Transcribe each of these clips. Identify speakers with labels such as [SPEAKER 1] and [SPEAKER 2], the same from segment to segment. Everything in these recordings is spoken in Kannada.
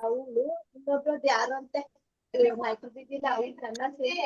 [SPEAKER 1] ಅವಳು ಇನ್ನೊಬ್ರದ್ದು ಯಾರು ಅಂತ ಮೈಕ್ರೋದಿದ್ದಿಲ್ಲ ಅವಳು ನನ್ನ ಸೇರಿ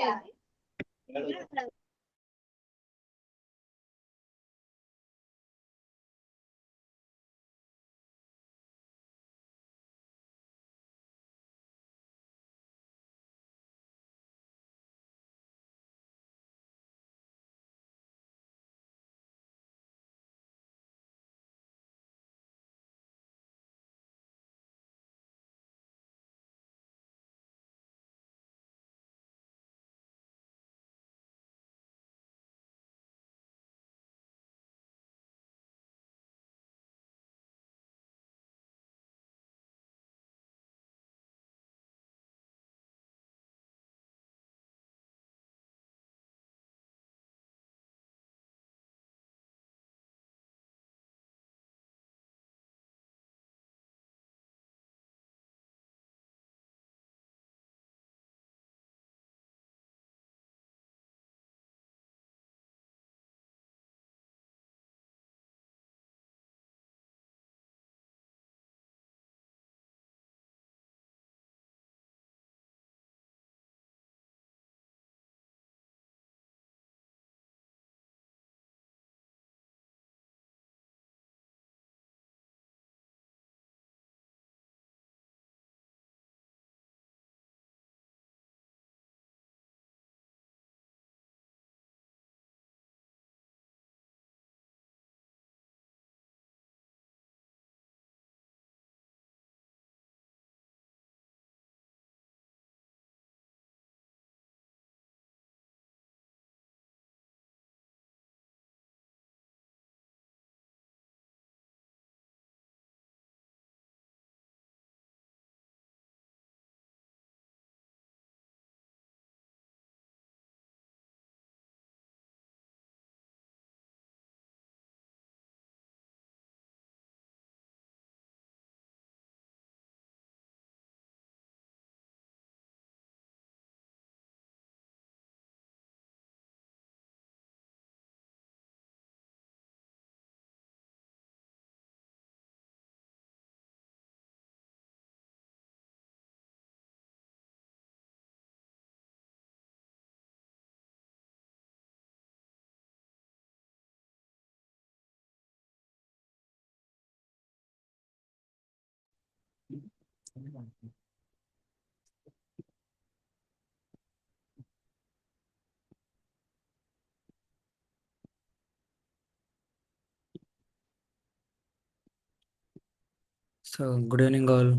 [SPEAKER 2] So, good evening, all.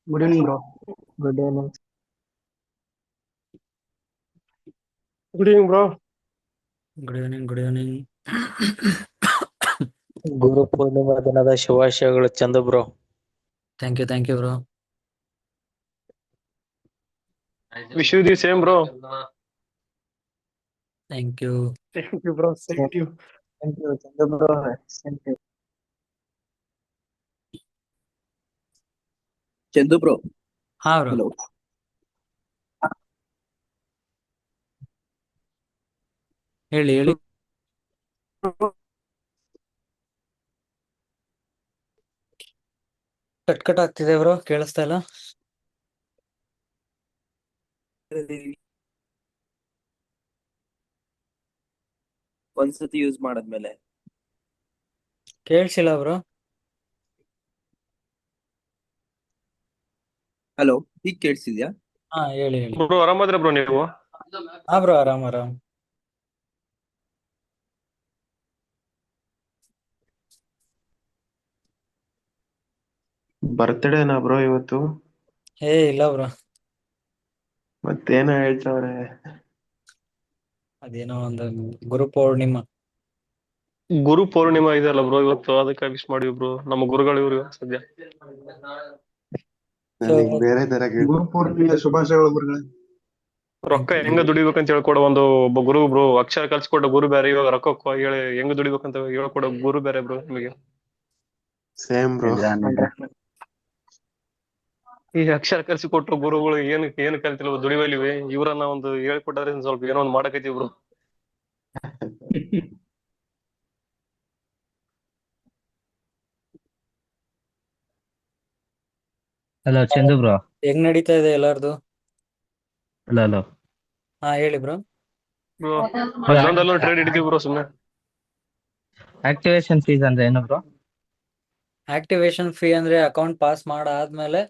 [SPEAKER 3] Good evening, bro.
[SPEAKER 4] Good evening.
[SPEAKER 3] Good evening, bro.
[SPEAKER 2] Good evening. Good evening.
[SPEAKER 4] ಗುರು ಪೂರ್ಣಿಮಾ ದಿನದ ಶುಭಾಶಯಗಳು Chandu bro.
[SPEAKER 2] Thank you, bro.
[SPEAKER 3] Wish you the same, bro.
[SPEAKER 2] Thank you.
[SPEAKER 3] Thank you, bro. Same to you.
[SPEAKER 4] Thank you, Chandu bro. Thank you.
[SPEAKER 5] Chandu bro.
[SPEAKER 2] ಹಾ ಬ್ರೋ.
[SPEAKER 5] ಹಲೋ.
[SPEAKER 2] ಹೇಳಿ ಹೇಳಿ. ಕಟ್ ಆಗ್ತಿದೆ ಬ್ರೋ, ಕೇಳಿಸ್ತಾ ಇಲ್ಲ.
[SPEAKER 5] ಒಂದ್ಸತಿ ಯೂಸ್ ಮಾಡಾದ್ಮೇಲೆ
[SPEAKER 2] ಕೇಳಿಸಿಲ್ಲ ಬ್ರೋ.
[SPEAKER 5] ಹಲೋ, ಈಗ ಕೇಳಿಸಿದ್ಯಾ?
[SPEAKER 2] ಹಾ ಹೇಳಿ ಹೇಳಿ.
[SPEAKER 3] ಬ್ರೋ ಆರಾಮದ್ರ ಬ್ರೋ ನೀವು?
[SPEAKER 2] ಹಾ ಬ್ರೋ, ಆರಾಮ್.
[SPEAKER 6] ಬರ್ತ್ಡೇನಾ ಬ್ರೋ ಇವತ್ತು?
[SPEAKER 2] ಇಲ್ಲ ಬ್ರೋ.
[SPEAKER 6] ಮತ್ತೇನ ಹೇಳ್ತವ್ರೆ?
[SPEAKER 2] ಅದೇನೋ ಒಂದು ಗುರು ಪೂರ್ಣಿಮಾ.
[SPEAKER 3] ಗುರು ಪೌರ್ಣಿಮಾ ಇದೆಯಲ್ಲ ಬ್ರೋ ಇವತ್ತು, ಅದಕ್ಕೆ ವಿಶ್ ಮಾಡಿವಿ ಬ್ರೋ. ನಮ್ಮ ಗುರುಗಳು ಇವ್ರು ಸದ್ಯ.
[SPEAKER 6] ನನಗೆ ಬೇರೆ ತರ
[SPEAKER 7] ಗುರು ಪೂರ್ಣಿಮೆ ಶುಭಾಶಯಗಳು ಗುರುಗಳೇ.
[SPEAKER 3] ರೊಕ್ಕ ಹೆಂಗ ದುಡಿಬೇಕಂತ ಹೇಳ್ಕೊಡೋ ಒಬ್ಬ ಗುರು ಬ್ರೋ. ಅಕ್ಷರ ಕಲ್ಸ್ಕೊಟ್ಟ ಗುರು ಬೇರೆ, ಇವಾಗ ರೊಕ್ಕ ಹೇಳಿ ಹೆಂಗ್ ದುಡಿಬೇಕಂತ ಹೇಳ್ಕೊಡೋ ಗುರು ಬೇರೆ ಬ್ರೋ ನಿಮಗೆ.
[SPEAKER 6] Same bro.
[SPEAKER 3] ಈ ಅಕ್ಷರ ಕಲ್ಸಿಕೊಟ್ರು ಗುರುಗಳು ಏನು ಕಲ್ತಿಲ್ವ ದುಡಿವಲಿವೆ. ಇವ್ರನ್ನ ಒಂದು ಹೇಳ್ಕೊಟ್ಟಾದ್ರೆ ಸ್ವಲ್ಪ ಏನೋ ಒಂದು ಮಾಡಕತ್ತೀವಿ ಬ್ರೋ.
[SPEAKER 8] Hello Chandu bro.
[SPEAKER 2] ಹೆಂಗ್ ನಡೀತಾ ಇದೆ ಎಲ್ಲಾರ್ದು?
[SPEAKER 8] Hello hello.
[SPEAKER 2] ಹಾ ಹೇಳಿ ಬ್ರೋ.
[SPEAKER 3] ಬ್ರೋ ಇನ್ನೊಂದಲ್ಲ ಟ್ರೇಡ್ ಹಿಡಿತೀವಿ ಬ್ರೋ ಸುಮ್ಮನೆ.
[SPEAKER 8] ಆಕ್ಟಿವೇಶನ್ ಫೀಸ್ ಅಂದ್ರೆ ಏನು ಬ್ರೋ?
[SPEAKER 2] ಆಕ್ಟಿವೇಶನ್ ಫೀ ಅಂದ್ರೆ ಅಕೌಂಟ್ ಪಾಸ್ ಮಾಡಾದ್ಮೇಲೆ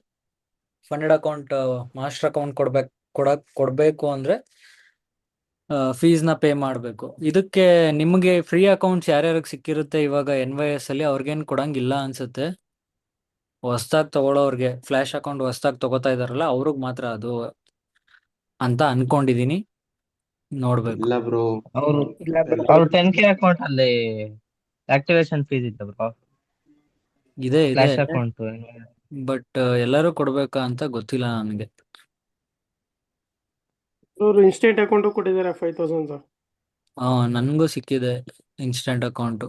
[SPEAKER 2] ಫಂಡೆಡ್ ಅಕೌಂಟ್ ಮಾಸ್ಟರ್ ಅಕೌಂಟ್ ಕೊಡ್ಬೇಕು ಅಂದ್ರೆ ಫೀಸ್ ನ ಪೇ ಮಾಡಬೇಕು. ಇದಕ್ಕೆ ನಿಮಗೆ ಫ್ರೀ ಅಕೌಂಟ್ಸ್ ಯಾರ್ಯಾರಿಗೆ ಸಿಕ್ಕಿರುತ್ತೆ ಇವಾಗ NYS ಅಲ್ಲಿ ಅವ್ರಿಗೇನು ಕೊಡಂಗಿಲ್ಲ ಅನ್ಸುತ್ತೆ. ಹೊಸ್ದಾಗಿ ತಗೊಳ್ಳೋರ್ಗೆ ಫ್ಲಾಶ್ ಅಕೌಂಟ್ ಹೊಸ್ದಾಗಿ ತಗೋತಾ ಇದಾರಲ್ಲ ಅವ್ರಿಗೆ ಮಾತ್ರ ಅದು ಅಂತ ಅನ್ಕೊಂಡಿದೀನಿ, ನೋಡ್ಬೇಕು.
[SPEAKER 6] ಇಲ್ಲ ಬ್ರೋ.
[SPEAKER 8] ಅವ್ರು ಅವ್ರು 10K ಅಕೌಂಟ್ ಅಲ್ಲಿ ಆಕ್ಟಿವೇಶನ್ ಫೀಸ್ ಇತ್ತು ಬ್ರೋ.
[SPEAKER 2] ಇದೆ
[SPEAKER 8] ಫ್ಲಾಶ್ ಅಕೌಂಟ್
[SPEAKER 2] ಬಟ್ ಎಲ್ಲರೂ ಕೊಡ್ಬೇಕಾ ಅಂತ ಗೊತ್ತಿಲ್ಲ ನನಗೆ.
[SPEAKER 9] ಅವರು ಇನ್ಸ್ಟೆಂಟ್ ಅಕೌಂಟ್ ಕೊಟ್ಟಿದ್ದಾರೆ 5,000.
[SPEAKER 2] ನನ್ಗೂ ಸಿಕ್ಕಿದೆ ಇನ್ಸ್ಟೆಂಟ್ ಅಕೌಂಟ್.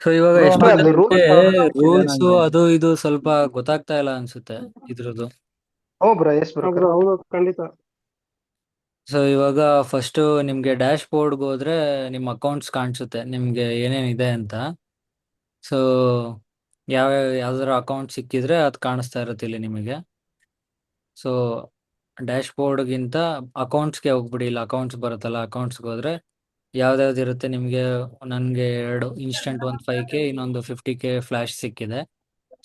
[SPEAKER 2] ಸೊ ಇವಾಗ
[SPEAKER 7] Bro,
[SPEAKER 2] ಎಷ್ಟೋ
[SPEAKER 7] ಅದು
[SPEAKER 2] ಜನಕ್ಕೆ
[SPEAKER 7] rules
[SPEAKER 2] ರೂಲ್ಸ್ ಅದು ಇದು ಸ್ವಲ್ಪ ಗೊತ್ತಾಗ್ತಾ ಇಲ್ಲ ಅನ್ಸುತ್ತೆ ಇದ್ರದ್ದು.
[SPEAKER 7] ಬ್ರೋ ಎಸ್ ಬ್ರೋ
[SPEAKER 9] ಹೌದು ಖಂಡಿತ.
[SPEAKER 2] ಸೊ ಇವಾಗ ಫಸ್ಟ್ ನಿಮ್ಗೆ ಡ್ಯಾಶ್ ಬೋರ್ಡ್ಗೆ ಹೋದ್ರೆ ನಿಮ್ಮ ಅಕೌಂಟ್ಸ್ ಕಾಣಿಸುತ್ತೆ ನಿಮ್ಗೆ ಏನೇನಿದೆ ಅಂತ. ಸೊ ಯಾವ್ದಾರ ಅಕೌಂಟ್ ಸಿಕ್ಕಿದ್ರೆ ಅದು ಕಾಣಿಸ್ತಾ ಇರುತ್ತೆ ಇಲ್ಲಿ ನಿಮಗೆ. ಸೊ ಡ್ಯಾಶ್ ಬೋರ್ಡ್ಗಿಂತ ಅಕೌಂಟ್ಸ್ಗೆ ಹೋಗ್ಬಿಡಿ, ಇಲ್ಲ ಅಕೌಂಟ್ಸ್ ಬರುತ್ತಲ್ಲ ಅಕೌಂಟ್ಸ್ಗೆ ಹೋದ್ರೆ ಯಾವ್ದಾವ್ದು ಇರುತ್ತೆ ನಿಮಗೆ. ನನಗೆ 2 ಇನ್ಸ್ಟೆಂಟ್, ಒಂದು 5K ಇನ್ನೊಂದು 50K ಫ್ಲಾಶ್ ಸಿಕ್ಕಿದೆ.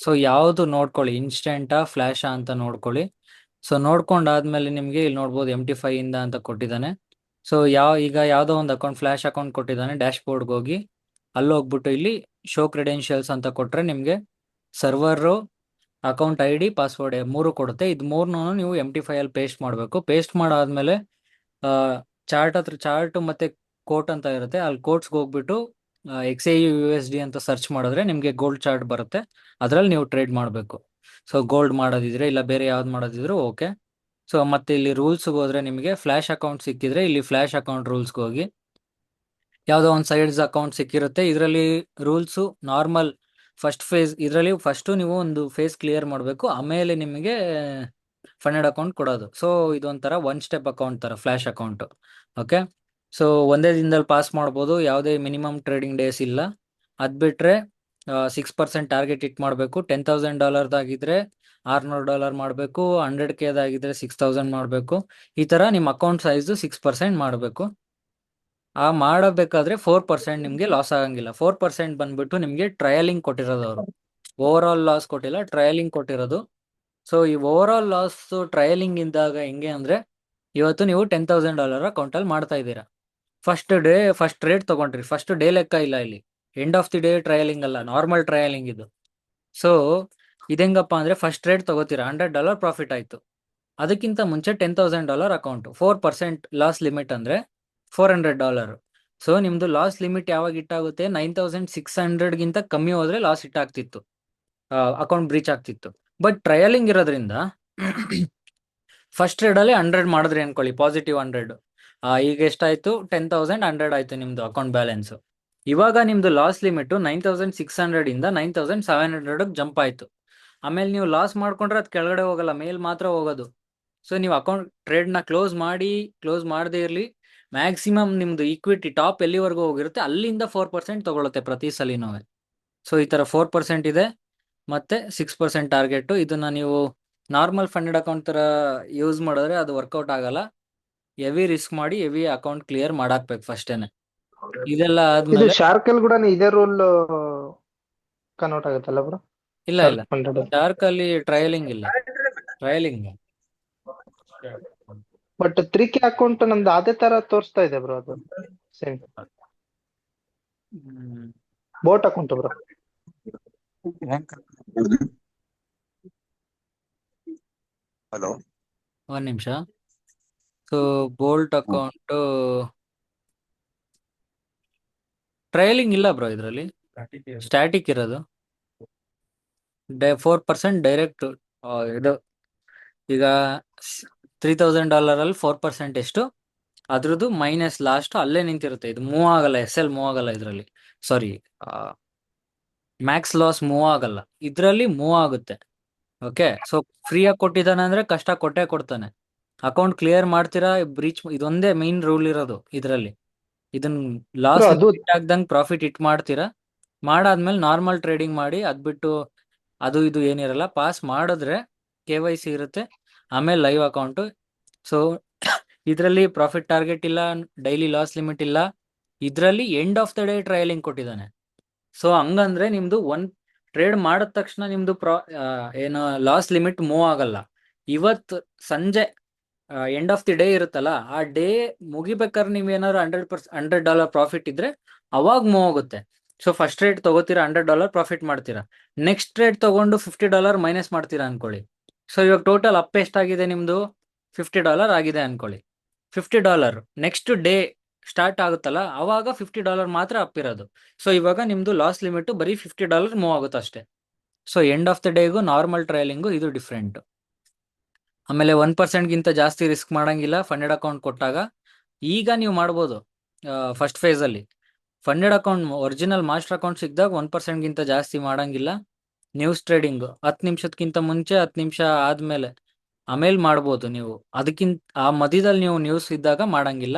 [SPEAKER 2] ಸೊ ಯಾವುದು ನೋಡ್ಕೊಳ್ಳಿ, ಇನ್ಸ್ಟೆಂಟಾ ಫ್ಲಾಶಾ ಅಂತ ನೋಡ್ಕೊಳ್ಳಿ. ಸೊ ನೋಡ್ಕೊಂಡಾದ್ಮೇಲೆ ನಿಮಗೆ ಇಲ್ಲಿ ನೋಡ್ಬೋದು MT5 ಇಂದ ಅಂತ ಕೊಟ್ಟಿದ್ದಾನೆ. ಸೊ ಈಗ ಯಾವುದೋ ಒಂದು ಅಕೌಂಟ್ ಫ್ಲಾಶ್ ಅಕೌಂಟ್ ಕೊಟ್ಟಿದ್ದಾನೆ, ಡ್ಯಾಶ್ ಬೋರ್ಡ್ಗೆ ಹೋಗಿ ಅಲ್ಲಿ ಹೋಗ್ಬಿಟ್ಟು ಇಲ್ಲಿ ಶೋ ಕ್ರೆಡೆನ್ಷಿಯಲ್ಸ್ ಅಂತ ಕೊಟ್ರೆ ನಿಮಗೆ ಸರ್ವರು ಅಕೌಂಟ್ ID ಪಾಸ್ವರ್ಡ್ 3 ಕೊಡುತ್ತೆ. ಇದು 3 ನೀವು MT5 ಅಲ್ಲಿ ಪೇಸ್ಟ್ ಮಾಡಬೇಕು. ಪೇಸ್ಟ್ ಮಾಡಾದ್ಮೇಲೆ ಚಾರ್ಟ್ ಮತ್ತೆ ಕೋಟ್ ಅಂತ ಇರುತ್ತೆ, ಅಲ್ಲಿ ಕೋಟ್ಸ್ಗೆ ಹೋಗ್ಬಿಟ್ಟು XAU USD ಅಂತ ಸರ್ಚ್ ಮಾಡಿದ್ರೆ ನಿಮಗೆ ಗೋಲ್ಡ್ ಚಾರ್ಟ್ ಬರುತ್ತೆ. ಅದರಲ್ಲಿ ನೀವು ಟ್ರೇಡ್ ಮಾಡಬೇಕು. ಸೊ ಗೋಲ್ಡ್ ಮಾಡೋದಿದ್ರೆ ಇಲ್ಲ ಬೇರೆ ಯಾವ್ದು ಮಾಡೋದಿದ್ರು ಓಕೆ. ಸೊ ಮತ್ತೆ ಇಲ್ಲಿ ರೂಲ್ಸ್ಗೆ ಹೋದ್ರೆ ನಿಮಗೆ ಫ್ಲಾಶ್ ಅಕೌಂಟ್ ಸಿಕ್ಕಿದ್ರೆ ಇಲ್ಲಿ ಫ್ಲಾಶ್ ಅಕೌಂಟ್ ರೂಲ್ಸ್ಗೆ ಹೋಗಿ ಯಾವುದೋ ಒಂದು ಸೈಡ್ಸ್ ಅಕೌಂಟ್ ಸಿಕ್ಕಿರುತ್ತೆ. ಇದರಲ್ಲಿ ರೂಲ್ಸು ನಾರ್ಮಲ್ ಫಸ್ಟ್ ಫೇಸ್, ಇದರಲ್ಲಿ ಫಸ್ಟು ನೀವು ಒಂದು ಫೇಸ್ ಕ್ಲಿಯರ್ ಮಾಡಬೇಕು, ಆಮೇಲೆ ನಿಮಗೆ ಫಂಡೆಡ್ ಅಕೌಂಟ್ ಕೊಡೋದು. ಸೊ ಇದೊಂಥರ 1 ಸ್ಟೆಪ್ ಅಕೌಂಟ್ ಥರ ಫ್ಲಾಶ್ ಅಕೌಂಟು. ಓಕೆ, ಸೊ ಒಂದೇ ದಿನದಲ್ಲಿ ಪಾಸ್ ಮಾಡ್ಬೋದು, ಯಾವುದೇ ಮಿನಿಮಮ್ ಟ್ರೇಡಿಂಗ್ ಡೇಸ್ ಇಲ್ಲ. ಅದು ಬಿಟ್ಟರೆ 6% ಟಾರ್ಗೆಟ್ ಹಿಟ್ ಮಾಡಬೇಕು. $10,000 ಆಗಿದ್ರೆ $600 ಮಾಡಬೇಕು, 100K ಆಗಿದ್ರೆ 6,000 ಮಾಡಬೇಕು. ಈ ಥರ ನಿಮ್ಮ ಅಕೌಂಟ್ ಸೈಜು 6% ಮಾಡಬೇಕು. ಮಾಡಬೇಕಾದ್ರೆ 4% ನಿಮಗೆ ಲಾಸ್ ಆಗಂಗಿಲ್ಲ. 4% ಬಂದ್ಬಿಟ್ಟು ನಿಮಗೆ ಟ್ರಯಲಿಂಗ್ ಕೊಟ್ಟಿರೋದು ಅವರು, ಓವರ್ ಆಲ್ ಲಾಸ್ ಕೊಟ್ಟಿಲ್ಲ, ಟ್ರಯಲಿಂಗ್ ಕೊಟ್ಟಿರೋದು. ಸೊ ಈ ಓವರ್ ಆಲ್ ಲಾಸ್ ಟ್ರಯಲಿಂಗ್ ಇದ್ದಾಗ ಹೆಂಗೆ ಅಂದರೆ, ಇವತ್ತು ನೀವು $10,000 ಅಕೌಂಟಲ್ಲಿ ಮಾಡ್ತಾ ಇದ್ದೀರಾ. ಫಸ್ಟ್ ಟ್ರೇಡ್ ತೊಗೊಂಡ್ರಿ, ಫಸ್ಟ್ ಡೇ ಲೆಕ್ಕ ಇಲ್ಲ ಇಲ್ಲಿ, ಎಂಡ್ ಆಫ್ ದಿ ಡೇ ಟ್ರಯಲಿಂಗ್ ಅಲ್ಲ, ನಾರ್ಮಲ್ ಟ್ರಯಲಿಂಗ್ ಇದು. ಸೊ ಇದೆಂಗಪ್ಪ ಅಂದರೆ ಫಸ್ಟ್ ಟ್ರೇಡ್ ತೊಗೋತೀರಾ, $100 ಪ್ರಾಫಿಟ್ ಆಯಿತು. ಅದಕ್ಕಿಂತ ಮುಂಚೆ $10,000 ಅಕೌಂಟು, 4% ಲಾಸ್ ಲಿಮಿಟ್ ಅಂದರೆ $400. ಸೊ ನಿಮ್ಮದು ಲಾಸ್ ಲಿಮಿಟ್ ಯಾವಾಗ ಇಟ್ಟಾಗುತ್ತೆ, 9,600ಗಿಂತ ಕಮ್ಮಿ ಹೋದರೆ ಲಾಸ್ ಇಟ್ಟಾಗ್ತಿತ್ತು, ಅಕೌಂಟ್ ಬ್ರೀಚ್ ಆಗ್ತಿತ್ತು. ಬಟ್ ಟ್ರಯಲಿಂಗ್ ಇರೋದ್ರಿಂದ ಫಸ್ಟ್ ಟ್ರೇಡಲ್ಲಿ 100 ಮಾಡಿದ್ರಿ ಅನ್ಕೊಳ್ಳಿ, ಪಾಸಿಟಿವ್ 100. ಈಗ ಎಷ್ಟಾಯಿತು, 10,100 ಆಯಿತು ನಿಮ್ಮದು ಅಕೌಂಟ್ ಬ್ಯಾಲೆನ್ಸು. ಇವಾಗ ನಿಮ್ಮದು ಲಾಸ್ ಲಿಮಿಟು 9,600ಇಂದ 9,700ಗೆ ಜಂಪ್ ಆಯಿತು. ಆಮೇಲೆ ನೀವು ಲಾಸ್ ಮಾಡ್ಕೊಂಡ್ರೆ ಅದು ಕೆಳಗಡೆ ಹೋಗಲ್ಲ, ಮೇಲ್ ಮಾತ್ರ ಹೋಗೋದು. ಸೊ ನೀವು ಅಕೌಂಟ್ ಟ್ರೇಡ್ನ ಕ್ಲೋಸ್ ಮಾಡದೇ ಇರಲಿ, ಮ್ಯಾಕ್ಸಿಮಮ್ ನಿಮ್ಮದು ಈಕ್ವಿಟಿ ಟಾಪ್ ಎಲ್ಲಿವರೆಗೂ ಹೋಗಿರುತ್ತೆ ಅಲ್ಲಿಂದ 4% ತೊಗೊಳುತ್ತೆ ಪ್ರತಿ ಸಲಿನೂ. ಸೊ ಈ ಥರ 4% ಇದೆ, ಮತ್ತು 6% ಟಾರ್ಗೆಟು. ಇದನ್ನು ನೀವು ನಾರ್ಮಲ್ ಫಂಡೆಡ್ ಅಕೌಂಟ್ ಥರ ಯೂಸ್ ಮಾಡಿದ್ರೆ ಅದು ವರ್ಕೌಟ್ ಆಗಲ್ಲ. ಹೆವಿ ರಿಸ್ಕ್ ಮಾಡಿ ಹೆವಿ ಅಕೌಂಟ್ ಕ್ಲಿಯರ್ ಮಾಡಾಕ್ಬೇಕು ಫಸ್ಟೇನೆ. ಇದೆಲ್ಲ
[SPEAKER 7] ಇದು
[SPEAKER 2] ಆದ್ಮೇಲೆ
[SPEAKER 7] ಶಾರ್ಕಲ್ ಕೂಡ ಇದೇ ರೂಲ್ ಕನ್ವರ್ಟ್ ಆಗುತ್ತಲ್ಲ ಬ್ರೋ?
[SPEAKER 2] ಇಲ್ಲ ಶಾರ್ಕ್ ಅಲ್ಲಿ ಟ್ರಯಲಿಂಗ್ ಇಲ್ಲ, ಟ್ರಯಲಿಂಗ್.
[SPEAKER 7] ಬಟ್ 3K ಅಕೌಂಟ್ ನಮ್ದು ಅದೇ ತರ ತೋರಿಸ್ತಾ ಇದೆ ಬ್ರೋ, ಅದು same boat account bro.
[SPEAKER 6] Hello,
[SPEAKER 2] ಒಂದ್ ನಿಮಿಷ. ಸೊ ಬೋಲ್ಟ್ ಅಕೌಂಟು ಟ್ರಯಲಿಂಗ್ ಇಲ್ಲ ಬ್ರೋ, ಇದರಲ್ಲಿ ಸ್ಟ್ಯಾಟಿಕ್ ಇರೋದು. 4% ಡೈರೆಕ್ಟ್ ಇದು. ಈಗ $3,000 ಅಲ್ಲಿ 4% ಎಷ್ಟು, ಅದ್ರದ್ದು ಮೈನಸ್ ಲಾಸ್ಟ್ ಅಲ್ಲೇ ನಿಂತಿರುತ್ತೆ. ಇದು ಮೂವ್ ಆಗಲ್ಲ, SL ಮೂವ್ ಆಗಲ್ಲ ಇದರಲ್ಲಿ, ಸಾರಿ ಮ್ಯಾಕ್ಸ್ ಲಾಸ್ ಮೂವ್ ಆಗಲ್ಲ, ಇದರಲ್ಲಿ ಮೂವ್ ಆಗುತ್ತೆ. ಓಕೆ, ಸೊ ಫ್ರೀಯಾಗಿ ಕೊಟ್ಟಿದ್ದಾನೆ ಅಂದರೆ ಕಷ್ಟ ಕೊಟ್ಟೇ ಕೊಡ್ತಾನೆ. ಅಕೌಂಟ್ ಕ್ಲಿಯರ್ ಮಾಡ್ತೀರಾ, ಬ್ರೀಚ್, ಇದೊಂದೇ ಮೇನ್ ರೂಲ್ ಇರೋದು ಇದರಲ್ಲಿ. ಇದನ್ನ ಲಾಸ್
[SPEAKER 7] ಅದು
[SPEAKER 2] ಆಗ್ದಂಗೆ ಪ್ರಾಫಿಟ್ ಹಿಟ್ ಮಾಡ್ತೀರಾ, ಮಾಡಾದ್ಮೇಲೆ ನಾರ್ಮಲ್ ಟ್ರೇಡಿಂಗ್ ಮಾಡಿ ಅದ್ಬಿಟ್ಟು ಅದು ಇದು ಏನಿರಲ್ಲ ಪಾಸ್ ಮಾಡಿದ್ರೆ KYC ಇರುತ್ತೆ, ಆಮೇಲೆ ಲೈವ್ ಅಕೌಂಟು. ಸೊ ಇದರಲ್ಲಿ ಪ್ರಾಫಿಟ್ ಟಾರ್ಗೆಟ್ ಇಲ್ಲ, ಡೈಲಿ ಲಾಸ್ ಲಿಮಿಟ್ ಇಲ್ಲ, ಇದರಲ್ಲಿ ಎಂಡ್ ಆಫ್ ದ ಡೇ ಟ್ರಯಲಿಂಗ್ ಕೊಟ್ಟಿದ್ದಾನೆ. ಸೊ ಹಂಗಂದ್ರೆ ನಿಮ್ದು ಟ್ರೇಡ್ ಮಾಡಿದ ತಕ್ಷಣ ನಿಮ್ದು ಏನು ಲಾಸ್ ಲಿಮಿಟ್ ಮೂವ್ ಆಗಲ್ಲ. ಇವತ್ತು ಸಂಜೆ ಎಂಡ್ ಆಫ್ ದಿ ಡೇ ಇರುತ್ತಲ್ಲ, ಆ ಡೇ ಮುಗಿಬೇಕಾದ್ರೆ ನೀವೇನಾದ್ರು $100 ಪ್ರಾಫಿಟ್ ಇದ್ರೆ ಅವಾಗ ಮೂವ್ ಆಗುತ್ತೆ. ಸೊ ಫಸ್ಟ್ ಟ್ರೇಡ್ ತಗೋತೀರಾ, $100 ಪ್ರಾಫಿಟ್ ಮಾಡ್ತೀರಾ, ನೆಕ್ಸ್ಟ್ ಟ್ರೇಡ್ ತಗೊಂಡು $50 ಮೈನಸ್ ಮಾಡ್ತೀರಾ ಅನ್ಕೊಳ್ಳಿ. ಸೊ ಇವಾಗ ಟೋಟಲ್ ಅಪ್ ಎಷ್ಟಾಗಿದೆ ನಿಮ್ದು, $50 ಆಗಿದೆ ಅನ್ಕೊಳ್ಳಿ. $50 ನೆಕ್ಸ್ಟ್ ಡೇ ಸ್ಟಾರ್ಟ್ ಆಗುತ್ತಲ್ಲ, ಅವಾಗ $50 ಮಾತ್ರ ಅಪ್ ಇರೋದು. ಸೊ ಇವಾಗ ನಿಮ್ದು ಲಾಸ್ ಲಿಮಿಟ್ ಬರೀ $50 ಮೂವ್ ಆಗುತ್ತೆ ಅಷ್ಟೇ. ಸೊ ಎಂಡ್ ಆಫ್ ದ ಡೇಗೂ ನಾರ್ಮಲ್ ಟ್ರಯಲಿಂಗು ಇದು ಡಿಫ್ರೆಂಟ್. ಆಮೇಲೆ 1%ಗಿಂತ ಜಾಸ್ತಿ ರಿಸ್ಕ್ ಮಾಡಂಗಿಲ್ಲ ಫಂಡೆಡ್ ಅಕೌಂಟ್ ಕೊಟ್ಟಾಗ. ಈಗ ನೀವು ಮಾಡ್ಬೋದು ಫಸ್ಟ್ ಫೇಸಲ್ಲಿ. Funded account original master account ಸಿಕ್ಕಿದಾಗ 1%ಗಿಂತ ಜಾಸ್ತಿ ಮಾಡಂಗಿಲ್ಲ. ನ್ಯೂಸ್ ಟ್ರೇಡಿಂಗ್ 10 ನಿಮಿಷಕ್ಕಿಂತ ಮುಂಚೆ 10 ನಿಮಿಷ ಆಮೇಲೆ ಮಾಡ್ಬೋದು ನೀವು. ಅದಕ್ಕಿಂತ ಆ ಮಧ್ಯದಲ್ಲಿ ನೀವು ನ್ಯೂಸ್ ಇದ್ದಾಗ ಮಾಡಂಗಿಲ್ಲ,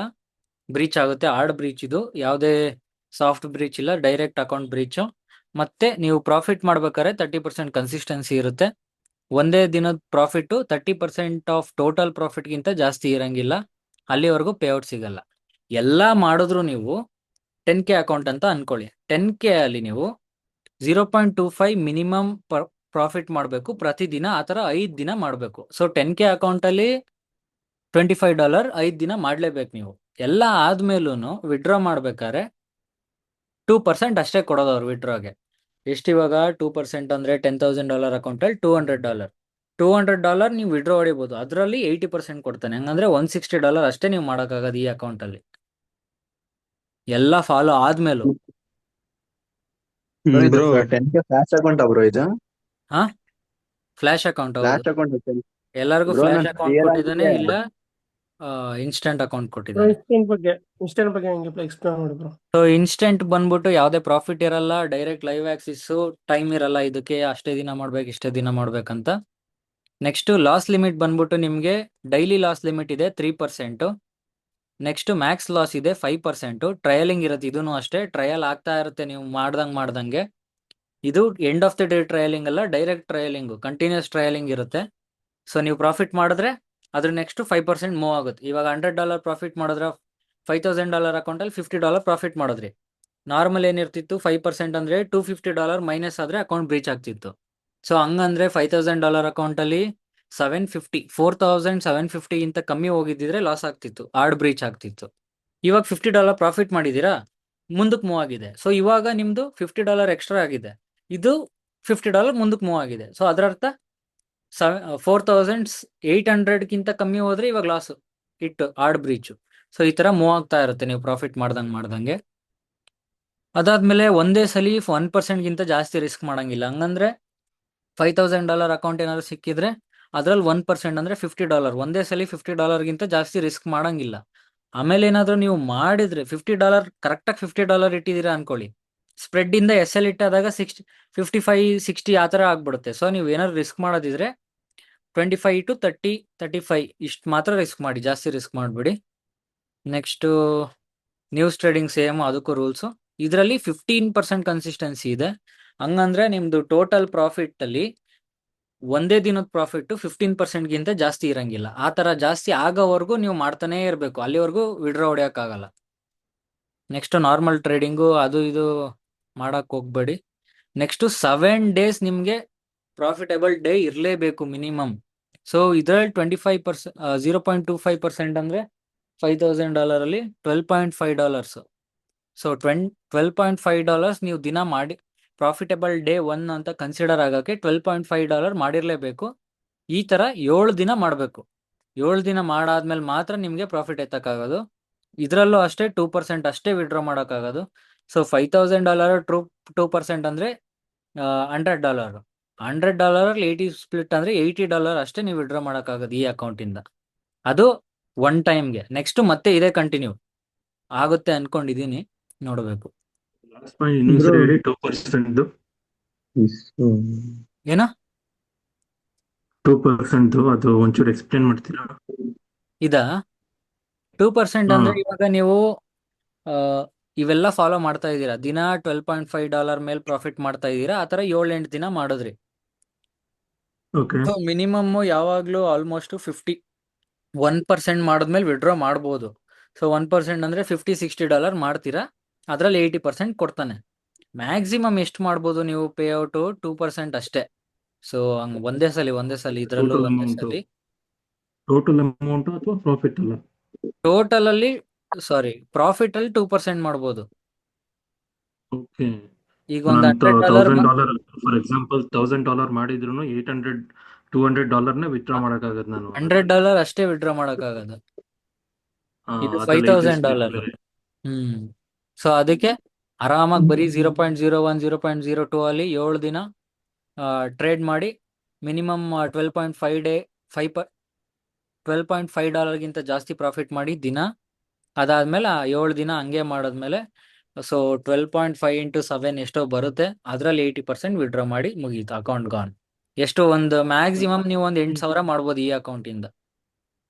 [SPEAKER 2] ಬ್ರೀಚ್ ಆಗುತ್ತೆ. ಹಾರ್ಡ್ ಬ್ರೀಚ್ ಇದು, ಯಾವುದೇ ಸಾಫ್ಟ್ ಬ್ರೀಚ್ ಇಲ್ಲ, ಡೈರೆಕ್ಟ್ ಅಕೌಂಟ್ ಬ್ರೀಚು. ಮತ್ತೆ ನೀವು ಪ್ರಾಫಿಟ್ ಮಾಡ್ಬೇಕಾದ್ರೆ 30% ಕನ್ಸಿಸ್ಟೆನ್ಸಿ ಇರುತ್ತೆ. ಒಂದೇ ದಿನದ ಪ್ರಾಫಿಟ್ಟು 30% ಆಫ್ ಟೋಟಲ್ ಪ್ರಾಫಿಟ್ಗಿಂತ ಜಾಸ್ತಿ ಇರಂಗಿಲ್ಲ, ಅಲ್ಲಿವರೆಗೂ ಪೇಔಟ್ ಸಿಗಲ್ಲ. ಎಲ್ಲ ಮಾಡಿದ್ರು ನೀವು 10K ಅಕೌಂಟ್ ಅಂತ ಅನ್ಕೊಳ್ಳಿ. 10K ಅಲ್ಲಿ ನೀವು 0.25 ಮಿನಿಮಮ್ ಪ್ರಾಫಿಟ್ ಮಾಡಬೇಕು ಪ್ರತಿದಿನ. ಆ ಥರ 5 ದಿನ ಮಾಡಬೇಕು. ಸೊ 10K ಅಕೌಂಟಲ್ಲಿ $25 5 ದಿನ ಮಾಡಲೇಬೇಕು ನೀವು. ಎಲ್ಲ ಆದ್ಮೇಲೂ ವಿಡ್ರಾ ಮಾಡ್ಬೇಕಾದ್ರೆ 2% ಅಷ್ಟೇ ಕೊಡೋದು ಅವ್ರು ವಿಡ್ರಾಗೆ. ಎಷ್ಟು ಇವಾಗ 2% ಅಂದರೆ $10,000 ಅಕೌಂಟಲ್ಲಿ $200 ನೀವು ವಿಡ್ರಾ ಹೊಡಿಬೋದು. ಅದರಲ್ಲಿ 80% ಕೊಡ್ತಾನೆ. ಹಂಗಂದ್ರೆ $160 ಅಷ್ಟೇ ನೀವು ಮಾಡೋಕ್ಕಾಗೋದು ಈ ಅಕೌಂಟಲ್ಲಿ, ಎಲ್ಲ ಫಾಲೋ ಆದ್ಮೇಲೂ.
[SPEAKER 6] Bro 10K flash account bro ಇದು?
[SPEAKER 2] ಹಾ, ಫ್ಲಾಶ್ ಅಕೌಂಟ್.
[SPEAKER 6] ಫ್ಲಾಶ್ ಅಕೌಂಟ್
[SPEAKER 2] ಎಲ್ಲರಿಗೂ
[SPEAKER 6] ಬ್ರೋ
[SPEAKER 2] ಫ್ಲಾಶ್
[SPEAKER 6] ನಾನು
[SPEAKER 2] ಅಕೌಂಟ್
[SPEAKER 6] ಕ್ಲಿಯರ್
[SPEAKER 2] ಕೊಟ್ಟಿದ್ದಾನೆ,
[SPEAKER 6] ಆಗಿದೆ.
[SPEAKER 2] ಇಲ್ಲ ಇನ್ಸ್ಟೆಂಟ್ ಅಕೌಂಟ್ ಕೊಟ್ಟಿದ್ದಾನೆ.
[SPEAKER 9] ಇನ್ಸ್ಟೆಂಟ್ ಬಗ್ಗೆ ಹೆಂಗೆ ಎಕ್ಸ್ಪ್ಲೇನ್ ಮಾಡಿ ಬ್ರೋ.
[SPEAKER 2] ಸೊ ಇನ್ಸ್ಟೆಂಟ್ ಬಂದ್ಬಿಟ್ಟು ಯಾವುದೇ ಪ್ರಾಫಿಟ್ ಇರಲ್ಲ, ಡೈರೆಕ್ಟ್ ಲೈವ್ ಆಕ್ಸಿಸ್, ಟೈಮ್ ಇರಲ್ಲ ಇದಕ್ಕೆ, ಅಷ್ಟೇ ದಿನ ಮಾಡ್ಬೇಕು ಇಷ್ಟೇ ದಿನ ಮಾಡ್ಬೇಕಂತ. ನೆಕ್ಸ್ಟ್ ಲಾಸ್ ಲಿಮಿಟ್ ಬಂದ್ಬಿಟ್ಟು ನಿಮಗೆ ಡೈಲಿ ಲಾಸ್ ಲಿಮಿಟ್ ಇದೆ 3%. ನೆಕ್ಸ್ಟ್ ಮ್ಯಾಕ್ಸ್ ಲಾಸ್ ಇದೆ 5%. ಟ್ರಯಲಿಂಗ್ ಇರುತ್ತೆ, ಇದೂ ಅಷ್ಟೇ, ಟ್ರಯಲ್ ಆಗ್ತಾ ಇರುತ್ತೆ ನೀವು ಮಾಡ್ದಂಗೆ. ಇದು ಎಂಡ್ ಆಫ್ ದ ಡೇ ಟ್ರಯಲಿಂಗ್ ಅಲ್ಲ, ಡೈರೆಕ್ಟ್ ಟ್ರಯಲಿಂಗು, ಕಂಟಿನ್ಯೂಸ್ ಟ್ರಯಲಿಂಗ್ ಇರುತ್ತೆ. ಸೊ ನೀವು ಪ್ರಾಫಿಟ್ ಮಾಡಿದ್ರೆ ಅದ್ರ ನೆಕ್ಸ್ಟ್ 5% ಮೂವ್ ಆಗುತ್ತೆ. ಇವಾಗ $100 ಪ್ರಾಫಿಟ್ ಮಾಡಿದ್ರೆ $5,000 ಅಕೌಂಟಲ್ಲಿ $50 ಪ್ರಾಫಿಟ್ ಮಾಡಿದ್ರಿ. ನಾರ್ಮಲ್ ಏನಿರ್ತಿತ್ತು 5% ಅಂದರೆ $250 ಮೈನಸ್ ಆದರೆ ಅಕೌಂಟ್ ಬ್ರೀಚ್ ಆಗ್ತಿತ್ತು. ಸೊ ಹಂಗಂದ್ರೆ $5,000 ಅಕೌಂಟಲ್ಲಿ 4,750 ಕಮ್ಮಿ ಹೋಗಿದ್ದಿದ್ರೆ ಲಾಸ್ ಆಗ್ತಿತ್ತು, ಹಾರ್ಡ್ ಬ್ರೀಚ್ ಆಗ್ತಿತ್ತು. ಇವಾಗ $50 ಪ್ರಾಫಿಟ್ ಮಾಡಿದ್ದೀರಾ, ಮುಂದಕ್ಕೆ ಮೂವ್ ಆಗಿದೆ. ಸೊ ಇವಾಗ ನಿಮ್ದು $50 ಎಕ್ಸ್ಟ್ರಾ ಆಗಿದೆ, ಇದು $50 ಮುಂದಕ್ಕೆ ಮೂವ್ ಆಗಿದೆ. ಸೊ ಅದರರ್ಥ 4,800ಗಿಂತ ಕಮ್ಮಿ ಹೋದ್ರೆ ಇವಾಗ ಲಾಸು ಇಟ್ಟು ಹಾರ್ಡ್ ಬ್ರೀಚು. ಸೊ ಈ ಥರ ಮೂವ್ ಆಗ್ತಾ ಇರುತ್ತೆ ನೀವು ಪ್ರಾಫಿಟ್ ಮಾಡ್ದಂಗೆ. ಅದಾದ್ಮೇಲೆ ಒಂದೇ ಸಲ 1%ಗಿಂತ ಜಾಸ್ತಿ ರಿಸ್ಕ್ ಮಾಡಂಗಿಲ್ಲ. ಹಂಗಂದ್ರೆ $5,000 ಅಕೌಂಟ್ ಏನಾದ್ರು ಸಿಕ್ಕಿದ್ರೆ ಅದರಲ್ಲಿ 1% ಅಂದರೆ $50. ಒಂದೇ ಸಲ $50ಗಿಂತ ಜಾಸ್ತಿ ರಿಸ್ಕ್ ಮಾಡಂಗಿಲ್ಲ. ಆಮೇಲೆ ಏನಾದರೂ ನೀವು ಮಾಡಿದ್ರೆ $50 ಕರೆಕ್ಟಾಗಿ $50 ಇಟ್ಟಿದ್ದೀರಾ ಅನ್ಕೊಳ್ಳಿ, ಸ್ಪ್ರೆಡ್ ಇಂದ SL ಇಟ್ಟಾದಾಗ 55-60 ಆ ಥರ ಆಗ್ಬಿಡುತ್ತೆ. ಸೊ ನೀವು ಏನಾದ್ರು ರಿಸ್ಕ್ ಮಾಡೋದಿದ್ರೆ 25 to 30, 35 ಇಷ್ಟು ಮಾತ್ರ ರಿಸ್ಕ್ ಮಾಡಿ, ಜಾಸ್ತಿ ರಿಸ್ಕ್ ಮಾಡಿಬಿಡಿ. ನೆಕ್ಸ್ಟು ನ್ಯೂಸ್ ಟ್ರೇಡಿಂಗ್ ಸೇಮ್, ಅದಕ್ಕೂ ರೂಲ್ಸು. ಇದರಲ್ಲಿ 15% ಕನ್ಸಿಸ್ಟೆನ್ಸಿ ಇದೆ. ಹಂಗಂದ್ರೆ ನಿಮ್ದು ಟೋಟಲ್ ಪ್ರಾಫಿಟ್ಟಲ್ಲಿ ಒಂದೇ ದಿನದ ಪ್ರಾಫಿಟ್ಟು 15%ಗಿಂತ ಜಾಸ್ತಿ ಇರಂಗಿಲ್ಲ. ಆ ಥರ ಜಾಸ್ತಿ ಆಗೋವರೆಗೂ ನೀವು ಮಾಡ್ತಾನೇ ಇರಬೇಕು, ಅಲ್ಲಿವರೆಗೂ ವಿಡ್ರಾ ಹೊಡೆಯೋಕ್ಕಾಗಲ್ಲ. ನೆಕ್ಸ್ಟ್ ನಾರ್ಮಲ್ ಟ್ರೇಡಿಂಗು ಅದು ಇದು ಮಾಡೋಕ್ಕೆ ಹೋಗ್ಬೇಡಿ. ನೆಕ್ಸ್ಟು 7 days ನಿಮಗೆ ಪ್ರಾಫಿಟೇಬಲ್ ಡೇ ಇರಲೇಬೇಕು ಮಿನಿಮಮ್. ಸೊ ಇದರಲ್ಲಿ 0.25% ಅಂದರೆ $5,000 $12.5. ಸೊ $12.5 ನೀವು ದಿನ ಮಾಡಿ ಪ್ರಾಫಿಟೇಬಲ್ ಡೇ 1 ಅಂತ ಕನ್ಸಿಡರ್ ಆಗೋಕ್ಕೆ $12.5 ಮಾಡಿರಲೇಬೇಕು. ಈ ಥರ 7 ದಿನ ಮಾಡಬೇಕು. 7 ದಿನ ಮಾಡಾದ್ಮೇಲೆ ಮಾತ್ರ ನಿಮಗೆ ಪ್ರಾಫಿಟ್ ಎತ್ತಕ್ಕಾಗೋದು. ಇದರಲ್ಲೂ ಅಷ್ಟೇ 2% ಅಷ್ಟೇ ವಿಡ್ರಾ ಮಾಡೋಕ್ಕಾಗೋದು. ಸೊ $5,000 2% ಅಂದರೆ $100. $100 80 ಸ್ಪ್ಲಿಟ್ ಅಂದರೆ $80 ಅಷ್ಟೇ ನೀವು ವಿಡ್ರಾ ಮಾಡೋಕ್ಕಾಗೋದು ಈ ಅಕೌಂಟಿಂದ. ಅದು ಒನ್ ಟೈಮ್ಗೆ. ನೆಕ್ಸ್ಟ್ ಮತ್ತೆ ಇದೇ ಕಂಟಿನ್ಯೂ ಆಗುತ್ತೆ ಅನ್ಕೊಂಡಿದ್ದೀನಿ, ನೋಡಬೇಕು.
[SPEAKER 3] ಇನ್ನೊಂದ್ಸರಿ 2%
[SPEAKER 2] ಏನೋ
[SPEAKER 3] 2% ಅದು ಒಂಚೂರು ಎಕ್ಸ್ಪ್ಲೇನ್ ಮಾಡ್ತೀರಾ?
[SPEAKER 2] ಇದಾ 2% ಅಂದ್ರೆ ಇವಾಗ ನೀವು ಇವೆಲ್ಲ ಫಾಲೋ ಮಾಡ್ತಾ ಇದ್ದೀರಾ, ದಿನ $12.5 ಮೇಲೆ ಪ್ರಾಫಿಟ್ ಮಾಡ್ತಾ ಇದ್ದೀರಾ, ಆ ಥರ 7-8 ದಿನ ಮಾಡಿದ್ರಿ.
[SPEAKER 10] ಓಕೆ
[SPEAKER 2] ಸೊ ಮಿನಿಮಮ್ ಯಾವಾಗಲೂ ಆಲ್ಮೋಸ್ಟ್ 1% ಮಾಡಿದ್ಮೇಲೆ ವಿಡ್ರಾ ಮಾಡ್ಬೋದು. ಸೊ 1% ಅಂದರೆ $50-60 ಮಾಡ್ತೀರಾ, ಅದರಲ್ಲಿ 80% ಕೊಡ್ತಾನೆ. ಮ್ಯಾಕ್ಸಿಮಮ್ ಎಷ್ಟು ಮಾಡ್ಬೋದು ನೀವು ಪೇಔಟು 2% ಅಷ್ಟೇ. ಸೊ ಹಂಗೆ ಒಂದೇ ಸಲ ಇದರಲ್ಲೂ
[SPEAKER 10] ಟೋಟಲ್
[SPEAKER 2] ಒಂದೇ
[SPEAKER 10] ಅಮೌಂಟ್
[SPEAKER 2] ಸಲ
[SPEAKER 10] ಟೋಟಲ್ ಅಮೌಂಟ್ ಅಥವಾ ಪ್ರಾಫಿಟ್ ಅಲ್ಲ?
[SPEAKER 2] ಟೋಟಲಲ್ಲಿ ಪ್ರಾಫಿಟ್ ಅಲ್ಲಿ 2% ಮಾಡ್ಬೋದು.
[SPEAKER 10] ಓಕೆ
[SPEAKER 2] ಈಗ ಒಂದು
[SPEAKER 10] ನಾನು
[SPEAKER 2] $100
[SPEAKER 10] $1,000 ಫಾರ್ ಎಕ್ಸಾಂಪಲ್ $1,000 ಮಾಡಿದ್ರು $200 ವಿತ್ಡ್ರಾ ಮಾಡಕ್ಕಾಗದು ನಾನು.
[SPEAKER 2] $100 ಅಷ್ಟೇ ವಿಡ್ರಾ ಮಾಡೋಕ್ಕಾಗದು. ಇದು
[SPEAKER 10] ಅದ್ರಲ್ಲಿ interest
[SPEAKER 2] $5,000.
[SPEAKER 10] ಬೇರೆ.
[SPEAKER 2] ಸೊ ಅದಕ್ಕೆ ಆರಾಮಾಗಿ ಬರೀ 0.01 0.02 ಅಲ್ಲಿ 7 ದಿನ ಟ್ರೇಡ್ ಮಾಡಿ ಮಿನಿಮಮ್ $12.5ಗಿಂತ ಜಾಸ್ತಿ ಪ್ರಾಫಿಟ್ ಮಾಡಿ ದಿನ. ಅದಾದ್ಮೇಲೆ 7 ದಿನ ಹಂಗೆ ಮಾಡಿದ್ಮೇಲೆ ಸೊ 12.5 into 7 ಎಷ್ಟೋ ಬರುತ್ತೆ, ಅದರಲ್ಲಿ 80% ವಿಡ್ರಾ ಮಾಡಿ ಮುಗೀತು, ಅಕೌಂಟ್ ಗಾನ್. ಎಷ್ಟು ಒಂದು ಮ್ಯಾಕ್ಸಿಮಮ್ ನೀವು ಒಂದು 8,000 ಮಾಡ್ಬೋದು ಈ ಅಕೌಂಟಿಂದ.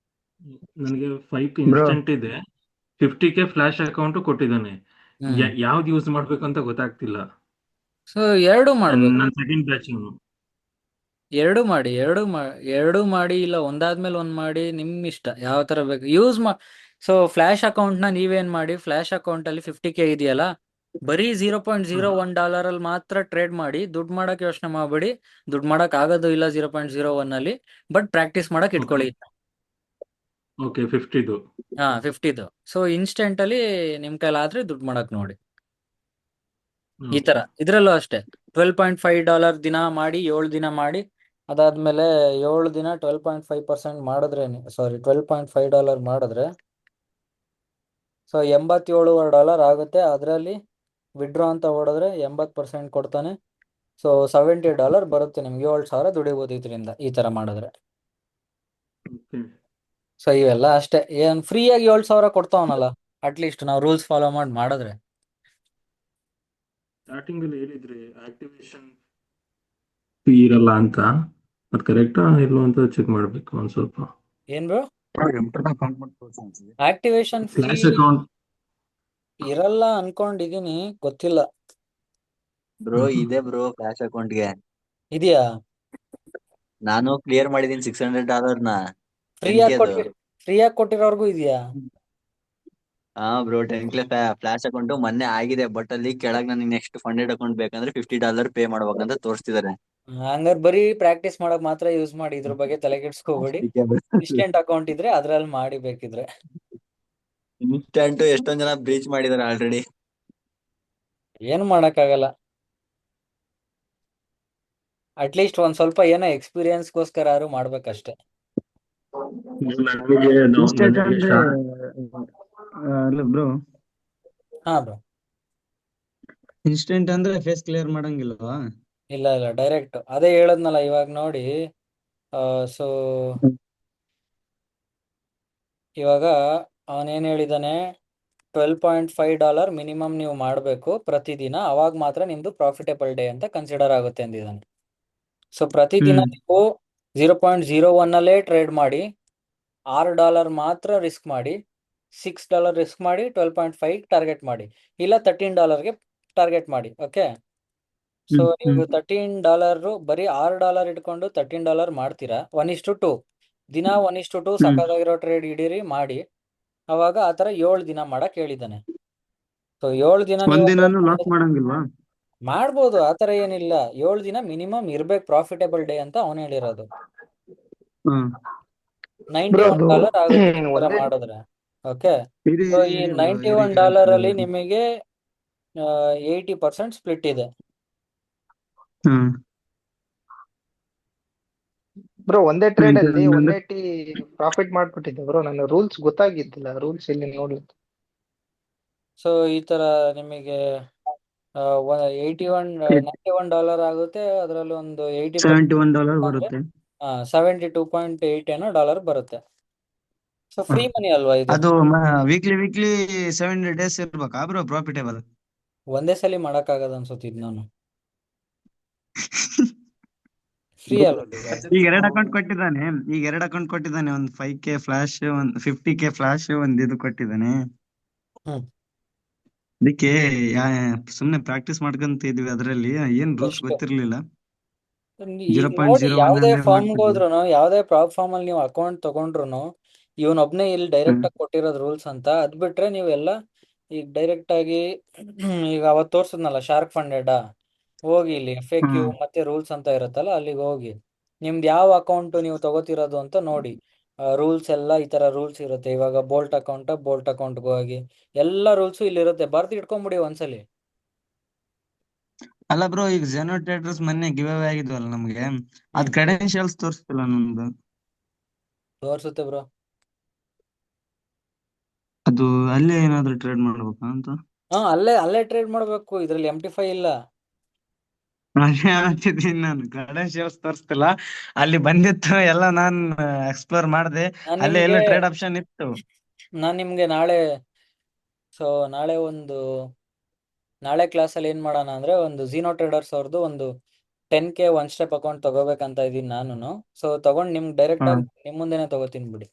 [SPEAKER 10] ನನಗೆ 5K ಇನ್ಸ್ಟೆಂಟ್ ಇದೆ, 50K ಫ್ಲಾಶ್ ಅಕೌಂಟ್ ಕೊಟ್ಟಿದ್ದಾನೆ. ಯಾವ್ದು ಯೂಸ್ ಮಾಡ್ಬೇಕಂತ ಗೊತ್ತಾಗ್ತಿಲ್ಲ.
[SPEAKER 2] ಸೊ ಎರಡು ಮಾಡ್ಬೇಕು,
[SPEAKER 10] ನನ್ನ ಸೆಕೆಂಡ್ ಬ್ಯಾಚಿಂಗ್.
[SPEAKER 2] ಎರಡು ಮಾಡಿ ಇಲ್ಲ ಒಂದಾದ್ಮೇಲೆ ಒಂದ್ ಮಾಡಿ, ನಿಮ್ ಇಷ್ಟ ಯಾವ ತರ ಬೇಕು ಯೂಸ್ ಸೊ ಫ್ಲಾಶ್ ಅಕೌಂಟ್ ನ ನೀವೇನ್ ಮಾಡಿ, ಫ್ಲಾಶ್ ಅಕೌಂಟ್ ಅಲ್ಲಿ 50K ಇದೆಯಲ್ಲ, ಬರೀ $0.01 ಅಲ್ಲಿ ಮಾತ್ರ ಟ್ರೇಡ್ ಮಾಡಿ, ದುಡ್ಡು ಮಾಡಕ್ ಯೋಚನೆ ಮಾಡಬೇಡಿ. ದುಡ್ಡು ಮಾಡಕ್ ಆಗೋದು ಇಲ್ಲ 0.01 ಅಲ್ಲಿ, ಬಟ್ ಪ್ರಾಕ್ಟೀಸ್ ಮಾಡಕ್ ಇಟ್ಕೊಳ್ಳಿ.
[SPEAKER 10] ಓಕೆ 50ದು.
[SPEAKER 2] 50ದು. ಸೊ ಇನ್ಸ್ಟೆಂಟ್ ಅಲ್ಲಿ ನಿಮ್ ಕೈಲಾದ್ರೆ ದುಡ್ಡು ಮಾಡಕ್ ನೋಡಿ. ಈ ತರ ಇದ್ರಲ್ಲೂ ಅಷ್ಟೇ $12.5 ದಿನ ಮಾಡಿ 7 ದಿನ ಮಾಡಿ, ಅದಾದ್ಮೇಲೆ 7 ದಿನ 12.5% ಮಾಡಿದ್ರೆ $12.5 ಮಾಡಿದ್ರೆ ಸೊ $87 ಆಗುತ್ತೆ. ಅದರಲ್ಲಿ ವಿಡ್ರಾ ಅಂತ ಹೊಡೆದ್ರೆ 80% ಕೊಡ್ತಾನೆ. ಸೊ $70 ಬರುತ್ತೆ ನಿಮ್ಗೆ, 7,000 ದುಡಿಬೋದು ಇದರಿಂದ, ಈ ತರ ಮಾಡಿದ್ರೆ. ಸೊ ಇವೆಲ್ಲ ಅಷ್ಟೇ, ಏನ್ ಫ್ರೀಯಾಗಿ 7,000 ಕೊಡ್ತಾವನಲ್ಲ, ಅಟ್ಲೀಸ್ಟ್ ನಾವು ರೂಲ್ಸ್ ಫಾಲೋ ಮಾಡಿ ಮಾಡಿದ್ರೆ.
[SPEAKER 10] ಸ್ಟಾರ್ಟಿಂಗ್ ಅಲ್ಲಿ ಹೇಳಿದ್ರಿ ಆಕ್ಟಿವೇಶನ್ ಫೀ ಇರಲ್ಲ ಅಂತ, ಅದು ಕರೆಕ್ಟಾ ಇಲ್ವಾ ಅಂತ ಚೆಕ್ ಮಾಡ್ಬೇಕು ಒಂದ್ ಸ್ವಲ್ಪ.
[SPEAKER 2] ಏನ್ bro? Activation fee
[SPEAKER 10] flash account
[SPEAKER 2] ಇರಲ್ಲ ಅನ್ಕೊಂಡಿದೀನಿ, ಗೊತ್ತಿಲ್ಲ.
[SPEAKER 6] ಬ್ರೋ ಇದೆ ಬ್ರೋ, ಫ್ಲಾಶ್ ಅಕೌಂಟ್ಗೆ
[SPEAKER 2] ಇದೆಯಾ?
[SPEAKER 6] ನಾನು ಕ್ಲಿಯರ್ ಮಾಡಿದೀನಿ $600
[SPEAKER 2] ಫ್ರೀಯಾಗಿ ಕೊಟ್ಟಿರೋರ್ಗು ಇದೆಯಾ?
[SPEAKER 6] ಹಾ ಬ್ರೋ, 10K ಫ್ಲಾಶ್ ಅಕೌಂಟ್ ಮೊನ್ನೆ ಆಗಿದೆ, ಬಟ್ ಅಲ್ಲಿ ಕೆಳಗ್ ನನಗೆ ನೆಕ್ಸ್ಟ್ ಫಂಡೆಡ್ ಅಕೌಂಟ್ ಬೇಕಂದ್ರೆ $50 ಪೇ ಮಾಡ್ಬೇಕಂತ ತೋರಿಸ್ತಿದ್ದಾರೆ.
[SPEAKER 2] ಹಂಗಾರೆ ಬರೀ ಪ್ರಾಕ್ಟೀಸ್ ಮಾಡಕ್ ಮಾತ್ರ ಯೂಸ್ ಮಾಡಿ, ಇದ್ರ ಬಗ್ಗೆ ತಲೆ ಕೆಡ್ಸ್ಕೋಬೇಡಿ. ಇನ್ಸ್ಟೆಂಟ್ ಅಕೌಂಟ್ ಇದ್ರೆ ಅದ್ರಲ್ಲಿ ಮಾಡಿ ಬೇಕಿದ್ರೆ.
[SPEAKER 6] ಇನ್ಸ್ಟೆಂಟ್ ಎಷ್ಟೊಂದ್ ಜನ ಬ್ರೀಚ್ ಮಾಡಿದಾರೆ ಆಲ್ರೆಡಿ.
[SPEAKER 2] ಏನು ಮಾಡಕ್ಕಾಗಲ್ಲ, ಅಟ್ಲೀಸ್ಟ್ ಒಂದ್ ಸ್ವಲ್ಪ ಏನೋ ಎಕ್ಸ್ಪೀರಿಯನ್ಸ್ಗೋಸ್ಕರ ಯಾರು ಮಾಡ್ಬೇಕಷ್ಟೇ.
[SPEAKER 11] ಅಲ್ಲ ಬ್ರೋ,
[SPEAKER 2] ಹಾ ಬ್ರೋ,
[SPEAKER 11] ಇನ್ಸ್ಟೆಂಟ್ ಅಂದ್ರೆ ಫೇಸ್ ಕ್ಲಿಯರ್ ಮಾಡಂಗಿಲ್ವಾ?
[SPEAKER 2] ಇಲ್ಲ ಡೈರೆಕ್ಟ್ ಅದೇ ಹೇಳದ್ನಲ್ಲ ಇವಾಗ ನೋಡಿ. ಸೊ ಇವಾಗ ಅವನೇನ್ ಹೇಳಿದಾನೆ, $12.5 ಮಿನಿಮಮ್ ನೀವು ಮಾಡಬೇಕು ಪ್ರತಿದಿನ, ಅವಾಗ ಮಾತ್ರ ನಿಮ್ದು ಪ್ರಾಫಿಟೇಬಲ್ ಡೇ ಅಂತ ಕನ್ಸಿಡರ್ ಆಗುತ್ತೆ ಅಂದಿದ್ದಾನೆ. ಸೊ ಪ್ರತಿದಿನ ನೀವು 0.01 ಅಲ್ಲೇ ಟ್ರೇಡ್ ಮಾಡಿ, $6 ಮಾತ್ರ ರಿಸ್ಕ್ ಮಾಡಿ, $6 ರಿಸ್ಕ್ ಮಾಡಿ, 12.5 ಟಾರ್ಗೆಟ್ ಮಾಡಿ, ಇಲ್ಲ $13ಗೆ ಟಾರ್ಗೆಟ್ ಮಾಡಿ. ಓಕೆ, ಸೊ ನೀವು $13 ಬರೀ $6 ಇಟ್ಕೊಂಡು $13 ಮಾಡ್ತೀರಾ, 1:2 ದಿನ 1:2 ಸಕ್ಕತ್ತಾಗಿರೋ ಟ್ರೇಡ್ ಹಿಡೀರಿ ಮಾಡಿ. ಅವಾಗ ಆತರ 7 ದಿನ ಮಾಡಕ್ ಹೇಳಿದ್ದಾನೆ. ಸೊ 7 ದಿನ ನೀವು ಮಾಡ್ಬೋದು, ಆತರ ಏನಿಲ್ಲ. 7 ದಿನ ಮಿನಿಮಮ್ ಇರ್ಬೇಕು ಪ್ರಾಫಿಟೇಬಲ್ ಡೇ ಅಂತ ಅವನು ಹೇಳಿರೋದು. $91 ಆಗುತ್ತೆ ಮಾಡಿದ್ರೆ. ಓಕೆ, ಸೊ ಈ $91 ಅಲ್ಲಿ ನಿಮಗೆ 80% ಸ್ಪ್ಲಿಟ್ ಇದೆ.
[SPEAKER 7] ಬ್ರೋ ಒಂದೇ ಟ್ರೇಡ್ ಅಲ್ಲಿ 180 ಪ್ರಾಫಿಟ್ ಮಾಡ್ಬಿಟ್ಟಿದ್ದೆ ಬ್ರೋ, ನನ್ನ ರೂಲ್ಸ್ ಗೊತ್ತಾಗಿದ್ದಿಲ್ಲ, ರೂಲ್ಸ್ ಇಲ್ಲಿ ನೋಡ್ಲಿ.
[SPEAKER 2] ಸೊ ಈ ತರ ನಿಮಗೆ $91 ಆಗುತ್ತೆ, ಅದರಲ್ಲಿ ಒಂದು
[SPEAKER 11] $71 ಬರುತ್ತೆ.
[SPEAKER 2] $72.8 ಏನೋ ಡಾಲರ್ ಬರುತ್ತೆ. ಸೊ ಫ್ರೀ ಮನಿ ಅಲ್ವಾ ಇದು?
[SPEAKER 11] ಅದು ವೀಕ್ಲಿ 7 ಡೇಸ್ ಇರ್ಬೇಕಾ ಬ್ರೋ ಪ್ರಾಫಿಟೇಬಲ್?
[SPEAKER 2] ಒಂದೇ ಸಲ ಮಾಡಕ್ ಆಗದ ಅನ್ಸುತ್ತಿದ್ ನಾನು. ಫ್ರೀ ಅಲ್ವಾ?
[SPEAKER 11] ಈಗ 2 ಅಕೌಂಟ್ ಕೊಟ್ಟಿದ್ದಾನೆ, ಒಂದು 5K ಫ್ಲಾಶ್, ಒಂದು 50K ಫ್ಲಾಶ್, ಒಂದು ಇದು ಕೊಟ್ಟಿದ್ದಾನೆ. ಅದಕ್ಕೆ ಸುಮ್ನೆ ಪ್ರಾಕ್ಟೀಸ್ ಮಾಡ್ಕೊಂತ ಇದ್ವಿ ಅದ್ರಲ್ಲಿ ಏನ್ ರೂಲ್ಸ್
[SPEAKER 2] ಅಷ್ಟೇ.
[SPEAKER 11] ಗೊತ್ತಿರ್ಲಿಲ್ಲ.
[SPEAKER 2] ಈಗ ನೋಡಿ
[SPEAKER 11] 0.01
[SPEAKER 2] ಯಾವ್ದೇ
[SPEAKER 11] ಅಂದ್ರೆ
[SPEAKER 2] ಫಾರ್ಮ್ಗೆ
[SPEAKER 11] ಮಾಡ್ತಿದ್ವಿ.
[SPEAKER 2] ಹೋದ್ರು ಯಾವ್ದೇ ಪ್ರಾಪ್ ಫಾರ್ಮ್ ಅಲ್ಲಿ ನೀವು ಅಕೌಂಟ್ ತಗೊಂಡ್ರು ಇವನೊಬ್ನೇ ಇಲ್ಲಿ ಡೈರೆಕ್ಟ್ ಆಗಿ ಕೊಟ್ಟಿರೋದು ರೂಲ್ಸ್ ಅಂತ. ಅದ್ ಬಿಟ್ರೆ ನೀವೆಲ್ಲ ಈಗ ಡೈರೆಕ್ಟ್ ಆಗಿ ಈಗ ಅವತ್ತು ತೋರ್ಸದ್ನಲ್ಲ ಶಾರ್ಕ್ ಫಂಡೆಡ್ ಹೋಗಿ ಇಲ್ಲಿ FAQ ಮತ್ತೆ ರೂಲ್ಸ್ ಅಂತ ಇರುತ್ತಲ್ಲ ಅಲ್ಲಿಗೆ ಹೋಗಿ ನಿಮ್ದು ಯಾವ ಅಕೌಂಟ್ ನೀವು ತಗೋತಿರೋದು ಅಂತ ನೋಡಿ. ರೂಲ್ಸ್ ಎಲ್ಲ ಈ ತರ ರೂಲ್ಸ್ ಇರುತ್ತೆ. ಇವಾಗ ಬೋಲ್ಟ್ ಅಕೌಂಟ್ಗೆ ಹೋಗಿ ಎಲ್ಲ ರೂಲ್ಸು ಇಲ್ಲಿ ಇರುತ್ತೆ. ಬರ್ದು ಇಟ್ಕೊಂಡ್ಬಿಡಿ ಒಂದ್ಸಲಿ.
[SPEAKER 11] ಅಲ್ಲ ಬ್ರೋ, ಈಗ ಜೆನೋ ಟ್ರೇಡರ್ಸ್ ಮೊನ್ನೆ ಗಿವ್ ಅವೇ ಆಗಿದ್ವಲ್ಲ ನಮ್ಗೆ, ಅದ್ ಕ್ರೆಡೆನ್ಶಿಯಲ್ಸ್ ತೋರಿಸ್ತಿಲ್ಲ ನಮ್ದು.
[SPEAKER 2] ತೋರ್ಸುತ್ತೆ ಬ್ರೋ.
[SPEAKER 11] ಅದು ಅಲ್ಲೇ ಏನಾದ್ರು ಟ್ರೇಡ್ ಮಾಡ್ಬೇಕಾ ಅಂತ.
[SPEAKER 2] ಅಲ್ಲೇ ಟ್ರೇಡ್ ಮಾಡ್ಬೇಕು. ಇದ್ರಲ್ಲಿ MT5 ಇಲ್ಲ.
[SPEAKER 11] ಅದೇ ಹೇಳ್ತಿದ್ದೀನಿ ನಾನು, ಕ್ರೆಡೆನ್ಶಿಯಲ್ಸ್ ತೋರಿಸ್ತಿಲ್ಲ. ಅಲ್ಲಿ ಬಂದಿತ್ತು ಎಲ್ಲ ನಾನ್ ಎಕ್ಸ್ಪ್ಲೋರ್ ಮಾಡ್ದೆ,
[SPEAKER 2] ನಾನ್
[SPEAKER 11] ಅಲ್ಲೇ ಎಲ್ಲ
[SPEAKER 2] ನಿಮ್ಗೆ
[SPEAKER 11] ಟ್ರೇಡ್ ಆಪ್ಷನ್ ಇತ್ತು.
[SPEAKER 2] ನಾನ್ ನಿಮ್ಗೆ ನಾಳೆ ನಾಳೆ ಕ್ಲಾಸಲ್ಲಿ ಏನ್ ಮಾಡೋಣ ಅಂದ್ರೆ ಒಂದು ಝೀನೋ ಟ್ರೇಡರ್ಸ್ ಅವ್ರದ್ದು ಒಂದು 10K ಒನ್ ಸ್ಟೆಪ್ ಅಕೌಂಟ್ ತಗೋಬೇಕಂತ ಇದೀನಿ ನಾನು. ಸೊ ತಗೊಂಡ್ ನಿಮ್ಗೆ ಡೈರೆಕ್ಟ್ ಆಗಿ ನಿಮ್ ಮುಂದೆನೆ ತಗೋತೀನಿ ಬಿಡಿ.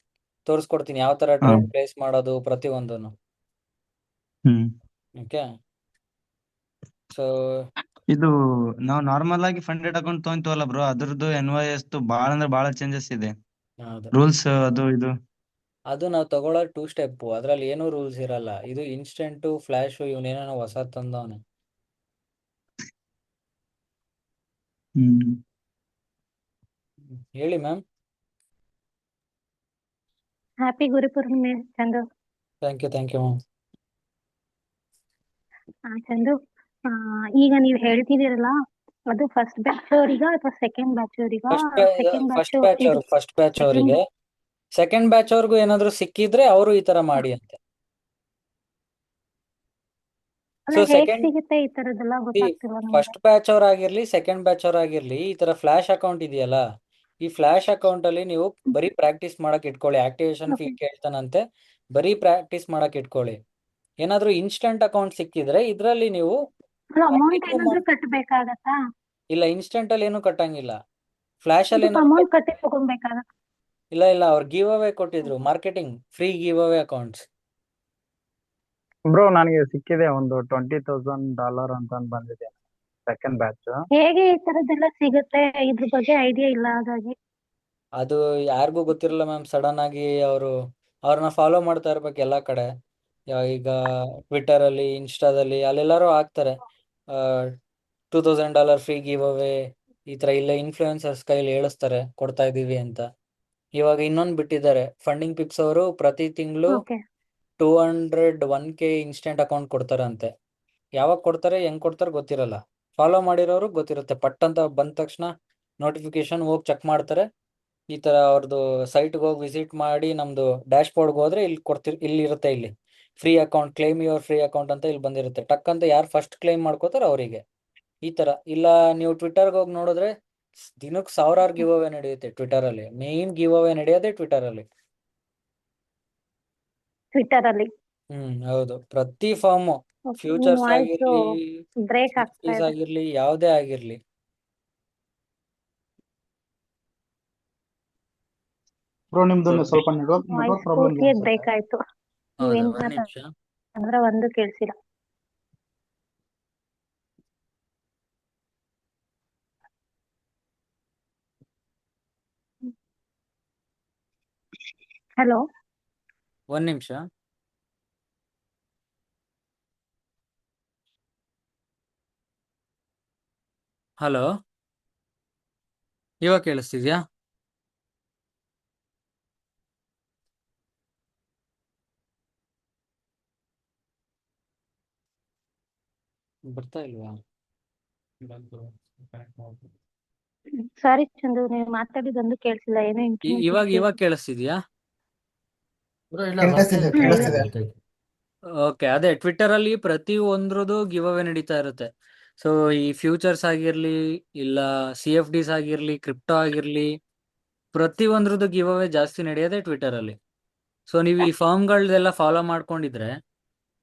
[SPEAKER 2] ತೋರಿಸ್ಕೊಡ್ತೀನಿ ಯಾವ ತರ ಟ್ರೇಡ್ ಪ್ಲೇಸ್ ಮಾಡೋದು ಪ್ರತಿಯೊಂದನ್ನು.
[SPEAKER 11] ಹ್ಮ್
[SPEAKER 2] ಓಕೆ. ಸೊ
[SPEAKER 11] ಇದು ನಾವು ನಾರ್ಮಲ್ ಆಗಿ ಫಂಡೆಡ್ ಅಕೌಂಟ್ ತೊಗೊಂತೀವಲ್ಲ ಬ್ರೋ, ಅದ್ರದ್ದು NYS ಬಾಳ ಅಂದ್ರೆ ಬಾಳ ಚೇಂಜಸ್ ಇದೆ
[SPEAKER 2] ಹೌದು,
[SPEAKER 11] ರೂಲ್ಸ್ ಅದು ಇದು.
[SPEAKER 2] ಅದು ನಾವು ತಗೊಳ್ಳೋ 2 ಸ್ಟೆಪ್. ಅದ್ರಲ್ಲಿ ಏನೂ ರೂಲ್ಸ್ ಇರಲ್ಲ. ಇದು ಇನ್ಸ್ಟೆಂಟು ಫ್ಲಾಶು ಇವನೇನೋ ಹೊಸ ತಂದವನೆ. ಹೇಳಿ ma'am.
[SPEAKER 12] Happy Guru Purnima Chandu.
[SPEAKER 2] Thank you ma'am.
[SPEAKER 12] Chandu, ಈಗ ನೀವು ಹೇಳ್ತಿದ್ದೀರಲ್ಲ, ಅದು ಫಸ್ಟ್ ಬ್ಯಾಚ್ ಅವರಿಗ ಅಥವಾ ಸೆಕೆಂಡ್ ಬ್ಯಾಚ್ ಅವರಿಗ?
[SPEAKER 2] ಫಸ್ಟ್ ಬ್ಯಾಚ್ ಅವರಿಗೆ. ಸೆಕೆಂಡ್ ಬ್ಯಾಚ್ ಅವ್ರಿಗೂ ಏನಾದ್ರು ಸಿಕ್ಕಿದ್ರೆ ಅವರು ಈ ತರ ಮಾಡಿ ಅಂತೆ. ಸೊ ಸೆಕೆಂಡ್
[SPEAKER 12] ಸಿಗುತ್ತೆ ಈ ತರದೆಲ್ಲ ಗೊತ್ತಾಗ್ತಿಲ್ಲ ನಮ್ಗೆ.
[SPEAKER 2] ಫಸ್ಟ್ ಬ್ಯಾಚ್ ಅವ್ರಾಗಿರ್ಲಿ ಸೆಕೆಂಡ್ ಬ್ಯಾಚ್ ಅವ್ರಾಗಿರ್ಲಿ ಈ ತರ ಫ್ಲಾಶ್ ಅಕೌಂಟ್ ಇದೆಯಲ್ಲ, ಈ ಫ್ಲಾಶ್ ಅಕೌಂಟ್ ಅಲ್ಲಿ ನೀವು ಬರೀ ಪ್ರಾಕ್ಟೀಸ್ ಮಾಡಕ್ ಇಟ್ಕೊಳ್ಳಿ. ಆಕ್ಟಿವೇಶನ್ ಫೀ ಕೇಳ್ತಾನಂತೆ, ಬರೀ ಪ್ರಾಕ್ಟೀಸ್ ಮಾಡಕ್ ಇಟ್ಕೊಳ್ಳಿ. ಏನಾದ್ರೂ ಇನ್ಸ್ಟೆಂಟ್ ಅಕೌಂಟ್ ಸಿಕ್ಕಿದ್ರೆ ಇದ್ರಲ್ಲಿ ನೀವು
[SPEAKER 12] ಅಮೌಂಟ್ ಏನಾದ್ರು ಕಟ್ಟಬೇಕಾಗತ್ತಾ?
[SPEAKER 2] ಇಲ್ಲ, ಇನ್ಸ್ಟೆಂಟ್ ಅಲ್ಲಿ ಏನು ಕಟ್ಟಂಗಿಲ್ಲ. ಫ್ಲಾಶ್ ಅಲ್ಲಿ
[SPEAKER 12] ಅಮೌಂಟ್ ಕಟ್ಟಿ ತಗೊಬೇಕಾಗತ್ತ?
[SPEAKER 2] ಇಲ್ಲ ಅವ್ರು ಗಿವ್ ಅವೇ ಕೊಟ್ಟಿದ್ರು, marketing free give away accounts.
[SPEAKER 4] Bro ನನಗೆ ಸಿಕ್ಕಿದೆ ಒಂದು $20,000 ಅಂತ ಬಂದಿದೆ ಸೆಕೆಂಡ್ ಬ್ಯಾಚ್.
[SPEAKER 12] ಹೇಗೆ ಈ ತರದೆಲ್ಲ ಸಿಗುತ್ತೆ? ಇದ್ರ ಬಗ್ಗೆ ಐಡಿಯಾ ಇಲ್ಲ ಹಾಗಾಗಿ.
[SPEAKER 2] ಅದು ಯಾರಿಗೂ ಗೊತ್ತಿರಲ್ಲ ಮ್ಯಾಮ್. ಸಡನ್ ಆಗಿ ಅವ್ರನ್ನ ಫಾಲೋ ಮಾಡ್ತಾ ಇರ್ಬೇಕು ಎಲ್ಲಾ ಕಡೆ. ಈಗ ಟ್ವಿಟರ್ ಅಲ್ಲಿ, ಇನ್ಸ್ಟಾದಲ್ಲಿ ಅಲ್ಲೆಲ್ಲಾರು ಹಾಕ್ತಾರೆ $2,000 ಫ್ರೀ ಗಿವ್ ಅವೇ ಈ ತರ. ಇಲ್ಲ ಇನ್ಫ್ಲೂಯೆನ್ಸರ್ಸ್ ಕೈಲಿ ಹೇಳಿಸ್ತಾರೆ ಕೊಡ್ತಾ ಇದೀವಿ ಅಂತ. ಇವಾಗ ಇನ್ನೊಂದು ಬಿಟ್ಟಿದ್ದಾರೆ ಫಂಡಿಂಗ್ ಪಿಪ್ಸ್ ಅವರು, ಪ್ರತಿ ತಿಂಗಳು 201K ಇನ್ಸ್ಟೆಂಟ್ ಅಕೌಂಟ್ ಕೊಡ್ತಾರಂತೆ. ಯಾವಾಗ ಕೊಡ್ತಾರೆ ಹೆಂಗ್ ಕೊಡ್ತಾರೆ ಗೊತ್ತಿರಲ್ಲ. ಫಾಲೋ ಮಾಡಿರೋರು ಗೊತ್ತಿರುತ್ತೆ. ಪಟ್ ಅಂತ ಬಂದ ತಕ್ಷಣ ನೋಟಿಫಿಕೇಶನ್ ಹೋಗಿ ಚೆಕ್ ಮಾಡ್ತಾರೆ. ಈ ತರ ಅವ್ರದ್ದು ಸೈಟ್ಗೆ ಹೋಗಿ ವಿಸಿಟ್ ಮಾಡಿ ನಮ್ದು ಡ್ಯಾಶ್ ಬೋರ್ಡ್ಗೆ ಹೋದ್ರೆ ಇಲ್ಲಿ ಇರುತ್ತೆ, ಇಲ್ಲಿ free account, claim your free account ಅಂತ ಇಲ್ಲಿ ಬಂದಿರುತ್ತೆ. ಟಕ್ ಅಂತ ಯಾರು ಫಸ್ಟ್ ಕ್ಲೈಮ್ ಮಾಡ್ಕೋತಾರ ಅವರಿಗೆ ಈ ತರ. ಇಲ್ಲ ನೀವು ಟ್ವಿಟರ್ಗೆ ಹೋಗಿ ನೋಡಿದ್ರೆ ದಿನಕ್ಕೆ 1000 ಗಿವ್ ಅವೇ ನಡೆಯುತ್ತೆ ಟ್ವಿಟರ್ ಅಲ್ಲಿ. ಮೇನ್ ಗಿವ್ ಅವೇ ನಡೆಯೋದೇ ಟ್ವಿಟರ್ ಅಲ್ಲಿ. ಹೌದು. ಪ್ರತಿ ಫಾರ್ಮ್, ಫ್ಯೂಚರ್ಸ್ ಆಗಿರ್ಲಿ,
[SPEAKER 12] ಬ್ರೇಕ್ ಆಗ್ತಾ ಇದೆ.
[SPEAKER 2] ಆಗಿರ್ಲಿ, ಯಾವ್ದೇ ಆಗಿರ್ಲಿ.
[SPEAKER 7] ಬ್ರೋ ನಿಮ್ದು ಸ್ವಲ್ಪ ನೆಟ್ವರ್ಕ್ ಪ್ರಾಬ್ಲಮ್ ಇದೆ
[SPEAKER 12] ಬ್ರೇಕ್ ಆಯ್ತು.
[SPEAKER 2] ಹೌದಾ,
[SPEAKER 12] ಏನ್
[SPEAKER 2] ಒಂದ್ ನಿಮಿಷ.
[SPEAKER 12] ಅಂದ್ರೆ ಒಂದು ಕೇಳಿಸಿಲ್ಲ. ಹಲೋ,
[SPEAKER 2] ಒಂದ್ ನಿಮಿಷ. ಹಲೋ, ಇವಾಗ ಕೇಳಿಸ್ತಿದ್ಯಾ? ಬರ್ತಾ ಇಲ್ವಾ?
[SPEAKER 12] ಸಾರಿ ಚಂದು, ನೀವು ಮಾತಾಡಿದೊಂದು ಕೇಳಿಸಿಲ್ಲ. ಏನೋ
[SPEAKER 2] ಇವಾಗ ಕೇಳಿಸ್ತಿದ್ಯಾ? ಓಕೆ. ಅದೇ ಟ್ವಿಟರ್ ಅಲ್ಲಿ ಪ್ರತಿ ಒಂದ್ರದ್ದು ಗಿವ್ ಅವೇ ನಡೀತಾ ಇರುತ್ತೆ. ಸೊ ಈ ಫ್ಯೂಚರ್ಸ್ ಆಗಿರ್ಲಿ, ಇಲ್ಲ CFDs ಆಗಿರ್ಲಿ, ಕ್ರಿಪ್ಟೋ ಆಗಿರ್ಲಿ, ಪ್ರತಿ ಒಂದ್ರದ್ದು ಗಿವ್ ಅವೇ ಜಾಸ್ತಿ ನಡೆಯೋದೇ ಟ್ವಿಟರ್ ಅಲ್ಲಿ. ಸೊ ನೀವು ಈ ಫಾರ್ಮ್ಗಳದೆಲ್ಲ ಫಾಲೋ ಮಾಡ್ಕೊಂಡಿದ್ರೆ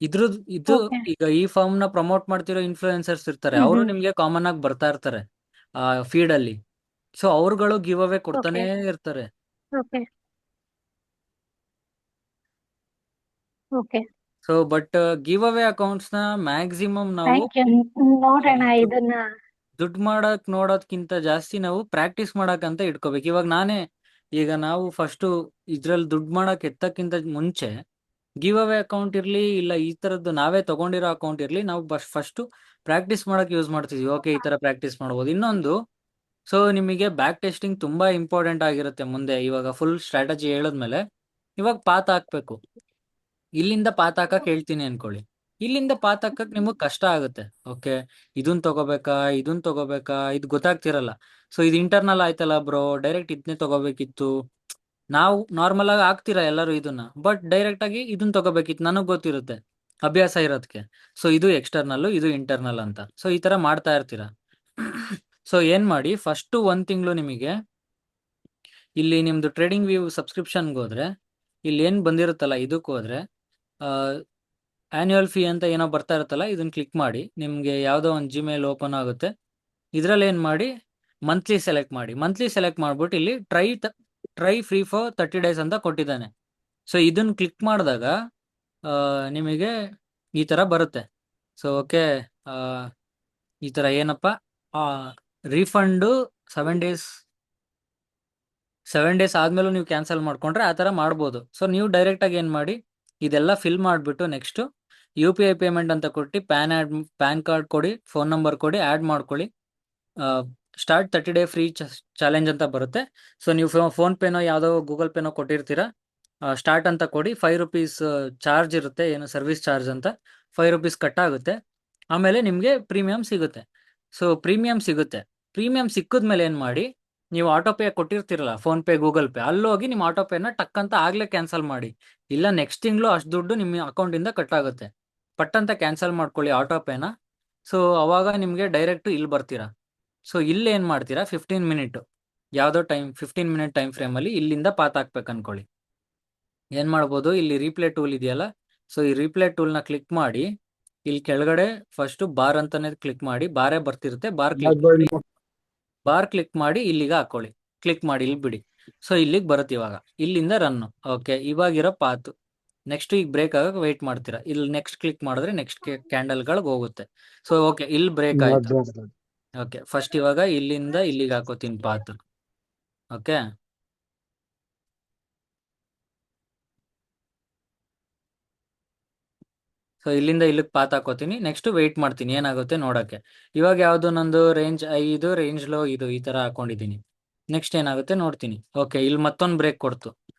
[SPEAKER 2] ಇದು ಈಗ ಈ ಫಾರ್ಮ್ ನ ಪ್ರಮೋಟ್ ಮಾಡ್ತಿರೋ ಇನ್ಫ್ಲೂಯೆನ್ಸರ್ಸ್ ಇರ್ತಾರೆ, ಅವರು ನಿಮ್ಗೆ ಕಾಮನ್ ಆಗಿ ಬರ್ತಾ ಇರ್ತಾರೆ ಫೀಡ್ ಅಲ್ಲಿ. ಸೊ ಅವ್ರುಗಳು ಗಿವ್ ಅವೇ ಕೊಡ್ತಾನೆ ಇರ್ತಾರೆ.
[SPEAKER 12] Okay.
[SPEAKER 2] So but give away accounts ನ ಮ್ಯಾಕ್ಸಿಮಮ್ ನಾವು
[SPEAKER 12] ಥ್ಯಾಂಕ್ ಯು. ನೋಡೋಣ ಇದನ್ನ.
[SPEAKER 2] ದುಡ್ಡು ನೋಡೋದ್ಕಿಂತ ಜಾಸ್ತಿ ನಾವು ಪ್ರಾಕ್ಟೀಸ್ ಮಾಡಕ್ಕಂತ ಇಟ್ಕೋಬೇಕು. ಈಗ ನಾವು ಫಸ್ಟ್ ಇದ್ರಲ್ಲಿ ದುಡ್ಡು ಮಾಡಕ್ ಎತ್ತಕ್ಕಿಂತ ಮುಂಚೆ ಗಿವ್ ಅವೇ ಅಕೌಂಟ್ ಇರ್ಲಿ ಇಲ್ಲ ಈ ತರದ್ದು ನಾವೇ ತಗೊಂಡಿರೋ ಅಕೌಂಟ್ ಇರ್ಲಿ, ನಾವು ಫಸ್ಟ್ ಪ್ರಾಕ್ಟೀಸ್ ಮಾಡಕ್ ಯೂಸ್ ಮಾಡ್ತಿದ್ವಿ. ಓಕೆ, ಈ ತರ ಪ್ರಾಕ್ಟೀಸ್ ಮಾಡ್ಬೋದು. ಇನ್ನೊಂದು, ಸೊ ನಿಮಗೆ ಬ್ಯಾಕ್ ಟೆಸ್ಟಿಂಗ್ ತುಂಬಾ ಇಂಪಾರ್ಟೆಂಟ್ ಆಗಿರುತ್ತೆ ಮುಂದೆ. ಇವಾಗ ಫುಲ್ ಸ್ಟ್ರಾಟಜಿ ಹೇಳಿದ್ಮೇಲೆ ಇವಾಗ ಪಾತ್ ಹಾಕ್ಬೇಕು. ಇಲ್ಲಿಂದ ಪಾತ್ ಹಾಕಕ್ ಹೇಳ್ತೀನಿ ಅನ್ಕೊಳ್ಳಿ, ಇಲ್ಲಿಂದ ಪಾತ್ ಹಾಕಕ್ ನಿಮಗ್ ಕಷ್ಟ ಆಗುತ್ತೆ. ಓಕೆ, ಇದನ್ ತಗೋಬೇಕಾ ಇದು ಗೊತ್ತಾಗ್ತಿರಲ್ಲ. ಸೊ ಇದು ಇಂಟರ್ನಲ್ ಆಯ್ತಲ್ಲ ಬ್ರೋ, ಡೈರೆಕ್ಟ್ ಇದನ್ನೇ ತಗೋಬೇಕಿತ್ತು. ನಾವು ನಾರ್ಮಲ್ ಆಗಿ ಹಾಕ್ತೀರಾ ಎಲ್ಲರೂ ಇದನ್ನ, ಬಟ್ ಡೈರೆಕ್ಟ್ ಆಗಿ ಇದನ್ನ ತಗೋಬೇಕಿತ್ತು. ನನಗ್ ಗೊತ್ತಿರುತ್ತೆ ಅಭ್ಯಾಸ ಇರೋದಕ್ಕೆ. ಸೊ ಇದು ಎಕ್ಸ್ಟರ್ನಲ್, ಇದು ಇಂಟರ್ನಲ್ ಅಂತ. ಸೊ ಈ ತರ ಮಾಡ್ತಾ ಇರ್ತೀರಾ. ಸೊ ಏನ್ ಮಾಡಿ, ಫಸ್ಟ್ 1 ತಿಂಗಳು ನಿಮಗೆ ಇಲ್ಲಿ ನಿಮ್ದು ಟ್ರೇಡಿಂಗ್ ವ್ಯೂ ಸಬ್ಸ್ಕ್ರಿಪ್ಷನ್ಗೆ ಹೋದ್ರೆ ಇಲ್ಲಿ ಏನ್ ಬಂದಿರುತ್ತಲ್ಲ ಇದಕ್ಕೆ ಹೋದ್ರೆ ಆನ್ಯುವಲ್ ಫೀ ಅಂತ ಏನೋ ಬರ್ತಾ ಇರುತ್ತಲ್ಲ, ಇದನ್ನ ಕ್ಲಿಕ್ ಮಾಡಿ. ನಿಮ್ಗೆ ಯಾವ್ದೋ ಒಂದು ಜಿಮೇಲ್ ಓಪನ್ ಆಗುತ್ತೆ. ಇದ್ರಲ್ಲಿ ಏನ್ ಮಾಡಿ, ಮಂತ್ಲಿ ಸೆಲೆಕ್ಟ್ ಮಾಡಿ. ಮಂತ್ಲಿ ಸೆಲೆಕ್ಟ್ ಮಾಡ್ಬಿಟ್ಟು ಇಲ್ಲಿ ಟ್ರೈ ಫ್ರೀ ಫಾರ್ 30 days ಅಂತ ಕೊಟ್ಟಿದ್ದಾನೆ. ಸೊ ಇದನ್ನ ಕ್ಲಿಕ್ ಮಾಡಿದಾಗ ನಿಮಗೆ ಈ ತರ ಬರುತ್ತೆ. ಸೊ ಓಕೆ, ಈ ತರ ಏನಪ್ಪ ರೀಫಂಡು 7 days ಆದ್ಮೇಲೂ ನೀವು ಕ್ಯಾನ್ಸಲ್ ಮಾಡ್ಕೊಂಡ್ರೆ ಆ ತರ ಮಾಡ್ಬೋದು. ಸೊ ನೀವು ಡೈರೆಕ್ಟ್ ಆಗಿ ಏನ್ ಮಾಡಿ, ಇದೆಲ್ಲ ಫಿಲ್ ಮಾಡಿಬಿಟ್ಟು ನೆಕ್ಸ್ಟ್ UPI ಪೇಮೆಂಟ್ ಅಂತ ಕೊಟ್ಟು ಪ್ಯಾನ್ ಕಾರ್ಡ್ ಕೊಡಿ, ಫೋನ್ ನಂಬರ್ ಕೊಡಿ, ಆ್ಯಡ್ ಮಾಡ್ಕೊಳ್ಳಿ. ಸ್ಟಾರ್ಟ್ 30 day ಫ್ರೀ ಚಾಲೆಂಜ್ ಅಂತ ಬರುತ್ತೆ. ಸೊ ನೀವು ಫೋನ್ ಪೇನೋ ಯಾವುದೋ ಗೂಗಲ್ ಪೇನೋ ಕೊಟ್ಟಿರ್ತೀರಾ, ಸ್ಟಾರ್ಟ್ ಅಂತ ಕೊಡಿ. 5 rupees ಚಾರ್ಜ್ ಇರುತ್ತೆ, ಏನು ಸರ್ವಿಸ್ ಚಾರ್ಜ್ ಅಂತ. 5 rupees ಕಟ್ ಆಗುತ್ತೆ. ಆಮೇಲೆ ನಿಮಗೆ ಪ್ರೀಮಿಯಂ ಸಿಗುತ್ತೆ. ಸೊ ಪ್ರೀಮಿಯಂ ಸಿಕ್ಕಿದ್ಮೇಲೆ ಏನು ಮಾಡಿ, ನೀವು ಆಟೋ ಪೇ ಕೊಟ್ಟಿರ್ತೀರಲ್ಲ ಫೋನ್ ಪೇ ಗೂಗಲ್ ಪೇ, ಅಲ್ಲೋಗಿ ನಿಮ್ಮ ಆಟೋ ಪೇನ ಟಕ್ ಅಂತ ಆಗ್ಲೇ ಕ್ಯಾನ್ಸಲ್ ಮಾಡಿ. ಇಲ್ಲ ನೆಕ್ಸ್ಟ್ ತಿಂಗಳು ಅಷ್ಟು ದುಡ್ಡು ನಿಮ್ಮ ಅಕೌಂಟಿಂದ ಕಟ್ ಆಗುತ್ತೆ. ಪಟ್ಟಂತ ಕ್ಯಾನ್ಸಲ್ ಮಾಡ್ಕೊಳ್ಳಿ ಆಟೋ ಪೇನ. ಸೊ ಅವಾಗ ನಿಮಗೆ ಡೈರೆಕ್ಟ್ ಇಲ್ಲಿ ಬರ್ತೀರಾ. ಸೊ ಇಲ್ಲಿ ಏನು ಮಾಡ್ತೀರಾ, 15 minute ಯಾವುದೋ 15 minute ಟೈಮ್ ಫ್ರೇಮಲ್ಲಿ ಇಲ್ಲಿಂದ ಪಾತ್ ಹಾಕ್ಬೇಕು ಅನ್ಕೊಳ್ಳಿ. ಏನು ಮಾಡ್ಬೋದು, ಇಲ್ಲಿ ರೀಪ್ಲೇ ಟೂಲ್ ಇದೆಯಲ್ಲ, ಸೊ ಈ ರೀಪ್ಲೇ ಟೂಲ್ನ ಕ್ಲಿಕ್ ಮಾಡಿ. ಇಲ್ಲಿ ಕೆಳಗಡೆ ಫಸ್ಟ್ ಬಾರ್ ಅಂತಾನೆ ಕ್ಲಿಕ್ ಮಾಡಿ. ಬಾರೇ ಬರ್ತಿರುತ್ತೆ, ಬಾರ್ ಕ್ಲಿಕ್ ಮಾಡಿ ಇಲ್ಲಿಗೆ ಹಾಕೊಳ್ಳಿ. ಕ್ಲಿಕ್ ಮಾಡಿ ಇಲ್ಲಿ ಬಿಡಿ. ಸೊ ಇಲ್ಲಿಗೆ ಬರುತ್ತೆ ಇವಾಗ. ಇಲ್ಲಿಂದ ರನ್ನು. ಓಕೆ, ಇವಾಗಿರೋ ಪಾತು. ನೆಕ್ಸ್ಟ್ ಈಗ ಬ್ರೇಕ್ ಆಗಕ್ಕೆ ವೆಯ್ಟ್ ಮಾಡ್ತೀರಾ. ಇಲ್ಲಿ ನೆಕ್ಸ್ಟ್ ಕ್ಲಿಕ್ ಮಾಡಿದ್ರೆ ನೆಕ್ಸ್ಟ್ ಕ್ಯಾಂಡಲ್ಗಳಿಗೆ ಹೋಗುತ್ತೆ. ಸೊ ಓಕೆ, ಇಲ್ಲಿ ಬ್ರೇಕ್ ಆಯ್ತು. ಓಕೆ, ಫಸ್ಟ್ ಇವಾಗ ಇಲ್ಲಿಂದ ಇಲ್ಲಿಗೆ ಹಾಕೋತೀನಿ ಪಾತ್. ಓಕೆ, ಸೊ ಇಲ್ಲಿಂದ ಇಲ್ಲಿಗೆ ಪಾತ್ ಹಾಕೋತೀನಿ. ನೆಕ್ಸ್ಟ್ ವೆಯ್ಟ್ ಮಾಡ್ತೀನಿ ಏನಾಗುತ್ತೆ ನೋಡೋಕ್ಕೆ. ಇವಾಗ ಯಾವುದು ನಂದು ರೇಂಜ್ 5, ರೇಂಜ್ ಲೋ ಇದು, ಈ ಥರ ಹಾಕೊಂಡಿದ್ದೀನಿ. ನೆಕ್ಸ್ಟ್ ಏನಾಗುತ್ತೆ ನೋಡ್ತೀನಿ. ಓಕೆ, ಇಲ್ಲಿ ಮತ್ತೊಂದು ಬ್ರೇಕ್ ಕೊಡ್ತು.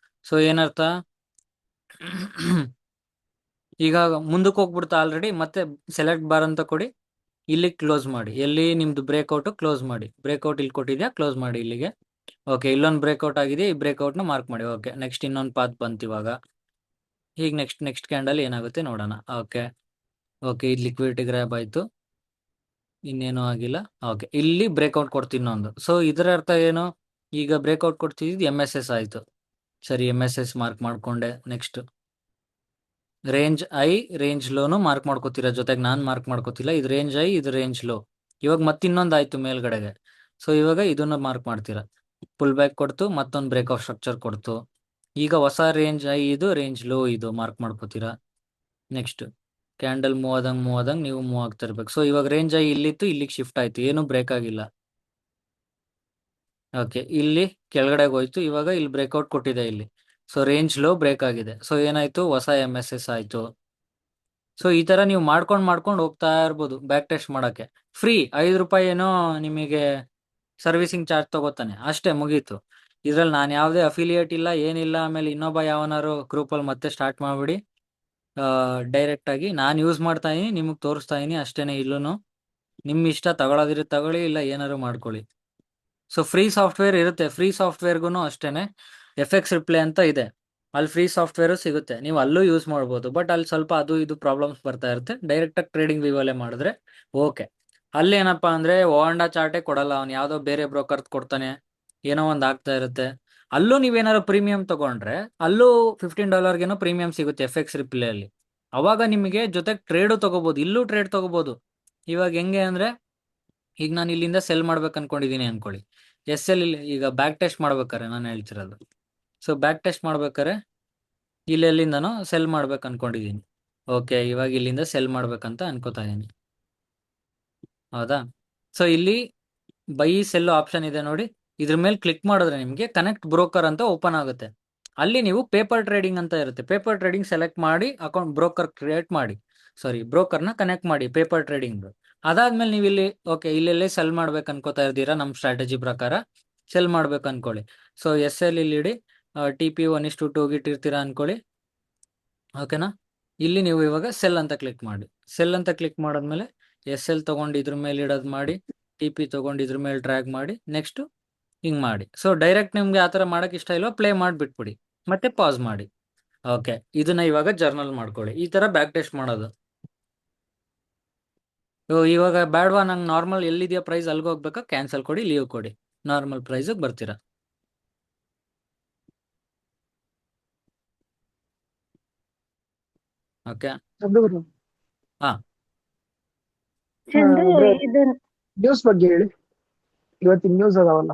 [SPEAKER 2] ಸೊ ಏನರ್ಥ, ಈಗ ಮುಂದಕ್ಕೆ ಹೋಗ್ಬಿಡ್ತಾ ಆಲ್ರೆಡಿ. ಮತ್ತೆ ಸೆಲೆಕ್ಟ್ ಬಾರ್ ಅಂತ ಕೊಡಿ, ಇಲ್ಲಿಗೆ ಕ್ಲೋಸ್ ಮಾಡಿ. ಎಲ್ಲಿ ನಿಮ್ದು ಬ್ರೇಕ್ಔಟು ಕ್ಲೋಸ್ ಮಾಡಿ. ಬ್ರೇಕ್ಔಟ್ ಇಲ್ಲಿ ಕೊಟ್ಟಿದ್ಯಾ, ಕ್ಲೋಸ್ ಮಾಡಿ ಇಲ್ಲಿಗೆ. ಓಕೆ, ಇಲ್ಲೊಂದು ಬ್ರೇಕ್ಔಟ್ ಆಗಿದೆ, ಈ ಬ್ರೇಕ್ಔಟ್ನ ಮಾರ್ಕ್ ಮಾಡಿ. ಓಕೆ, ನೆಕ್ಸ್ಟ್ ಇನ್ನೊಂದು ಪಾತ್ ಬಂತು ಇವಾಗ. ಈಗ ನೆಕ್ಸ್ಟ್ ಕ್ಯಾಂಡಲ್ ಏನಾಗುತ್ತೆ ನೋಡೋಣ. ಓಕೆ, ಇದು ಲಿಕ್ವಿಡಿಟಿ ಗ್ರ್ಯಾಬ್ ಆಯಿತು, ಇನ್ನೇನು ಆಗಿಲ್ಲ. ಓಕೆ, ಇಲ್ಲಿ ಬ್ರೇಕ್ಔಟ್ ಕೊಡ್ತೀನಿ ಇನ್ನೊಂದು. ಸೊ ಇದರ ಅರ್ಥ ಏನು, ಈಗ ಬ್ರೇಕ್ಔಟ್ ಕೊಡ್ತಿದ್ದು MSS ಆಯಿತು. ಸರಿ, MSS ಮಾರ್ಕ್ ಮಾಡಿಕೊಂಡೆ. ನೆಕ್ಸ್ಟ್ ರೇಂಜ್ ರೇಂಜ್ ಲೋನು ಮಾರ್ಕ್ ಮಾಡ್ಕೋತೀರಾ, ಜೊತೆಗೆ ನಾನು ಮಾರ್ಕ್ ಮಾಡ್ಕೋತಿಲ್ಲ. ಇದು ರೇಂಜ್ ಇದು ರೇಂಜ್ ಲೋ. ಇವಾಗ ಮತ್ತಿನ್ನೊಂದು ಆಯಿತು ಮೇಲ್ಗಡೆಗೆ. ಸೊ ಇವಾಗ ಇದನ್ನು ಮಾರ್ಕ್ ಮಾಡ್ತೀರಾ. ಪುಲ್ ಬ್ಯಾಕ್ ಕೊಡ್ತು, ಮತ್ತೊಂದು ಬ್ರೇಕ್ಔಟ್ ಸ್ಟ್ರಕ್ಚರ್ ಕೊಡ್ತು. ಈಗ ಹೊಸ ರೇಂಜ್ ಇದು ರೇಂಜ್ ಲೋ ಇದು ಮಾರ್ಕ್ ಮಾಡ್ಕೋತೀರಾ. ನೆಕ್ಸ್ಟ್ ಕ್ಯಾಂಡಲ್ ಮೂವ್ ಆದಂಗೆ ನೀವು ಮೂವ್ ಆಗ್ತಾ ಇರ್ಬೇಕು. ಸೊ ಇವಾಗ ರೇಂಜ್ ಇಲ್ಲಿತ್ತು, ಇಲ್ಲಿಗೆ ಶಿಫ್ಟ್ ಆಯ್ತು, ಏನು ಬ್ರೇಕ್ ಆಗಿಲ್ಲ. ಓಕೆ, ಇಲ್ಲಿ ಕೆಳಗಡೆಗೆ ಹೋಯ್ತು. ಇವಾಗ ಇಲ್ಲಿ ಬ್ರೇಕ್ಔಟ್ ಕೊಟ್ಟಿದೆ ಇಲ್ಲಿ. ಸೊ ರೇಂಜ್ ಲೋ ಬ್ರೇಕ್ ಆಗಿದೆ. ಸೊ ಏನಾಯ್ತು, ಹೊಸ MSS ಆಯ್ತು. ಸೊ ಈ ತರ ನೀವು ಮಾಡ್ಕೊಂಡು ಹೋಗ್ತಾ ಇರ್ಬೋದು ಬ್ಯಾಕ್ ಟೆಸ್ಟ್ ಮಾಡೋಕ್ಕೆ. ಫ್ರೀ 5 ರೂಪಾಯಿ ಏನೋ ನಿಮಗೆ ಸರ್ವಿಸಿಂಗ್ ಚಾರ್ಜ್ ತಗೋತಾನೆ, ಅಷ್ಟೇ, ಮುಗೀತು. ಇದ್ರಲ್ಲಿ ನಾನು ಯಾವುದೇ ಅಫಿಲಿಯೇಟ್ ಇಲ್ಲ, ಏನಿಲ್ಲ. ಆಮೇಲೆ ಇನ್ನೊಬ್ಬ ಯಾವನಾರು ಗ್ರೂಪಲ್ಲಿ ಮತ್ತೆ ಸ್ಟಾರ್ಟ್ ಮಾಡಿಬಿಡಿ. ಡೈರೆಕ್ಟ್ ಆಗಿ ನಾನು ಯೂಸ್ ಮಾಡ್ತಾ ಇದೀನಿ, ನಿಮಗೆ ತೋರಿಸ್ತಾ ಇದೀನಿ ಅಷ್ಟೇನೆ. ಇಲ್ಲೂ ನಿಮ್ಮ ಇಷ್ಟ, ತಗೊಳ್ಳೋದಿದ್ರೆ ತಗೊಳ್ಳಿ, ಇಲ್ಲ ಏನಾದ್ರು ಮಾಡ್ಕೊಳ್ಳಿ. ಸೊ ಫ್ರೀ ಸಾಫ್ಟ್ವೇರ್ ಇರುತ್ತೆ. ಫ್ರೀ ಸಾಫ್ಟ್ವೇರ್ಗೂ ಅಷ್ಟೇನೆ FX ರಿಪ್ಲೇ ಅಂತ ಇದೆ, ಅಲ್ಲಿ ಫ್ರೀ ಸಾಫ್ಟ್ವೇರು ಸಿಗುತ್ತೆ. ನೀವು ಅಲ್ಲೂ ಯೂಸ್ ಮಾಡ್ಬೋದು. ಬಟ್ ಅಲ್ಲಿ ಸ್ವಲ್ಪ ಅದು ಇದು ಪ್ರಾಬ್ಲಮ್ಸ್ ಬರ್ತಾ ಇರುತ್ತೆ. ಡೈರೆಕ್ಟಾಗಿ ಟ್ರೇಡಿಂಗ್ ವಿವಲ್ಲೇ ಮಾಡಿದ್ರೆ ಓಕೆ. ಅಲ್ಲಿ ಏನಪ್ಪ ಅಂದರೆ ಓಂಡಾ ಚಾರ್ಟೇ ಕೊಡಲ್ಲ, ಅವ್ನು ಯಾವುದೋ ಬೇರೆ ಬ್ರೋಕರ್ ಕೊಡ್ತಾನೆ, ಏನೋ ಒಂದು ಆಗ್ತಾ ಇರುತ್ತೆ. ಅಲ್ಲೂ ನೀವೇನಾದ್ರು ಪ್ರೀಮಿಯಂ ತೊಗೊಂಡ್ರೆ ಅಲ್ಲೂ $15 ಪ್ರೀಮಿಯಂ ಸಿಗುತ್ತೆ FX ರಿಪ್ಲೇಯಲ್ಲಿ. ಅವಾಗ ನಿಮಗೆ ಜೊತೆಗೆ ಟ್ರೇಡು ತೊಗೋಬೋದು, ಇಲ್ಲೂ ಟ್ರೇಡ್ ತೊಗೋಬೋದು. ಇವಾಗ ಹೆಂಗೆ ಅಂದರೆ, ಈಗ ನಾನು ಇಲ್ಲಿಂದ ಸೆಲ್ ಮಾಡ್ಬೇಕು ಅನ್ಕೊಂಡಿದ್ದೀನಿ ಅನ್ಕೊಳ್ಳಿ. SL ಈಗ ಬ್ಯಾಕ್ ಟೆಸ್ಟ್ ಮಾಡ್ಬೇಕಾರೆ ನಾನು ಹೇಳ್ತಿರೋದು. ಸೊ ಬ್ಯಾಕ್ ಟೆಸ್ಟ್ ಮಾಡ್ಬೇಕಾರೆ ಇಲ್ಲೆಲ್ಲಿಂದನೋ ಸೆಲ್ ಮಾಡ್ಬೇಕು ಅನ್ಕೊಂಡಿದ್ದೀನಿ. ಓಕೆ, ಇವಾಗ ಇಲ್ಲಿಂದ ಸೆಲ್ ಮಾಡ್ಬೇಕಂತ ಅನ್ಕೋತಾ ಇದೀನಿ. ಹೌದಾ? ಸೊ ಇಲ್ಲಿ ಬೈ ಸೆಲ್ ಆಪ್ಷನ್ ಇದೆ ನೋಡಿ, ಇದ್ರ ಮೇಲೆ ಕ್ಲಿಕ್ ಮಾಡಿದ್ರೆ ನಿಮಗೆ ಕನೆಕ್ಟ್ ಬ್ರೋಕರ್ ಅಂತ ಓಪನ್ ಆಗುತ್ತೆ. ಅಲ್ಲಿ ನೀವು ಪೇಪರ್ ಟ್ರೇಡಿಂಗ್ ಅಂತ ಇರುತ್ತೆ, ಪೇಪರ್ ಟ್ರೇಡಿಂಗ್ ಸೆಲೆಕ್ಟ್ ಮಾಡಿ ಅಕೌಂಟ್ ಬ್ರೋಕರ್ ಕ್ರಿಯೇಟ್ ಮಾಡಿ, ಬ್ರೋಕರ್ನ ಕನೆಕ್ಟ್ ಮಾಡಿ ಪೇಪರ್ ಟ್ರೇಡಿಂಗ್. ಅದಾದ್ಮೇಲೆ ನೀವು ಇಲ್ಲಿ ಓಕೆ ಇಲ್ಲೆಲ್ಲೇ ಸೆಲ್ ಮಾಡ್ಬೇಕು ಅನ್ಕೋತಾ ಇದ್ದೀರಾ, ನಮ್ಮ ಸ್ಟ್ರಾಟಜಿ ಪ್ರಕಾರ ಸೆಲ್ ಮಾಡ್ಬೇಕು ಅನ್ಕೊಳ್ಳಿ. ಸೊ ಎಸ್ ಎಲ್ ಇಲ್ಲಿ ಇಡಿ, TP 1:2 ಇಟ್ಟಿರ್ತೀರಾ ಅನ್ಕೊಳ್ಳಿ. ಓಕೆನಾ? ಇಲ್ಲಿ ನೀವು ಇವಾಗ ಸೆಲ್ ಅಂತ ಕ್ಲಿಕ್ ಮಾಡಿ. ಸೆಲ್ ಅಂತ ಕ್ಲಿಕ್ ಮಾಡಾದ್ಮೇಲೆ SL ತಗೊಂಡು ಇದ್ರ ಮೇಲೆ ಇಡೋದು ಮಾಡಿ, TP ತಗೊಂಡು ಇದ್ರ ಮೇಲೆ ಡ್ರ್ಯಾಗ್ ಮಾಡಿ, ನೆಕ್ಸ್ಟ್ ಹಿಂಗ್ ಮಾಡಿ. ಸೊ ಡೈರೆಕ್ಟ್ ನಿಮ್ಗೆ ಆ ಥರ ಮಾಡಕ್ ಇಷ್ಟ ಇಲ್ವಾ, ಪ್ಲೇ ಮಾಡಿಬಿಟ್ಬಿಡಿ, ಮತ್ತೆ ಪಾಸ್ ಮಾಡಿ. ಓಕೆ, ಇದನ್ನ ಇವಾಗ ಜರ್ನಲ್ ಮಾಡ್ಕೊಳ್ಳಿ. ಈ ತರ ಬ್ಯಾಕ್ ಟೆಸ್ಟ್ ಮಾಡೋದು. ಇವಾಗ ಬ್ಯಾಡ್ವಾ, ನಂಗೆ ನಾರ್ಮಲ್ ಎಲ್ಲಿದೆಯಾ ಪ್ರೈಸ್ ಅಲ್ಲಿಗೆ ಹೋಗ್ಬೇಕಾ, ಕ್ಯಾನ್ಸಲ್ ಕೊಡಿ, ಲೀವ್ ಕೊಡಿ, ನಾರ್ಮಲ್ ಪ್ರೈಸಿಗೆ ಬರ್ತೀರಾ. ಓಕೆ, ಹಾ
[SPEAKER 12] ಚಂದು ಇದು
[SPEAKER 9] ನ್ಯೂಸ್ ಬಗ್ಗೆ ಹೇಳಿ, ಇವತ್ತಿನ ನ್ಯೂಸ್ ಅದಾವಲ್ಲ.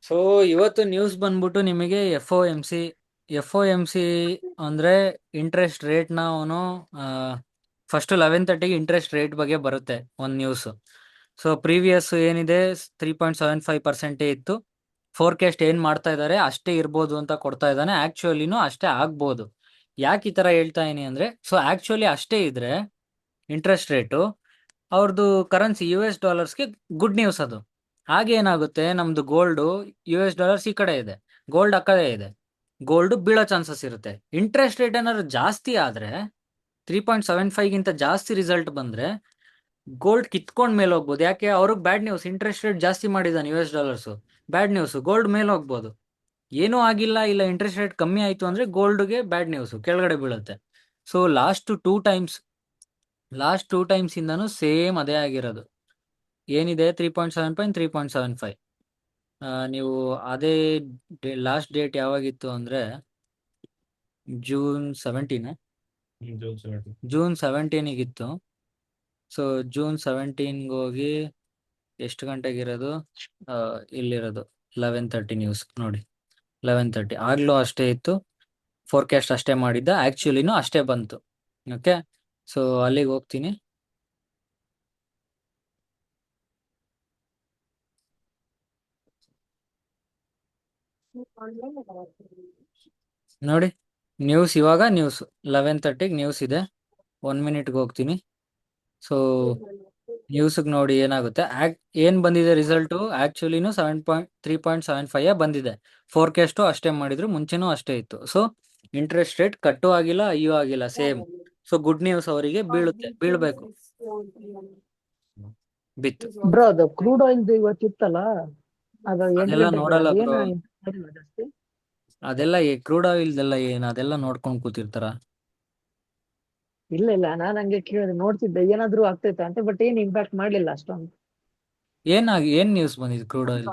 [SPEAKER 2] ಸೊ ಇವತ್ತು ನ್ಯೂಸ್ ಬಂದ್ಬಿಟ್ಟು ನಿಮಗೆ FOMC ಅಂದ್ರೆ ಇಂಟ್ರೆಸ್ಟ್ ರೇಟ್ನ ಅವನು ಫಸ್ಟ್ 11:30ಗೆ ಇಂಟ್ರೆಸ್ಟ್ ರೇಟ್ ಬಗ್ಗೆ ಬರುತ್ತೆ ಒಂದು ನ್ಯೂಸ್. ಸೊ ಪ್ರೀವಿಯಸ್ ಏನಿದೆ 3.75% ಇತ್ತು. ಫೋರ್ಕಾಸ್ಟ್ ಏನ್ ಮಾಡ್ತಾ ಇದ್ದಾರೆ ಅಷ್ಟೇ ಇರ್ಬೋದು ಅಂತ ಕೊಡ್ತಾ ಇದ್ದಾನೆ, ಆಕ್ಚುಲಿನೂ ಅಷ್ಟೇ ಆಗ್ಬೋದು. ಯಾಕೆ ಈ ತರ ಹೇಳ್ತಾ ಇದೀನಿ ಅಂದ್ರೆ, ಸೊ ಆಕ್ಚುಲಿ ಅಷ್ಟೇ ಇದ್ರೆ ಇಂಟ್ರೆಸ್ಟ್ ರೇಟು ಅವ್ರದ್ದು ಕರೆನ್ಸಿ $ಗೆ ಗುಡ್ ನ್ಯೂಸ್ ಅದು. ಹಾಗೆ ಏನಾಗುತ್ತೆ, ನಮ್ದು ಗೋಲ್ಡು $, ಈ ಕಡೆ ಇದೆ, ಗೋಲ್ಡ್ ಆ ಕಡೆ ಇದೆ, ಗೋಲ್ಡ್ ಬೀಳೋ ಚಾನ್ಸಸ್ ಇರುತ್ತೆ. ಇಂಟ್ರೆಸ್ಟ್ ರೇಟ್ ಏನಾದ್ರು ಜಾಸ್ತಿ ಆದ್ರೆ 3.75ಗಿಂತ ಜಾಸ್ತಿ ರಿಸಲ್ಟ್ ಬಂದ್ರೆ ಗೋಲ್ಡ್ ಕಿತ್ಕೊಂಡ್ ಮೇಲೆ ಹೋಗ್ಬೋದು. ಯಾಕೆ, ಅವ್ರಿಗೆ ಬ್ಯಾಡ್ ನ್ಯೂಸ್, ಇಂಟ್ರೆಸ್ಟ್ ರೇಟ್ ಜಾಸ್ತಿ ಮಾಡಿದಾನೆ $, ಬ್ಯಾಡ್ ನ್ಯೂಸ್, ಗೋಲ್ಡ್ ಮೇಲೆ ಹೋಗ್ಬೋದು. ಏನೂ ಆಗಿಲ್ಲ, ಇಲ್ಲ ಇಂಟ್ರೆಸ್ಟ್ ರೇಟ್ ಕಮ್ಮಿ ಆಯ್ತು ಅಂದ್ರೆ ಗೋಲ್ಡ್ಗೆ ಬ್ಯಾಡ್ ನ್ಯೂಸ್, ಕೆಳಗಡೆ ಬೀಳುತ್ತೆ. ಸೊ ಲಾಸ್ಟ್ ಟೂ ಟೈಮ್ಸ್ ಇಂದಾನು ಸೇಮ್ ಅದೇ ಆಗಿರೋದು. ಏನಿದೆ 3.75, 3.75. ನೀವು ಅದೇ ಲಾಸ್ಟ್ ಡೇಟ್ ಯಾವಾಗಿತ್ತು ಅಂದ್ರೆ ಜೂನ್ 17ಗಿತ್ತು. ಸೊ ಜೂನ್ 17ಗೆ ಹೋಗಿ ಎಷ್ಟು ಗಂಟೆಗಿರೋದು, ಇಲ್ಲಿರೋದು 11:30 ನ್ಯೂಸ್ ನೋಡಿ, 11:30 ಆಗ್ಲೂ ಅಷ್ಟೇ ಇತ್ತು, ಫೋರ್ಕಾಸ್ಟ್ ಅಷ್ಟೇ ಮಾಡಿದ್ದ, ಆಕ್ಚುಲಿನೂ ಅಷ್ಟೇ ಬಂತು. ಓಕೆ, ಸೊ ಅಲ್ಲಿಗೆ ಹೋಗ್ತೀನಿ. ನೋಡಿ ನ್ಯೂಸ್, ಇವಾಗ ನ್ಯೂಸ್ 11:30ಗೆ ನ್ಯೂಸ್ ಇದೆ, 1 ಮಿನಿಟ್ಗೆ ಹೋಗ್ತೀನಿ. ಸೊ ನ್ಯೂಸ್ಗೆ ನೋಡಿ ಏನಾಗುತ್ತೆ, ಏನ್ ಬಂದಿದೆ ರಿಸಲ್ಟು, ಆಕ್ಚುಲಿನೂ 3.75 ಬಂದಿದೆ. ಫೋರ್ಕಾಸ್ಟು ಅಷ್ಟೇ ಮಾಡಿದ್ರು, ಮುಂಚೆನೂ ಅಷ್ಟೇ ಇತ್ತು. ಸೊ ಇಂಟ್ರೆಸ್ಟ್ ರೇಟ್ ಕಟ್ಟು ಆಗಿಲ್ಲ, ಅಯ್ಯೋ ಆಗಿಲ್ಲ, ಸೇಮ್. ಸೊ ಗುಡ್ ನ್ಯೂಸ್ ಅವರಿಗೆ ಬೀಳ್ಬೇಕು, ಬಿತ್ತು.
[SPEAKER 9] ಬ್ರೋ ಅದು ಕ್ರೂಡ್ ಆಯಿಲ್ ಇವತ್ತಿತ್ತಲ್ಲ, ಅದು
[SPEAKER 2] ಅದೆಲ್ಲ ನೋಡಲ್ಲ ಬ್ರೋ,
[SPEAKER 9] ಜಾಸ್ತಿ.
[SPEAKER 2] ಅದೆಲ್ಲ ಕ್ರೂಡ್ ಆಯಿಲ್ದೆಲ್ಲ ಏನು, ಅದೆಲ್ಲ ನೋಡ್ಕೊಂಡ್ ಕೂತಿರ್ತಾರ.
[SPEAKER 9] ಇಲ್ಲ ನಾನ್ ಹಂಗೆ ಕೇಳಿದೆ, ನೋಡ್ತಿದ್ದೆ ಏನಾದ್ರು ಆಗ್ತೈತೆ ಅಂತ, ಬಟ್ ಏನ್ ಇಂಪ್ಯಾಕ್ಟ್ ಮಾಡ್ಲಿಲ್ಲ ಅಷ್ಟೊಂದು.
[SPEAKER 2] ಏನ್ ನ್ಯೂಸ್ ಬಂದಿದೆ ಕ್ರೂಡ್ ಆಯಿಲ್?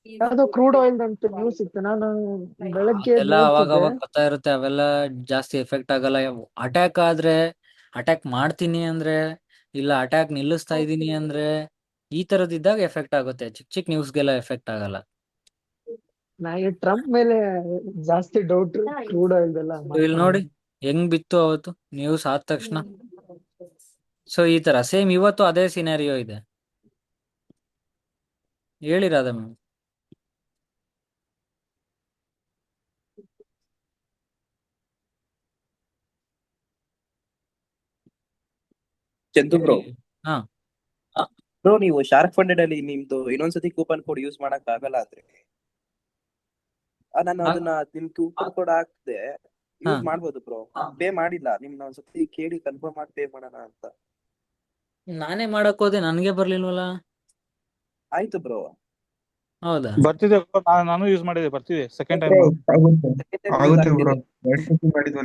[SPEAKER 9] ಯಾವ್ದೋ ಕ್ರೂಡ್ ಆಯಿಲ್ ಅಂತ ನ್ಯೂಸ್ ಇತ್ತು, ನಾನು ಬೆಳಗ್ಗೆ
[SPEAKER 2] ಅದೆಲ್ಲ ಅವಾಗ
[SPEAKER 9] ನೋಡ್ತಿದ್ದೆ.
[SPEAKER 2] ಬರ್ತಾ ಇರುತ್ತೆ, ಅವೆಲ್ಲ ಜಾಸ್ತಿ ಎಫೆಕ್ಟ್ ಆಗಲ್ಲ. ಅಟ್ಯಾಕ್ ಆದ್ರೆ, ಅಟ್ಯಾಕ್ ಮಾಡ್ತೀನಿ ಅಂದ್ರೆ, ಇಲ್ಲ ಅಟ್ಯಾಕ್ ನಿಲ್ಲಿಸ್ತಾ ಇದೀನಿ ಅಂದ್ರೆ, ಈ ತರದಿದ್ದಾಗ ಎಫೆಕ್ಟ್ ಆಗುತ್ತೆ, ಚಿಕ್ಕ ನ್ಯೂಸ್ಗೆಲ್ಲ ಎಫೆಕ್ಟ್ ಆಗಲ್ಲ.
[SPEAKER 9] ನನಗೆ ಟ್ರಂಪ್ ಮೇಲೆ ಜಾಸ್ತಿ ಡೌಟ್, ಕ್ರೂಡ್ ಆಯಿಲ್ ಎಲ್ಲ.
[SPEAKER 2] So ಇಲ್ಲಿ ನೋಡಿ ಹೆಂಗ್ ಬಿತ್ತು ಅವತ್ತು ನ್ಯೂಸ್ ಆದ ತಕ್ಷಣ. ಸೊ ಈ ತರ ಸೇಮ್ ಇವತ್ತು ಅದೇ ಸಿನಾರಿಯೋ ಇದೆ. ಹೇಳಿರಾದ ಮ್ಯಾಮ್.
[SPEAKER 5] ಚಂದು ಬ್ರೋ,
[SPEAKER 2] ಹಾ
[SPEAKER 5] ಬ್ರೋ ನೀವು ಶಾರ್ಕ್ ಫಂಡೆಡ್ ಅಲ್ಲಿ ನಿಮ್ದು ಇನ್ನೊಂದ್ಸತಿ ಕೂಪನ್ ಕೋಡ್ ಯೂಸ್ ಮಾಡಕ್ ಆಗಲ್ಲ ಅಂದ್ರೆ ನಾನು ಅದನ್ನ ನಿಮ್ ಕೂಪನ್ ಕೋಡ್ ಹಾಕ್ದೆ ಯೂಸ್ ಮಾಡ್ಬೋದು ಬ್ರೋ. ಪೇ ಮಾಡಿಲ್ಲ, ನಿಮ್ನ ಒಂದ್ಸತಿ ಕೇಳಿ ಕನ್ಫರ್ಮ್ ಮಾಡಿ ಪೇ ಮಾಡೋಣ ಅಂತ.
[SPEAKER 2] ನಾನೇ ಮಾಡಕ್ ಹೋದೆ, ನನ್ಗೆ ಬರ್ಲಿಲ್ವಲ್ಲ.
[SPEAKER 5] ಆಯ್ತು ಬ್ರೋ,
[SPEAKER 2] ಹೌದಾ?
[SPEAKER 13] ಬರ್ತಿದೆ ನಾನು ಯೂಸ್ ಮಾಡಿದೆ, ಬರ್ತಿದೆ ಸೆಕೆಂಡ್ ಟೈಮ್.
[SPEAKER 5] ಆಗುತ್ತೆ ಬ್ರೋ.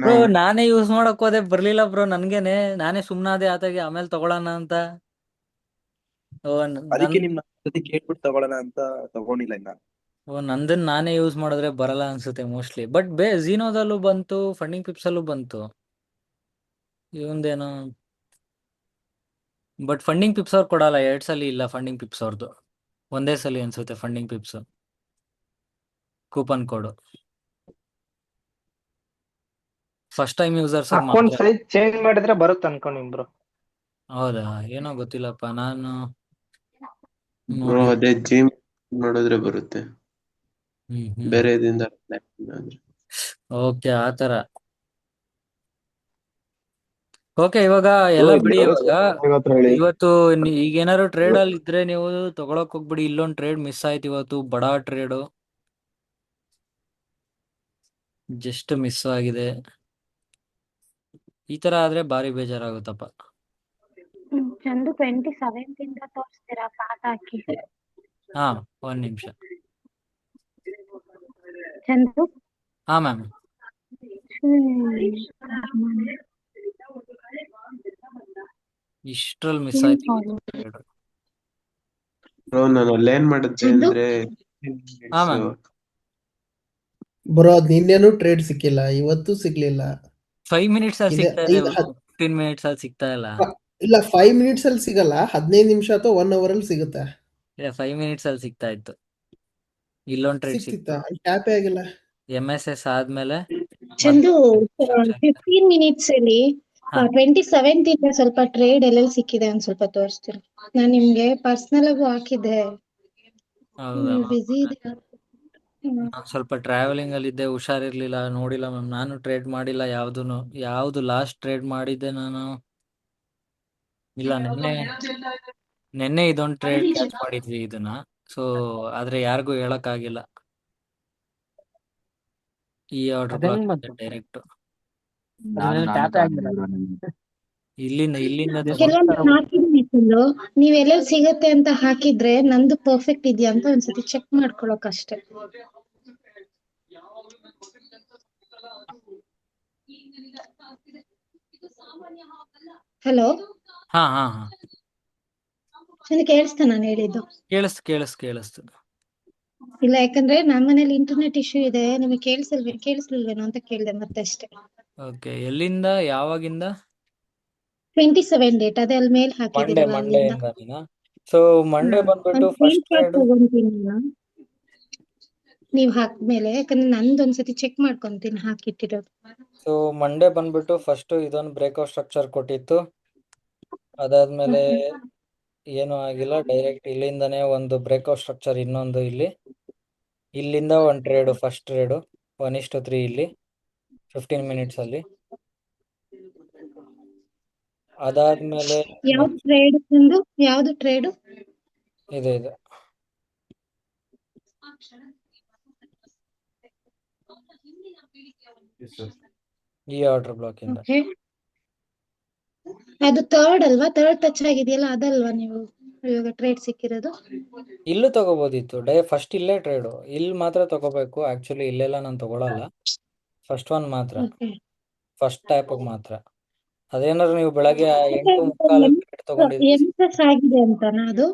[SPEAKER 2] ಬ್ರೋ ನಾನೇ ಯೂಸ್ ಮಾಡಕ್ ಹೋದೆ, ಬರ್ಲಿಲ್ಲ ಬ್ರೋ ನನ್ಗೇನೆ. ನಾನೇ ಸುಮ್ನಾದೆ ಆತಾಗೆ, ಆಮೇಲೆ ತಗೊಳೋಣ ಅಂತ.
[SPEAKER 5] ಅದಕ್ಕೆ ನಿಮ್ನ ಒಂದ್ಸತಿ ಕೇಳ್ಬಿಟ್ಟು ತಗೊಳ್ಳೋಣ ಅಂತ ತಗೊಂಡಿಲ್ಲ ಇನ್ನ.
[SPEAKER 2] ನಂದನ್ ನಾನೇ ಯೂಸ್ ಮಾಡಿದ್ರೆ ಬರಲ್ಲ ಅನ್ಸುತ್ತೆ ಮೋಸ್ಟ್ಲಿ. ಬಟ್ ಝೀನೋದಲ್ಲೂ ಬಂತು, ಫಂಡಿಂಗ್ ಪಿಪ್ಸ್ ಅಲ್ಲೂ ಬಂತು. ಇವಂದೇನೋ ಬಟ್ ಫಂಡಿಂಗ್ ಪಿಪ್ಸ್ ಅವ್ರು ಕೊಡಲ್ಲ, 2 ಸಲ ಇಲ್ಲ ಫಂಡಿಂಗ್ ಪಿಪ್ಸ್ ಅವ್ರದ್ದು, ಒಂದೇ ಸಲ ಅನ್ಸುತ್ತೆ Funding Pips coupon code. First time users
[SPEAKER 7] account
[SPEAKER 2] ಮಾತ್ರ.
[SPEAKER 7] ಸೈಜ್ ಚೇಂಜ್ ಮಾಡಿದ್ರೆ ಬರುತ್ತೆ ಅನ್ಕೊಂಡಿ ಬ್ರೋ.
[SPEAKER 2] ಹೌದಾ, ಏನೋ ಗೊತ್ತಿಲ್ಲಪ್ಪ, ನಾನು
[SPEAKER 14] ಬ್ರೋ
[SPEAKER 2] ನೋಡಿ.
[SPEAKER 14] ಅದೇ ಜಿಮ್ ಮಾಡಿದ್ರೆ ಬರುತ್ತೆ
[SPEAKER 2] ಹ್ಮ್.
[SPEAKER 14] ಬೇರೆ ಇದರಿಂದ ಅಂದ್ರೆ.
[SPEAKER 2] ಓಕೆ, ಆತರ. ಓಕೆ, ಇವಾಗ ಎಲ್ಲ ಬಿಡಿ. ಇವಾಗ ಇವತ್ತು ಈಗ ಏನಾದ್ರು ಟ್ರೇಡ್ ಅಲ್ಲಿ ಇದ್ರೆ ನೀವು ತಗೊಳಕ್ ಹೋಗ್ಬಿಡಿ. ಇಲ್ಲೊಂದ್ ಟ್ರೇಡ್ ಮಿಸ್ ಆಯ್ತು ಇವತ್ತು, ಬಡಾ ಟ್ರೇಡ್ ಜಸ್ಟ್ ಮಿಸ್ ಆಗಿದೆ. ಈ ತರ ಆದ್ರೆ ಭಾರಿ ಬೇಜಾರಾಗುತ್ತಪ್ಪ.
[SPEAKER 12] ಚಂದು 27 ಇಂದ ತೋರಿಸ್ತೀರಾ ಪಾಟ್ ಹಾಕಿ?
[SPEAKER 2] ಹಾ, ಒಂದ್ ನಿಮಿಷ.
[SPEAKER 12] ಚಂದು
[SPEAKER 2] ಹಾ ಮ್ಯಾಮ್. ಇಷ್ಟ್ರಲ್ಲಿ ಮಿಸ್ ಆಯ್ತು ಇವತ್ತು ಟ್ರೇಡ್.
[SPEAKER 14] ಬ್ರೋ ನಾನು ಅಲ್ಲೇನ್ ಮಾಡಿದ್ದೆ ಅಂದ್ರೆ
[SPEAKER 2] ಹಾ ಮ್ಯಾಮ್.
[SPEAKER 15] ಬ್ರೋ ಅದ್ ನಿನ್ನೆನೂ ಟ್ರೇಡ್ ಸಿಕ್ಕಿಲ್ಲ, ಇವತ್ತು ಸಿಗ್ಲಿಲ್ಲ.
[SPEAKER 2] 5 ಮಿನಿಟ್ಸ್ ಅಲ್ಲಿ
[SPEAKER 15] ಇದೆ
[SPEAKER 2] ಸಿಗ್ತಾ ಇದೆ, 15 ಮಿನಿಟ್ಸ್ ಅಲ್ಲಿ ಸಿಗ್ತಾ ಇಲ್ಲ.
[SPEAKER 15] ಇಲ್ಲ 5 ಮಿನಿಟ್ಸ್ ಅಲ್ಲಿ ಸಿಗಲ್ಲ, 15 ನಿಮಿಷ ಅಥವಾ 1 ಅವರ್ ಅಲ್ಲಿ ಸಿಗುತ್ತೆ.
[SPEAKER 2] 5 ಮಿನಿಟ್ಸ್ ಅಲ್ಲಿ ಸಿಗ್ತಾ ಇತ್ತು. ಇಲ್ಲೊಂದ್ ಟ್ರೇಡ್
[SPEAKER 15] ಸಿಕ್ತಿತ್ತಾ?
[SPEAKER 2] ಸಿಕ್ತು.
[SPEAKER 15] ಟ್ಯಾಪೇ ಆಗಿಲ್ಲ.
[SPEAKER 2] MSS ಆದ್ಮೇಲೆ
[SPEAKER 16] ಚಂದು 15 ಮಿನಿಟ್ಸ್ ಅಲ್ಲಿ 27th ಇಂದ ಸ್ವಲ್ಪ ಟ್ರೇಡ್ ಎಲ್ಲೆಲ್ಲಿ ಸಿಕ್ಕಿದೆ ಅಂತ ಸ್ವಲ್ಪ ತೋರಿಸ್ತೀರಾ? ನಾನ್ ನಿಮ್ಗೆ ಪರ್ಸನಲ್ ಆಗು ಹಾಕಿದ್ದೆ,
[SPEAKER 2] ಹೌದಾ?
[SPEAKER 16] ಬಿಸಿ ಇದೆ.
[SPEAKER 2] ನಾನು ಸ್ವಲ್ಪ ಟ್ರಾವೆಲಿಂಗ್ ಅಲ್ಲಿ ಇದ್ದೆ, ಹುಷಾರಿರ್ಲಿಲ್ಲ, ನೋಡಿಲ್ಲ ಮ್ಯಾಮ್. ನಾನು ಟ್ರೇಡ್ ಮಾಡಿಲ್ಲ ಯಾವ್ದುನು. ಯಾವ್ದು ಲಾಸ್ಟ್ ಟ್ರೇಡ್ ಮಾಡಿದ್ದೆ ನಾನು? ಇಲ್ಲ, ನೆನ್ನೆ ಇದೊಂದು ಟ್ರೇಡ್ ಕ್ಯಾಚ್ ಮಾಡಿದ್ವಿ ಇದನ್ನ. ಸೊ ಆದ್ರೆ ಯಾರಿಗೂ ಹೇಳಕ್ ಆಗಿಲ್ಲ. ಈ ಆರ್ಡರ್ ಬ್ಲಾಕ್ ಡೈರೆಕ್ಟ್ ಇಲ್ಲಿಂದ
[SPEAKER 16] ಕೆಲವೊಂದು ಹಾಕಿದೀನಿ ಚಂದು, ನೀವ್ ಎಲ್ಲೆಲ್ಲಿ ಸಿಗತ್ತೆ ಅಂತ ಹಾಕಿದ್ರೆ ನಂದು ಪರ್ಫೆಕ್ಟ್ ಇದೆಯಾ ಅಂತ ಒಂದ್ಸತಿ ಚೆಕ್ ಮಾಡ್ಕೊಳಕ್ ಅಷ್ಟೇ. ಹಲೋ,
[SPEAKER 2] ಹಾ.
[SPEAKER 16] ಚಂದು ಕೇಳಿಸ್ತಾ ನಾನು ಹೇಳಿದ್ದು?
[SPEAKER 2] ಕೇಳಿಸ್ತು.
[SPEAKER 16] ಇಲ್ಲ, ಯಾಕಂದ್ರೆ ನಮ್ಮ ಮನೇಲಿ ಇಂಟರ್ನೆಟ್ ಇಶ್ಯೂ ಇದೆ, ನಿಮಗೆ ಕೇಳಿಸ್ಲಿಲ್ವೇನೋ ಅಂತ ಕೇಳಿದೆ ಮತ್ತೆ ಅಷ್ಟೇ.
[SPEAKER 2] ಓಕೆ, ಎಲ್ಲಿಂದ ಯಾವಾಗಿಂದ?
[SPEAKER 16] 27 ಡೇಟ್ ಅದೇ ಅಲ್ಲಿ ಮೇಲ್ ಹಾಕಿದಿರಲ್ಲ ಅಲ್ಲಿಂದ.
[SPEAKER 2] ಮಂಡೆಯಿಂದ. ಸೊ ಮಂಡೇ ಬಂದ್ಬಿಟ್ಟು
[SPEAKER 16] ಒಂದ್
[SPEAKER 2] ಫಸ್ಟ್
[SPEAKER 16] ಸ್ಕ್ರೀನ್ ಶಾಟ್
[SPEAKER 2] ಟ್ರೇಡ್.
[SPEAKER 16] ತಗೊಂತೀನಿ ನಾನು, ನೀವ್ ಹಾಕ್ಮೇಲೆ, ಯಾಕಂದ್ರೆ ನಂದು ಒಂದ್ಸತಿ ಚೆಕ್ ಮಾಡ್ಕೊಂತೀನಿ ಹಾಕಿಟ್ಟಿರೋದು.
[SPEAKER 2] ಸೊ ಮಂಡೇ ಬಂದ್ಬಿಟ್ಟು ಫಸ್ಟ್ ಇದೊಂದು ಬ್ರೇಕ್ಔಟ್ ಸ್ಟ್ರಕ್ಚರ್ ಕೊಟ್ಟಿತ್ತು. ಅದಾದ್ಮೇಲೆ ಏನು ಆಗಿಲ್ಲ, ಡೈರೆಕ್ಟ್ ಇಲ್ಲಿಂದಾನೇ ಒಂದು ಬ್ರೇಕ್ಔಟ್ ಸ್ಟ್ರಕ್ಚರ್, ಇನ್ನೊಂದು ಇಲ್ಲಿಂದ ಒಂದು ಟ್ರೇಡ್, ಫಸ್ಟ್ ಟ್ರೇಡು 1:3 ಇಲ್ಲಿ 15 ಮಿನಿಟ್ಸ್ ಅಲ್ಲಿ. ಅದಾದ್ಮೇಲೆ
[SPEAKER 16] ಯಾವ್ದು ಟ್ರೇಡ್?
[SPEAKER 2] ಇದೆ ಈ ಆರ್ಡರ್ ಬ್ಲಾಕ್ ಇಂದ.
[SPEAKER 16] ಅದು ಥರ್ಡ್ ಅಲ್ವಾ? ಥರ್ಡ್ ಟಚ್ ಆಗಿದೆಯಲ್ಲ ಅದಲ್ವಾ ನೀವು ಇವಾಗ ಟ್ರೇಡ್ ಸಿಕ್ಕಿರೋದು?
[SPEAKER 2] ಇಲ್ಲೂ ತಗೋಬೋದಿತ್ತು. ಫಸ್ಟ್ ಇಲ್ಲೇ ಟ್ರೇಡು, ಇಲ್ಲಿ ಮಾತ್ರ ತಗೋಬೇಕು. ಆಕ್ಚುಲಿ ಇಲ್ಲೆಲ್ಲ ನಾನು ತಗೊಳಲ್ಲ, ಫಸ್ಟ್ ಒನ್ ಮಾತ್ರ, ಫಸ್ಟ್ ಟ್ಯಾಪ್ ಮಾತ್ರ. ಅದೇನಾದ್ರು ನೀವು ಬೆಳಗ್ಗೆ 8:45 ತಗೊಂಡಿದ್ರೆ
[SPEAKER 16] ಆಗಿದೆ ಅಂತನಾ ಅದು?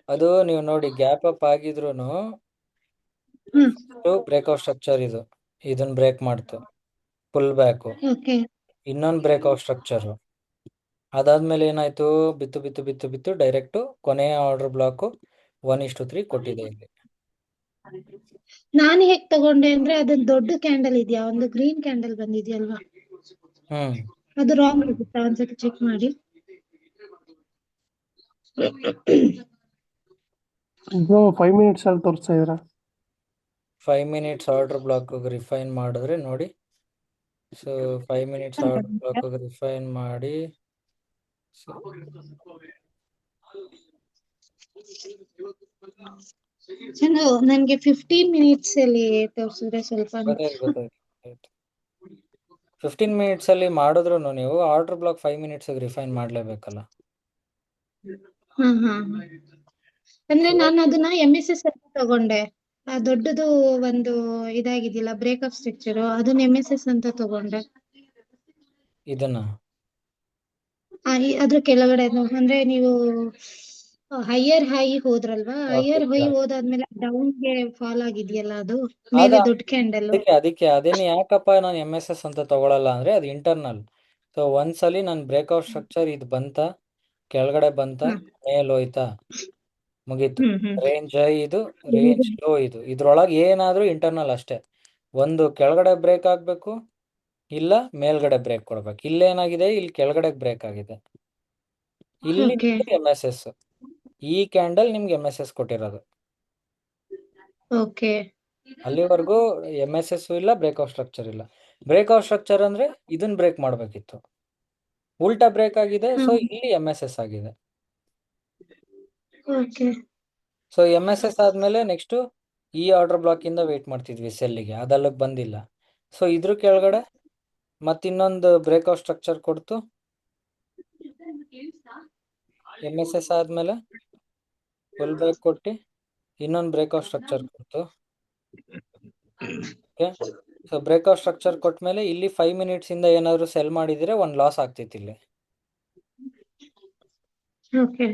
[SPEAKER 2] ಅದು ನೀವು ನೋಡಿ, ಗ್ಯಾಪ್ ಅಪ್ ಆಗಿದ್ರೂನು ಬ್ರೇಕ್ಔಟ್ ಸ್ಟ್ರಕ್ಚರ್ ಇದನ್ನ ಬ್ರೇಕ್ ಮಾಡ್ತು, ಫುಲ್ ಬ್ಯಾಕ್, ಇನ್ನೊಂದು ಬ್ರೇಕ್ಔಟ್ ಸ್ಟ್ರಕ್ಚರ್. ಅದಾದ್ಮೇಲೆ ಏನಾಯ್ತು, ಬಿತ್ತು ಡೈರೆಕ್ಟ್ ಕೊನೆಯ ಆರ್ಡರ್ ಬ್ಲಾಕ್ 1:3 ಕೊಟ್ಟಿದೆ ಇಲ್ಲಿ.
[SPEAKER 16] ನಾನು ಹೇಗ್ ತಗೊಂಡೆ ಅಂದ್ರೆ, ಅದೊಂದು ದೊಡ್ಡ ಕ್ಯಾಂಡಲ್ ಇದೆಯಾ, ಒಂದು ಗ್ರೀನ್ ಕ್ಯಾಂಡಲ್ ಬಂದಿದೆಯಲ್ವಾ, ಅದು ರಾಂಗ್ ಆಗುತ್ತಾ? ಒಂದ್ಸತಿ ಚೆಕ್ ಮಾಡಿ.
[SPEAKER 17] 5 ಮಿನಿಟ್ಸ್ ಅಲ್ಲಿ ತೋರಿಸ್ತಾ ಇದ್ರ?
[SPEAKER 2] 5 ಮಿನಿಟ್ಸ್ ಆರ್ಡರ್ ಬ್ಲಾಕ್ ರಿಫೈನ್ ಮಾಡಿದ್ರೆ ನೋಡಿ. So 5 minutes order block refine ಮಾಡಿ.
[SPEAKER 16] ನನ್ಗೆ 15 ಮಿನಿಟ್ಸ್ ಅಲ್ಲಿ ತೋರಿಸಿದ್ರೆ ಸ್ವಲ್ಪ.
[SPEAKER 2] ಗೊತ್ತಾಯ್ತು. 15 ಮಿನಿಟ್ಸ್ ಅಲ್ಲಿ ಮಾಡಿದ್ರು ನೀವು ಆರ್ಡರ್ ಬ್ಲಾಕ್ 5 ಮಿನಿಟ್ಸ್ ರಿಫೈನ್ ಮಾಡ್ಲೇಬೇಕಲ್ಲ.
[SPEAKER 16] ಅಂದ್ರೆ ನಾನು ಅದನ್ನ MSS ಅಂತ ತಗೊಂಡೆ, ದೊಡ್ಡದು ಒಂದು ಇದಾಗಿದ್ದಿಲ್ಲ ಬ್ರೇಕ್ಅಪ್ ಸ್ಟ್ರಕ್ಚರ್, ಅದನ್ನ MSS ಅಂತ ತಗೊಂಡೆ.
[SPEAKER 2] ಇದನ್ನ
[SPEAKER 16] ಅದ್ರ ಕೆಳಗಡೆ ಅಂದ್ರೆ ನೀವು ಹೈಯರ್ ಹೈ ಹೋದ್ರಲ್ವಾ, ಹೈಯರ್ ಹೈ ಹೋದಾದ್ಮೇಲೆ ಡೌನ್ ಗೆ ಫಾಲ್ ಆಗಿದೆಯಲ್ಲ, ಅದು ಮೇಲೆ ದೊಡ್ಡ ಕ್ಯಾಂಡಲ್.
[SPEAKER 2] ಅದಕ್ಕೆ ಅದೇನು ಯಾಕಪ್ಪ ನಾನು MSS ಅಂತ ತಗೊಳಲ್ಲ ಅಂದ್ರೆ, ಅದು ಇಂಟರ್ನಲ್. ಸೊ ಒಂದ್ಸಲಿ ನನ್ ಬ್ರೇಕ್ಔಟ್ ಸ್ಟ್ರಕ್ಚರ್ ಇದು ಬಂತ, ಕೆಳಗಡೆ ಬಂತ, ಮೇಲ್ ಹೋಯ್ತಾ, ಮುಗೀತು. ರೇಂಜ್ ಹೈ ರೇಂಜ್ ಲೋ ಇದ್ರೊಳಗೆ ಏನಾದ್ರೂ ಇಂಟರ್ನಲ್ ಅಷ್ಟೇ. ಒಂದು ಕೆಳಗಡೆ ಬ್ರೇಕ್ ಆಗ್ಬೇಕು, ಇಲ್ಲ ಮೇಲ್ಗಡೆ ಬ್ರೇಕ್ ಕೊಡ್ಬೇಕು. ಇಲ್ಲೇನಾಗಿದೆ, ಇಲ್ಲಿ ಕೆಳಗಡೆ ಬ್ರೇಕ್ ಆಗಿದೆ. ಇಲ್ಲಿ
[SPEAKER 16] ಓಕೆ
[SPEAKER 2] MS ಈ ಕ್ಯಾಂಡಲ್ ನಿಮ್ಗೆ MS ಕೊಟ್ಟಿರೋದು.
[SPEAKER 16] ಓಕೆ
[SPEAKER 2] ಅಲ್ಲಿವರೆಗೂ MS ಇಲ್ಲ, ಬ್ರೇಕ್ಔಟ್ ಸ್ಟ್ರಕ್ಚರ್ ಇಲ್ಲ. ಬ್ರೇಕ್ಔಟ್ ಸ್ಟ್ರಕ್ಚರ್ ಅಂದ್ರೆ ಇದನ್ನ ಬ್ರೇಕ್ ಮಾಡ್ಬೇಕಿತ್ತು, ಉಲ್ಟಾ ಬ್ರೇಕ್ ಆಗಿದೆ. ಸೊ ಇಲ್ಲಿ MS ಆಗಿದೆ.
[SPEAKER 16] ಓಕೆ
[SPEAKER 2] ಸೊ MS ಆದ್ಮೇಲೆ ನೆಕ್ಸ್ಟ್ ಈ ಆರ್ಡರ್ ಬ್ಲಾಕ್ ಇಂದ ವೇಟ್ ಮಾಡ್ತಿದ್ವಿ ಸೆಲ್ಲಿಗೆ, ಅದಲ್ಲಿಗೆ ಬಂದಿಲ್ಲ. ಸೊ ಇದ್ರ ಕೆಳಗಡೆ ಮತ್ತಿನ್ನೊಂದು ಬ್ರೇಕ್ಔಟ್ ಸ್ಟ್ರಕ್ಚರ್ ಕೊಡ್ತು. MS ಆದ್ಮೇಲೆ ಫುಲ್ ಬ್ರೇಕ್ ಕೊಟ್ಟು ಇನ್ನೊಂದು ಬ್ರೇಕ್ಔಟ್ ಸ್ಟ್ರಕ್ಚರ್ ಕೊಡ್ತು. ಓಕೆ, ಸೊ ಬ್ರೇಕ್ಔಟ್ ಸ್ಟ್ರಕ್ಚರ್ ಕೊಟ್ಮೇಲೆ ಇಲ್ಲಿ 5 ಮಿನಿಟ್ಸ್ ಇಂದ ಏನಾದ್ರು ಸೆಲ್ ಮಾಡಿದ್ರೆ ಒಂದು ಲಾಸ್ ಆಗ್ತಿತ್ತು. ಇಲ್ಲಿ
[SPEAKER 16] ಓಕೆ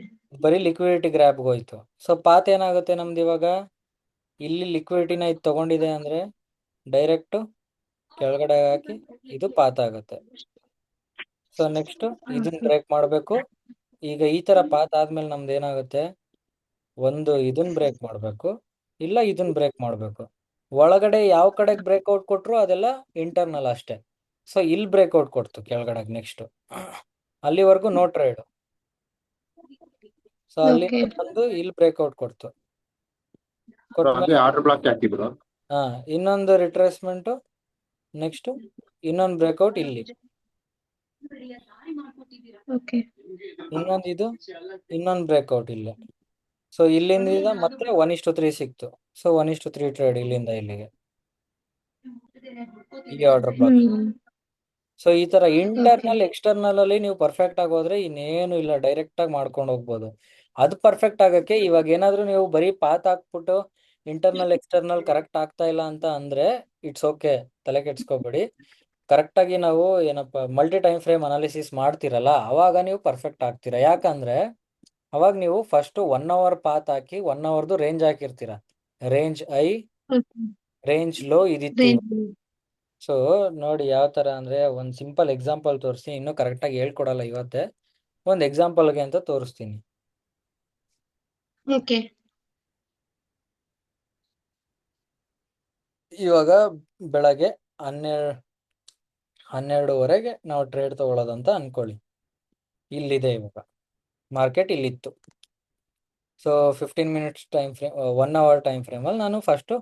[SPEAKER 2] ಬರೀ ಲಿಕ್ವಿಡಿಟಿ ಗ್ರ್ಯಾಬ್ಗೆ ಹೋಯ್ತು. ಸೊ ಪಾತ್ ಏನಾಗುತ್ತೆ ನಮ್ದು ಇವಾಗ, ಇಲ್ಲಿ ಲಿಕ್ವಿಡಿಟಿನ ಇದು ತಗೊಂಡಿದೆ ಅಂದ್ರೆ ಡೈರೆಕ್ಟ್ ಕೆಳಗಡೆ ಹಾಕಿ ಇದು ಪಾತ್ ಆಗುತ್ತೆ. ಸೊ ನೆಕ್ಸ್ಟ್ ಇದನ್ನ ಬ್ರೇಕ್ ಮಾಡಬೇಕು. ಈಗ ಈ ತರ ಪಾತ್ ಆದ್ಮೇಲೆ ನಮ್ದು ಏನಾಗುತ್ತೆ, ಒಂದು ಇದನ್ನ ಬ್ರೇಕ್ ಮಾಡಬೇಕು, ಇಲ್ಲ ಇದನ್ನ ಬ್ರೇಕ್ ಮಾಡಬೇಕು. ಒಳಗಡೆ ಯಾವ ಕಡೆಗೆ ಬ್ರೇಕ್ಔಟ್ ಕೊಟ್ರು ಅದೆಲ್ಲ ಇಂಟರ್ನಲ್ ಅಷ್ಟೇ. ಸೊ ಇಲ್ಲಿ ಬ್ರೇಕ್ಔಟ್ ಕೊಡ್ತು ಕೆಳಗಡೆ. ನೆಕ್ಸ್ಟ್ ಅಲ್ಲಿವರೆಗೂ ನೋ ಟ್ರೇಡ್. ಸೊ ಅಲ್ಲಿಂದ ಬಂದು ಇಲ್ಲಿ ಬ್ರೇಕ್ಔಟ್ ಕೊಡ್ತು.
[SPEAKER 14] ಆರ್ಡರ್ ಬ್ಲಾಕ್ ಹಾಕಿದ್ರು.
[SPEAKER 2] ಹಾ, ಇನ್ನೊಂದು ರಿಟ್ರೇಸ್ಮೆಂಟ್, ನೆಕ್ಸ್ಟ್ ಇನ್ನೊಂದು ಬ್ರೇಕ್ಔಟ್ ಇಲ್ಲಿ,
[SPEAKER 16] ಓಕೆ
[SPEAKER 2] ಇನ್ನೊಂದು ಇದು, ಇನ್ನೊಂದು ಬ್ರೇಕ್ಔಟ್ ಇಲ್ಲಿ. ಸೊ ಇಲ್ಲಿಂದ ಮತ್ತೆ 1:3 ಸಿಕ್ತು. ಸೊ 1:3 ಟ್ರೇಡ್ ಇಲ್ಲಿಂದ ಇಲ್ಲಿಗೆ ಈ ಆರ್ಡರ್ ಬ್ಲಾಕ್. ಸೊ ಈ ತರ ಇಂಟರ್ನಲ್ ಎಕ್ಸ್ಟರ್ನಲ್ ಅಲ್ಲಿ ನೀವು ಪರ್ಫೆಕ್ಟ್ ಆಗಿ ಹೋದ್ರೆ ಇನ್ನೇನು ಇಲ್ಲ, ಡೈರೆಕ್ಟ್ ಆಗಿ ಮಾಡ್ಕೊಂಡು ಹೋಗ್ಬೋದು. ಅದು ಪರ್ಫೆಕ್ಟ್ ಆಗಕ್ಕೆ ಇವಾಗ ಏನಾದ್ರು ನೀವು ಬರೀ ಪಾತ್ ಹಾಕ್ಬಿಟ್ಟು ಇಂಟರ್ನಲ್ ಎಕ್ಸ್ಟರ್ನಲ್ ಕರೆಕ್ಟ್ ಆಗ್ತಾ ಇಲ್ಲ ಅಂತ ಅಂದ್ರೆ ಇಟ್ಸ್ ಓಕೆ, ತಲೆ ಕೆಡ್ಸ್ಕೊಬೇಡಿ. ಕರೆಕ್ಟ್ ಆಗಿ ನಾವು ಏನಪ್ಪ ಮಲ್ಟಿ ಟೈಮ್ ಫ್ರೇಮ್ ಅನಾಲಿಸಿಸ್ ಮಾಡ್ತಿರಲ್ಲ, ಅವಾಗ ನೀವು ಪರ್ಫೆಕ್ಟ್ ಆಗ್ತೀರಾ. ಯಾಕಂದ್ರೆ ಅವಾಗ ನೀವು ಫಸ್ಟ್ 1 ಅವರ್ ಪಾತ್ ಹಾಕಿ 1 ಅವರ್ದು ರೇಂಜ್ ಹಾಕಿರ್ತೀರಾ. ರೇಂಜ್ ಐ, ರೇಂಜ್ ಲೋ ಇದಿತ್ತು. ಸೊ ನೋಡಿ ಯಾವ ತರ ಅಂದ್ರೆ, ಒಂದು ಸಿಂಪಲ್ ಎಕ್ಸಾಂಪಲ್ ತೋರಿಸಿ. ಇನ್ನೂ ಕರೆಕ್ಟಾಗಿ ಹೇಳ್ಕೊಡಲ್ಲ ಇವತ್ತೇ, ಒಂದು ಎಕ್ಸಾಂಪಲ್ಗೆ ಅಂತ ತೋರಿಸ್ತೀನಿ.
[SPEAKER 16] ಓಕೆ
[SPEAKER 2] ಇವಾಗ ಬೆಳಗ್ಗೆ 12:30ವರೆಗೆ ನಾವು ಟ್ರೇಡ್ ತಗೊಳ್ಳೋದಂತ ಅನ್ಕೊಳ್ಳಿ. ಇಲ್ಲಿದೆ ಇವಾಗ ಮಾರ್ಕೆಟ್ ಇಲ್ಲಿತ್ತು. So 15 minutes time frame, 1 hour time ಫ್ರೇಮಲ್ಲಿ ನಾನು first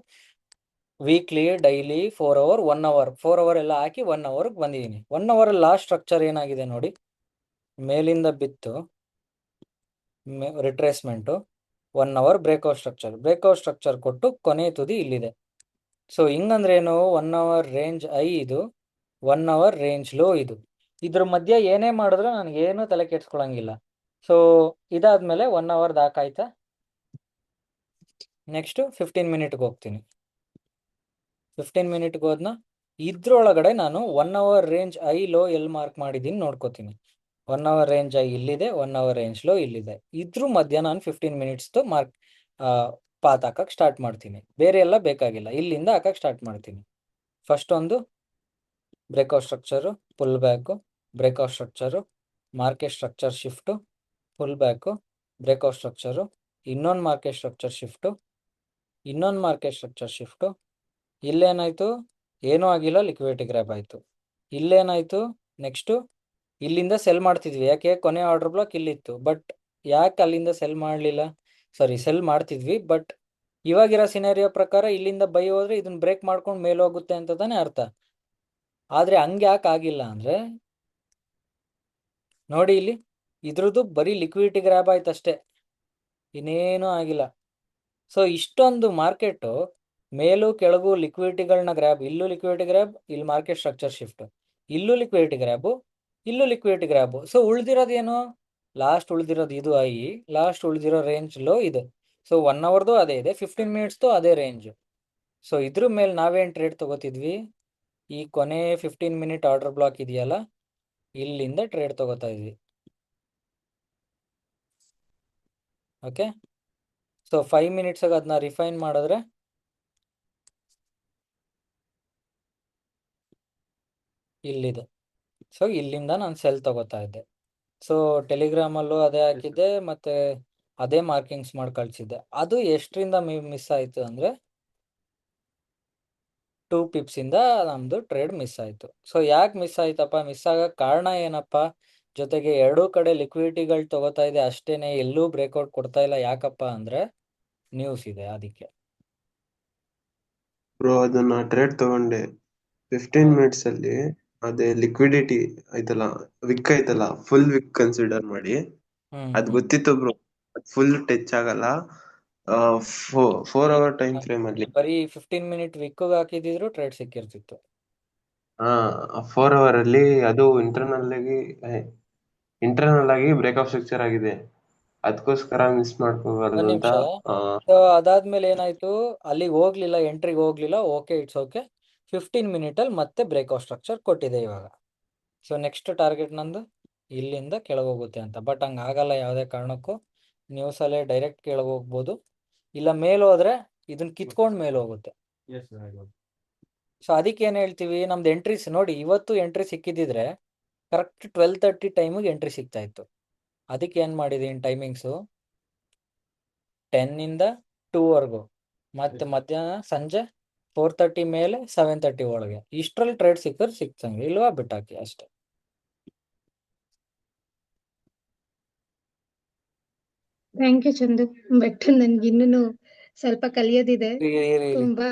[SPEAKER 2] weekly, daily, 4 hour, 1 hour, 4 hour ಎಲ್ಲ ಹಾಕಿ 1 ಅವರ್ಗೆ ಬಂದಿದ್ದೀನಿ. 1 ಅವರ್ ಲಾಸ್ಟ್ ಸ್ಟ್ರಕ್ಚರ್ ಏನಾಗಿದೆ ನೋಡಿ, ಮೇಲಿಂದ ಬಿತ್ತು ರಿಟ್ರೇಸ್ಮೆಂಟು, 1 ಅವರ್ ಬ್ರೇಕ್ಔಟ್ ಸ್ಟ್ರಕ್ಚರ್ ಕೊಟ್ಟು ಕೊನೆ ತುದಿ ಇಲ್ಲಿದೆ. ಸೊ ಹಿಂಗಂದ್ರೆ ಏನು, 1 ಅವರ್ ರೇಂಜ್ ಐ ಇದು, 1 ಅವರ್ ರೇಂಜ್ ಲೋ ಇದು. ಇದ್ರ ಮಧ್ಯೆ ಏನೇ ಮಾಡಿದ್ರು ನನಗೇನು ತಲೆ ಕೆಡ್ಸ್ಕೊಳಂಗಿಲ್ಲ. ಸೊ ಇದಾದ್ಮೇಲೆ 1 ಅವರ್ದು ಹಾಕಾಯ್ತಾ. ನೆಕ್ಸ್ಟ್ 15 ಮಿನಿಟ್ಗೆ ಹೋಗ್ತೀನಿ. 15 ಮಿನಿಟ್ಗೆ ಹೋದ್ನ ಇದ್ರೊಳಗಡೆ ನಾನು 1 ಅವರ್ ರೇಂಜ್ ಐ ಲೋ ಎಲ್ಲಿ ಮಾರ್ಕ್ ಮಾಡಿದ್ದೀನಿ ನೋಡ್ಕೋತೀನಿ. 1 ಅವರ್ ರೇಂಜ್ ಐ ಇಲ್ಲಿದೆ, 1 ಅವರ್ ರೇಂಜ್ ಲೋ ಇಲ್ಲಿದೆ. ಇದ್ರ ಮಧ್ಯ ನಾನು 15 ಮಿನಿಟ್ಸ್ದು ಪಾತ್ ಹಾಕಕ್ಕೆ ಸ್ಟಾರ್ಟ್ ಮಾಡ್ತೀನಿ. ಬೇರೆ ಎಲ್ಲ ಬೇಕಾಗಿಲ್ಲ, ಇಲ್ಲಿಂದ ಹಾಕಕ್ಕೆ ಸ್ಟಾರ್ಟ್ ಮಾಡ್ತೀನಿ. ಫಸ್ಟ್ ಒಂದು breakout structure, pull back, breakout structure, market structure shift, pull back, breakout structure, ಇನ್ನೊಂದು ಮಾರ್ಕೆಟ್ ಸ್ಟ್ರಕ್ಚರ್ ಶಿಫ್ಟು, ಇನ್ನೊಂದು ಮಾರ್ಕೆಟ್ ಸ್ಟ್ರಕ್ಚರ್ ಶಿಫ್ಟು. ಇಲ್ಲೇನಾಯಿತು, ಏನೂ ಆಗಿಲ್ಲ, ಲಿಕ್ವಿಡಿಟಿ ಗ್ರ್ಯಾಬ್ ಆಯಿತು. ಇಲ್ಲೇನಾಯಿತು, ನೆಕ್ಸ್ಟು ಇಲ್ಲಿಂದ ಸೆಲ್ ಮಾಡ್ತಿದ್ವಿ. ಯಾಕೆ, ಕೊನೆ ಆರ್ಡರ್ ಬ್ಲಾಕ್ ಇಲ್ಲಿತ್ತು. ಬಟ್ ಯಾಕೆ ಅಲ್ಲಿಂದ ಸೆಲ್ ಮಾಡಲಿಲ್ಲ, ಸೆಲ್ ಮಾಡ್ತಿದ್ವಿ. ಬಟ್ ಇವಾಗಿರೋ ಸಿನಾರಿಯೋ ಪ್ರಕಾರ ಇಲ್ಲಿಂದ ಬೈ ಹೋದ್ರೆ ಇದನ್ನ ಬ್ರೇಕ್ ಮಾಡ್ಕೊಂಡು ಮೇಲೆ ಹೋಗುತ್ತೆ ಅಂತ ತಾನೇ ಅರ್ಥ. ಆದರೆ ಹಂಗೆ ಯಾಕೆ ಆಗಿಲ್ಲ ಅಂದರೆ ನೋಡಿ, ಇಲ್ಲಿ ಇದ್ರದ್ದು ಬರೀ ಲಿಕ್ವಿಡಿಟಿ ಗ್ರ್ಯಾಬ್ ಆಯ್ತು ಅಷ್ಟೇ, ಇನ್ನೇನೂ ಆಗಿಲ್ಲ. ಸೊ ಇಷ್ಟೊಂದು ಮಾರ್ಕೆಟು ಮೇಲೂ ಕೆಳಗೂ ಲಿಕ್ವಿಡಿಟಿಗಳನ್ನ ಗ್ರ್ಯಾಬ್, ಇಲ್ಲೂ ಲಿಕ್ವಿಡಿಟಿ ಗ್ರ್ಯಾಬ್, ಇಲ್ಲಿ ಮಾರ್ಕೆಟ್ ಸ್ಟ್ರಕ್ಚರ್ ಶಿಫ್ಟ್, ಇಲ್ಲೂ ಲಿಕ್ವಿಡಿಟಿ ಗ್ರ್ಯಾಬು, ಇಲ್ಲೂ ಲಿಕ್ವಿಡಿಟಿ ಗ್ರ್ಯಾಬು. ಸೊ ಉಳಿದಿರೋದೇನು, ಲಾಸ್ಟ್ ಉಳಿದಿರೋದು ಇದು ಐ, ಲಾಸ್ಟ್ ಉಳಿದಿರೋ ರೇಂಜ್ ಲೋ ಇದು. ಸೊ 1 ಅವರ್ದು ಅದೇ ಇದೆ, 15 ಮಿನಿಟ್ಸ್ದು ಅದೇ ರೇಂಜು. ಸೊ ಇದ್ರ ಮೇಲೆ ನಾವೇನು ಟ್ರೇಡ್ ತಗೋತಿದ್ವಿ, ಈ ಕೊನೆ 15 ಮಿನಿಟ್ ಆರ್ಡರ್ ಬ್ಲಾಕ್ ಇದೆಯಲ್ಲ, ಇಲ್ಲಿಂದ ಟ್ರೇಡ್ ತಗೋತಾ ಇದ್ವಿ. ಓಕೆ, ಸೊ 5 ಮಿನಿಟ್ಸಾಗ ಅದನ್ನ ರಿಫೈನ್ ಮಾಡಿದ್ರೆ ಇಲ್ಲಿದೆ. ಸೊ ಇಲ್ಲಿಂದ ನಾನು ಸೆಲ್ ತಗೋತಾ ಇದ್ದೆ. ಸೊ ಟೆಲಿಗ್ರಾಮಲ್ಲೂ ಅದೇ ಹಾಕಿದ್ದೆ, ಮತ್ತು ಅದೇ ಮಾರ್ಕಿಂಗ್ಸ್ ಮಾಡಿ ಕಳಿಸಿದ್ದೆ. ಅದು ಎಷ್ಟರಿಂದ ಮಿಸ್ ಆಯಿತು ಅಂದರೆ 2 ಪಿಪ್ಸ್ ಇಂದ ನಮ್ದು ಟ್ರೇಡ್ ಮಿಸ್ ಆಯ್ತು. ಸೊ ಯಾಕೆ ಮಿಸ್ ಆಯ್ತಪ್ಪ? ಮಿಸ್ ಆಗಕ್ ಕಾರಣ ಏನಪ್ಪ? ಜೊತೆಗೆ ಎರಡೂ ಕಡೆ ಲಿಕ್ವಿಡಿಟಿಗಳು ತಗೋತಾ ಇದೆ ಅಷ್ಟೇನೆ, ಎಲ್ಲೂ ಬ್ರೇಕ್ಔಟ್ ಕೊಡ್ತಾ ಇಲ್ಲ. ಯಾಕಪ್ಪ ಅಂದ್ರೆ ನ್ಯೂಸ್ ಇದೆ ಅದಕ್ಕೆ.
[SPEAKER 14] ಬ್ರೋ ಅದನ್ನ ಟ್ರೇಡ್ ತಗೊಂಡೆ 15 ಮಿನಿಟ್ಸ್ ಅಲ್ಲಿ. ಅದೇ ಲಿಕ್ವಿಡಿಟಿ ಆಯ್ತಲ್ಲ, ವಿಕ್ ಆಯ್ತಲ್ಲ, ಫುಲ್ ವಿಕ್ ಕನ್ಸಿಡರ್ ಮಾಡಿ. ಅದ್ ಗೊತ್ತಿತ್ತು ಬ್ರೋ, ಫುಲ್ ಟಚ್ ಆಗಲ್ಲ. 4 ಅವರ್ ಟೈಮ್ ಫ್ರೇಮ್ ಅಲ್ಲಿ
[SPEAKER 2] ಬರೀ 15 ಮಿನಿಟ್ ವಿಕ್ ಹಾಕಿದ್ರು ಟ್ರೇಡ್ ಸಿಕ್ಕಿರ್ತಿತ್ತು.
[SPEAKER 14] 4 ಅವರ್ ಅಲ್ಲಿ ಅದು ಇಂಟರ್ನಲ್ ಆಗಿ ಬ್ರೇಕ್ಅಪ್ ಸ್ಟ್ರಕ್ಚರ್ ಆಗಿದೆ. ಅದಕ್ಕೋಸ್ಕರ ಮಿಸ್ ಮಾಡ್ಕೋಬಾರ್ದು
[SPEAKER 2] ಒಂದ್
[SPEAKER 14] ಅಂತ.
[SPEAKER 2] ನಿಮಿಷ. ಅದಾದ್ಮೇಲೆ ಏನಾಯ್ತು? ಅಲ್ಲಿಗೆ ಹೋಗ್ಲಿಲ್ಲ, ಎಂಟ್ರಿಗೆ ಹೋಗ್ಲಿಲ್ಲ. Okay, it's okay. 15 ಮಿನಿಟ್ ಅಲ್ಲಿ ಮತ್ತೆ ಬ್ರೇಕ್ಔಟ್ ಸ್ಟ್ರಕ್ಚರ್ ಕೊಟ್ಟಿದೆ ಇವಾಗ. ಸೊ ನೆಕ್ಸ್ಟ್ ಟಾರ್ಗೆಟ್ ನಂದು ಇಲ್ಲಿಂದ ಕೆಳಗೆ ಹೋಗುತ್ತೆ ಅಂತ. ಬಟ್ ಹಂಗ ಆಗಲ್ಲ ಯಾವುದೇ ಕಾರಣಕ್ಕೂ. ನ್ಯೂಸಲ್ಲೇ ಡೈರೆಕ್ಟ್ ಕೆಳಗೆ ಹೋಗ್ಬೋದು, ಇಲ್ಲ ಮೇಲ್ ಹೋದ್ರೆ ಇದನ್ನ ಕಿತ್ಕೊಂಡ್ ಮೇಲೆ ಹೋಗುತ್ತೆ. ಸೊ ಅದಕ್ಕೆ ಏನ್ ಹೇಳ್ತೀವಿ, ನಮ್ದು ಎಂಟ್ರೀಸ್ ನೋಡಿ, ಇವತ್ತು ಎಂಟ್ರಿ ಸಿಕ್ಕಿದ್ರೆ ಕರೆಕ್ಟ್ 12:30 ಟೈಮಿಗೆ ಎಂಟ್ರಿ ಸಿಗ್ತಾ ಇತ್ತು. ಅದಕ್ಕೆ ಏನ್ ಮಾಡಿದೀನಿ ಟೈಮಿಂಗ್ಸು 10 ಇಂದ 2 ವರ್ಗು, ಮತ್ತೆ ಮಧ್ಯಾಹ್ನ ಸಂಜೆ 4:30 ಮೇಲೆ 7:30 ಒಳಗೆ. ಇಷ್ಟರಲ್ಲಿ ಟ್ರೇಡ್ ಸಿಕ್ಕರ್ ಸಿಕ್ತಂಗೆ, ಇಲ್ವಾ ಬಿಟ್ಟಾಕಿ ಅಷ್ಟೇ.
[SPEAKER 16] Thank you Chandu. ಬಟ್ ನನ್ಗೆ ಇನ್ನೂ ಸ್ವಲ್ಪ ಕಲಿಯೋದಿದೆ. ತುಂಬಾ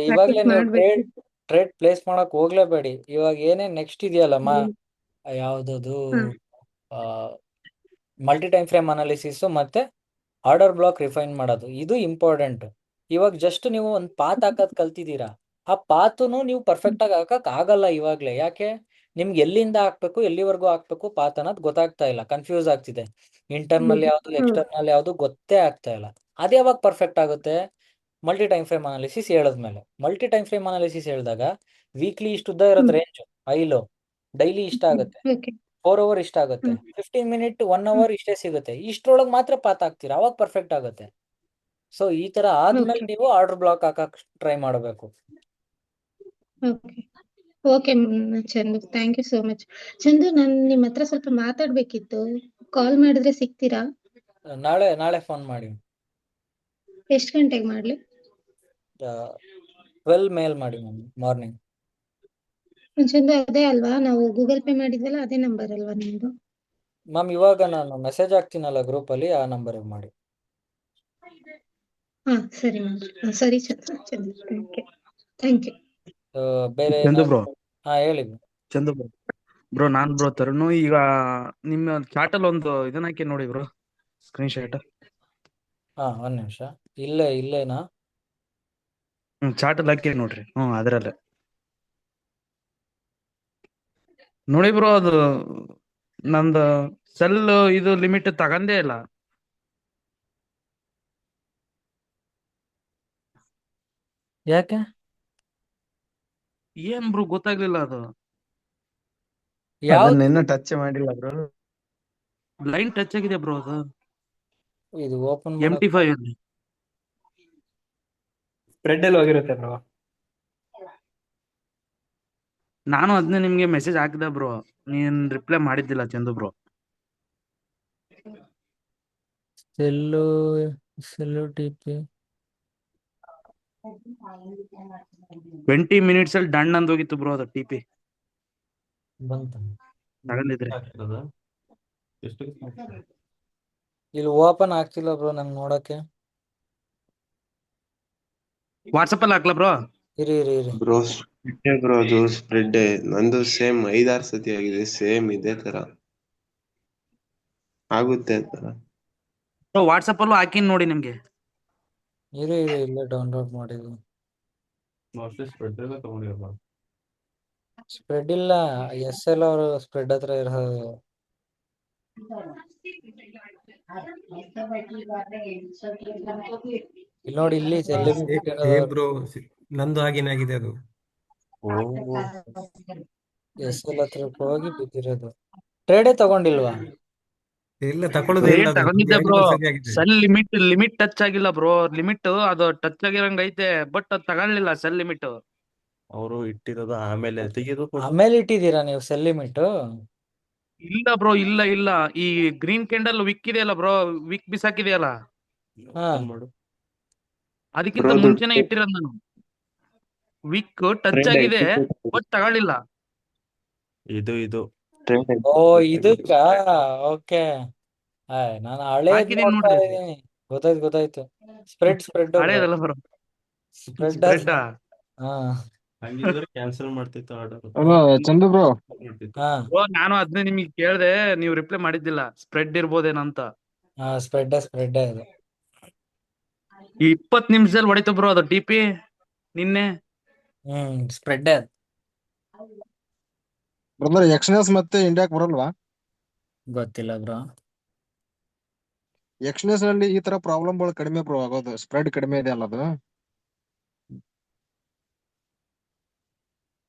[SPEAKER 2] ಇವಾಗ್ಲೇ
[SPEAKER 16] ಪ್ರಾಕ್ಟೀಸ್
[SPEAKER 2] ನೀವು
[SPEAKER 16] ಮಾಡ್ಬೇಕು.
[SPEAKER 2] ಟ್ರೇಡ್ ಪ್ಲೇಸ್ ಮಾಡಕ್ ಹೋಗ್ಲೇಬೇಡಿ. ಇವಾಗ ಏನೇನ್ ನೆಕ್ಸ್ಟ್ ಇದೆಯಲ್ಲಮ್ಮ, ಯಾವ್ದದು ಮಲ್ಟಿ ಟೈಮ್ ಫ್ರೇಮ್ ಅನಾಲಿಸಿಸ್ ಮತ್ತೆ ಆರ್ಡರ್ ಬ್ಲಾಕ್ ರಿಫೈನ್ ಮಾಡೋದು, ಇದು ಇಂಪಾರ್ಟೆಂಟ್. ಇವಾಗ ಜಸ್ಟ್ ನೀವು ಒಂದು ಪಾತ್ ಹಾಕೋದ್ ಕಲ್ತಿದ್ದೀರಾ, ಆ ಪಾತುನು ನೀವು ಪರ್ಫೆಕ್ಟ್ ಆಗಿ ಹಾಕಕ್ ಆಗಲ್ಲ ಇವಾಗ್ಲೇ. ಯಾಕೆ? ನಿಮ್ಗೆ ಎಲ್ಲಿಂದ ಹಾಕ್ಬೇಕು, ಎಲ್ಲಿವರೆಗೂ ಹಾಕ್ಬೇಕು ಪಾತ್ ಅನ್ನೋದು ಗೊತ್ತಾಗ್ತಾ ಇಲ್ಲ, ಕನ್ಫ್ಯೂಸ್ ಆಗ್ತಿದೆ. ಇಂಟರ್ನಲ್ ಯಾವ್ದು, ಎಕ್ಸ್ಟರ್ನಲ್ ಯಾವ್ದು ಗೊತ್ತೇ ಆಗ್ತಾ ಇಲ್ಲ. ಅದೇ ಯಾವಾಗ ಪರ್ಫೆಕ್ಟ್ ಆಗುತ್ತೆ? ಮಲ್ಟಿ ಟೈಮ್ ಫ್ರೇಮ್ ಅನಾಲಿಸಿಸ್ ಹೇಳಿದ್ಮೇಲೆ. ಮಲ್ಟಿ ಟೈಮ್ ಫ್ರೇಮ್ ಅನಾಲಿಸಿಸ್ ಹೇಳಿದಾಗ ವೀಕ್ಲಿ ಇಷ್ಟು ಉದ್ದ ಇರೋದು ರೇಂಜ್, ಐಲೋ ಡೈಲಿ ಇಷ್ಟ ಆಗುತ್ತೆ, 4 ಅವರ್ ಇಷ್ಟ ಆಗುತ್ತೆ, 15 ಮಿನಿಟ್ 1 ಅವರ್ ಇಷ್ಟೇ ಸಿಗುತ್ತೆ. ಇಷ್ಟರೊಳಗೆ ಮಾತ್ರ ಪಾತ್ ಹಾಕ್ತೀರಾ, ಅವಾಗ ಪರ್ಫೆಕ್ಟ್ ಆಗುತ್ತೆ. ಸೊ ಈ ತರ ಆದ್ಮೇಲೆ ನೀವು ಆರ್ಡರ್ ಬ್ಲಾಕ್ ಹಾಕಕ್ ಟ್ರೈ ಮಾಡಬೇಕು.
[SPEAKER 16] Okay Chandu, thank you so much. Chandu, ನಾನು ನಿಮ್ಮ ಹತ್ರ ಸ್ವಲ್ಪ ಮಾತಾಡ್ಬೇಕಿತ್ತು. ಕಾಲ್ ಮಾಡಿದ್ರೆ ಸಿಗ್ತೀರಾ?
[SPEAKER 2] ನಾಳೆ ಫೋನ್ ಮಾಡಿ.
[SPEAKER 16] ಎಷ್ಟು ಗಂಟೆಗೆ ಮಾಡ್ಲಿ?
[SPEAKER 2] 12 ಮೇಲ್ ಮಾಡಿ ಮಾರ್ನಿಂಗ್.
[SPEAKER 16] ಚಂದು, ಅದೇ ಅಲ್ವಾ ನಾವು ಗೂಗಲ್ ಪೇ ಮಾಡಿದ್ವಲ್ಲ, ಅದೇ ನಂಬರ್ ಅಲ್ವಾ ನಿಮ್ದು?
[SPEAKER 2] ಮ್ಯಾಮ್ ಇವಾಗ ನಾನು ಮೆಸೇಜ್ ಹಾಕ್ತೀನಲ್ಲ ಗ್ರೂಪ್ ಅಲ್ಲಿ, ಆ ನಂಬರ್ ಮಾಡಿ.
[SPEAKER 16] ಹಾ ಸರಿ ಮ್ಯಾಮ್. ಸರಿ ಚಂದು, ಥ್ಯಾಂಕ್ ಯು.
[SPEAKER 2] ಬೇರೆ
[SPEAKER 11] ಚಂದು ಬ್ರೋ,
[SPEAKER 2] ಹಾ ಹೇಳಿ.
[SPEAKER 11] ಚಂದು ಬ್ರೋ, ನಾನ್ ಬ್ರೋ ತರುಣು. ಈಗ ನಿಮ್ಮ ಚಾಟ್ ಅಲ್ಲಿ ಒಂದು ಇದನ್ನ ಹಾಕಿ ನೋಡಿ ಬ್ರೋ, ಸ್ಕ್ರೀನ್ ಶಾಟ್.
[SPEAKER 2] ಒಂದ್ ನಿಮಿಷ. ಇಲ್ಲೇನಾ?
[SPEAKER 11] ಚಾಟ್ ಅಲ್ಲಿ ಹಾಕಿ ನೋಡ್ರಿ. ಅದ್ರಲ್ಲೇ ನೋಡಿ ಬ್ರೋ. ಅದು ನಂದು ಸೆಲ್ ಇದು ಲಿಮಿಟ್ ತಗಂದೇ ಇಲ್ಲ.
[SPEAKER 2] ಯಾಕೆ?
[SPEAKER 11] ಏನ್ ಬ್ರೋ ಗೊತ್ತಾಗ್ಲಿಲ್ಲ. ಅದು
[SPEAKER 2] ಯಾವ್ದು
[SPEAKER 4] ಇನ್ನೂ ಟಚ್ ಮಾಡಿಲ್ಲ ಬ್ರೋ.
[SPEAKER 11] ಲೈನ್ ಟಚ್ ಆಗಿದೆ ಬ್ರೋ. ಅದು
[SPEAKER 2] ಇದು ಓಪನ್
[SPEAKER 11] MT5 ಅಲ್ಲಿ
[SPEAKER 3] ಸ್ಪ್ರೆಡ್ ಎಲ್ಲ ಹೋಗಿರುತ್ತೆ ಬ್ರೋ.
[SPEAKER 11] ನಾನು ಅದನ್ನೇ ನಿಮ್ಗೆ ಮೆಸೇಜ್ ಹಾಕಿದೆ ಬ್ರೋ, ನೀನ್ ರಿಪ್ಲೈ ಮಾಡಿದ್ದಿಲ್ಲ Chandu bro.
[SPEAKER 2] Sell TP
[SPEAKER 11] 20 minutes ಅಲ್ಲಿ ಡನ್ ಅಂದ್ ಹೋಗಿತ್ತು ಬ್ರೋ. ಅದು TP ತಗೊಂಡಿದ್ರೆ
[SPEAKER 2] ಇಲ್ಲಿ ಓಪನ್ ಆಗ್ತಿಲ್ಲ ಬ್ರೋ ನಂಗೆ ನೋಡಕ್ಕೆ.
[SPEAKER 11] ವಾಟ್ಸಪ್ ಅಲ್ಲಿ ಹಾಕ್ಲಾ ಬ್ರೋ?
[SPEAKER 2] ಇರಿ
[SPEAKER 14] ಬ್ರೋ ಅದು ಸ್ಪ್ರೆಡ್ ನಂದು ಸೇಮ್ 5-6 ಸತಿ ಆಗಿದೆ, ಸೇಮ್ ಇದೇ ತರ ಆಗುತ್ತೆ ತರ.
[SPEAKER 11] ವಾಟ್ಸಪ್ ಅಲ್ಲೂ ಹಾಕಿನ್ ನೋಡಿ ನಿಮ್ಗೆ.
[SPEAKER 2] ಇರಿ ಇಲ್ಲೇ ಡೌನ್ಲೋಡ್ ಮಾಡಿದ್ವಿ. ಸ್ಪ್ರೆಡ್ ಇಲ್ಲ, SL ಅವರು ಸ್ಪ್ರೆಡ್ ಹತ್ರ ಇರೋದು. ಇಲ್ಲಿ ನೋಡಿ, ಇಲ್ಲಿ
[SPEAKER 18] ಬ್ರೋ ನಂದು ಹಾಗೇನಾಗಿದೆ ಅದು.
[SPEAKER 2] SL ಹತ್ರ ಹೋಗಿ ಬಿದ್ದಿರೋದು. ಟ್ರೇಡೇ ತಗೊಂಡಿಲ್ವಾ?
[SPEAKER 18] ಇಲ್ಲ ತಕೊಳ್ಳೋದೇ ಇಲ್ಲ ಅದು.
[SPEAKER 11] ತಗೊಂಡಿದ್ದೆ ಬ್ರೋ.
[SPEAKER 18] 2-3 ಸತಿ ಆಗಿದೆ.
[SPEAKER 11] ಸೆಲ್ ಲಿಮಿಟ್ ಟಚ್ ಆಗಿಲ್ಲ ಬ್ರೋ. ಲಿಮಿಟ್ ಅದು ಟಚ್ ಆಗಿರಂಗ ಐತೆ, ಬಟ್ ಅದು ತಗೊಳ್ಳಿಲ್ಲ ಸೆಲ್ ಲಿಮಿಟ್.
[SPEAKER 19] ಅವರು ಇಟ್ಟಿರೋದು ಆಮೇಲೆ ತೆಗೆದು
[SPEAKER 2] ಆಮೇಲೆ ಇಟ್ಟಿದ್ದೀರಾ ನೀವು ಸೆಲ್ ಲಿಮಿಟ್?
[SPEAKER 11] ಇಲ್ಲ ಬ್ರೋ, ಇಲ್ಲ. ಈ ಗ್ರೀನ್ ಕ್ಯಾಂಡಲ್ ವಿಕ್ ಇದೆಯಲ್ಲ ಬ್ರೋ, ವಿಕ್ ಬಿಸಾಕಿದೆಯಲ್ಲ, ಅದಕ್ಕಿಂತ ಮುಂಚೆನೆ ಇಟ್ಟಿರೋದು ನಾನು.
[SPEAKER 20] ವಿಕ್ ಟಚ್
[SPEAKER 14] ಟ್ರೆಂಡ್
[SPEAKER 20] ಆಗಿದೆ
[SPEAKER 14] ಐತಿ
[SPEAKER 20] ಬಟ್ ತಗೊಳ್ಳಿಲ್ಲ.
[SPEAKER 19] ಇದು
[SPEAKER 14] ಟ್ರೆಂಡ್
[SPEAKER 2] ಓ
[SPEAKER 14] ಐತಿ
[SPEAKER 2] ಇದಕ್ಕ ಓಕೆ. ನಾನು ಹಳೇದ್
[SPEAKER 20] ಹಾಕಿದೀನಿ
[SPEAKER 2] ನೋಡ್ತಾ
[SPEAKER 20] ನೋಡ್ರಿ ಅಲ್ಲಿ.
[SPEAKER 2] ಇದೀನಿ. ಗೊತ್ತಾಯ್ತು. Spread bro.
[SPEAKER 20] ಹಳೇದಲ್ಲ ಬರೋ
[SPEAKER 2] ಸ್ಪ್ರೆಡ್
[SPEAKER 20] ಸ್ಪ್ರೆಡ್.
[SPEAKER 2] ಹಾ
[SPEAKER 19] ಹಂಗಿದ್ರೆ ಕ್ಯಾನ್ಸಲ್ ಮಾಡ್ತಿತ್ತು ಆರ್ಡರ್.
[SPEAKER 4] Hello Chandu bro.
[SPEAKER 2] ಹಾ
[SPEAKER 20] ನಾನು ಅದನ್ನೇ ನಿಮಗೆ ಕೇಳ್ದೆ, ನೀವು ರಿಪ್ಲೈ ಮಾಡಿದ್ದಿಲ್ಲ. ಸ್ಪ್ರೆಡ್ ಇರ್ಬೋದೇನಂತ.
[SPEAKER 2] ಸ್ಪ್ರೆಡ್ ಇದು.
[SPEAKER 20] ಈ 20 ನಿಮಿಷದಲ್ಲಿ ಹೊಡಿತು ಬ್ರೋ ಅದು ಟಿಪಿ ನಿನ್ನೆ.
[SPEAKER 2] ಸ್ಪ್ರೆಡ್ ಅದು.
[SPEAKER 4] ಬ್ರದರ್ ಎಕ್ಸ್ನೆಸ್ ಮತ್ತೆ ಇಂಡಿಯಾಕ್ ಬರಲ್ವಾ?
[SPEAKER 2] ಗೊತ್ತಿಲ್ಲ ಬ್ರೋ.
[SPEAKER 4] ಎಕ್ಸ್ನೆಸ್ ನಲ್ಲಿ ಈ ತರ ಪ್ರಾಬ್ಲಮ್ಗಳು ಕಡಿಮೆ ಬ್ರೋ ಆಗೋದು, ಸ್ಪ್ರೆಡ್ ಕಡಿಮೆ ಇದೆ ಅಲ್ಲ ಅದು.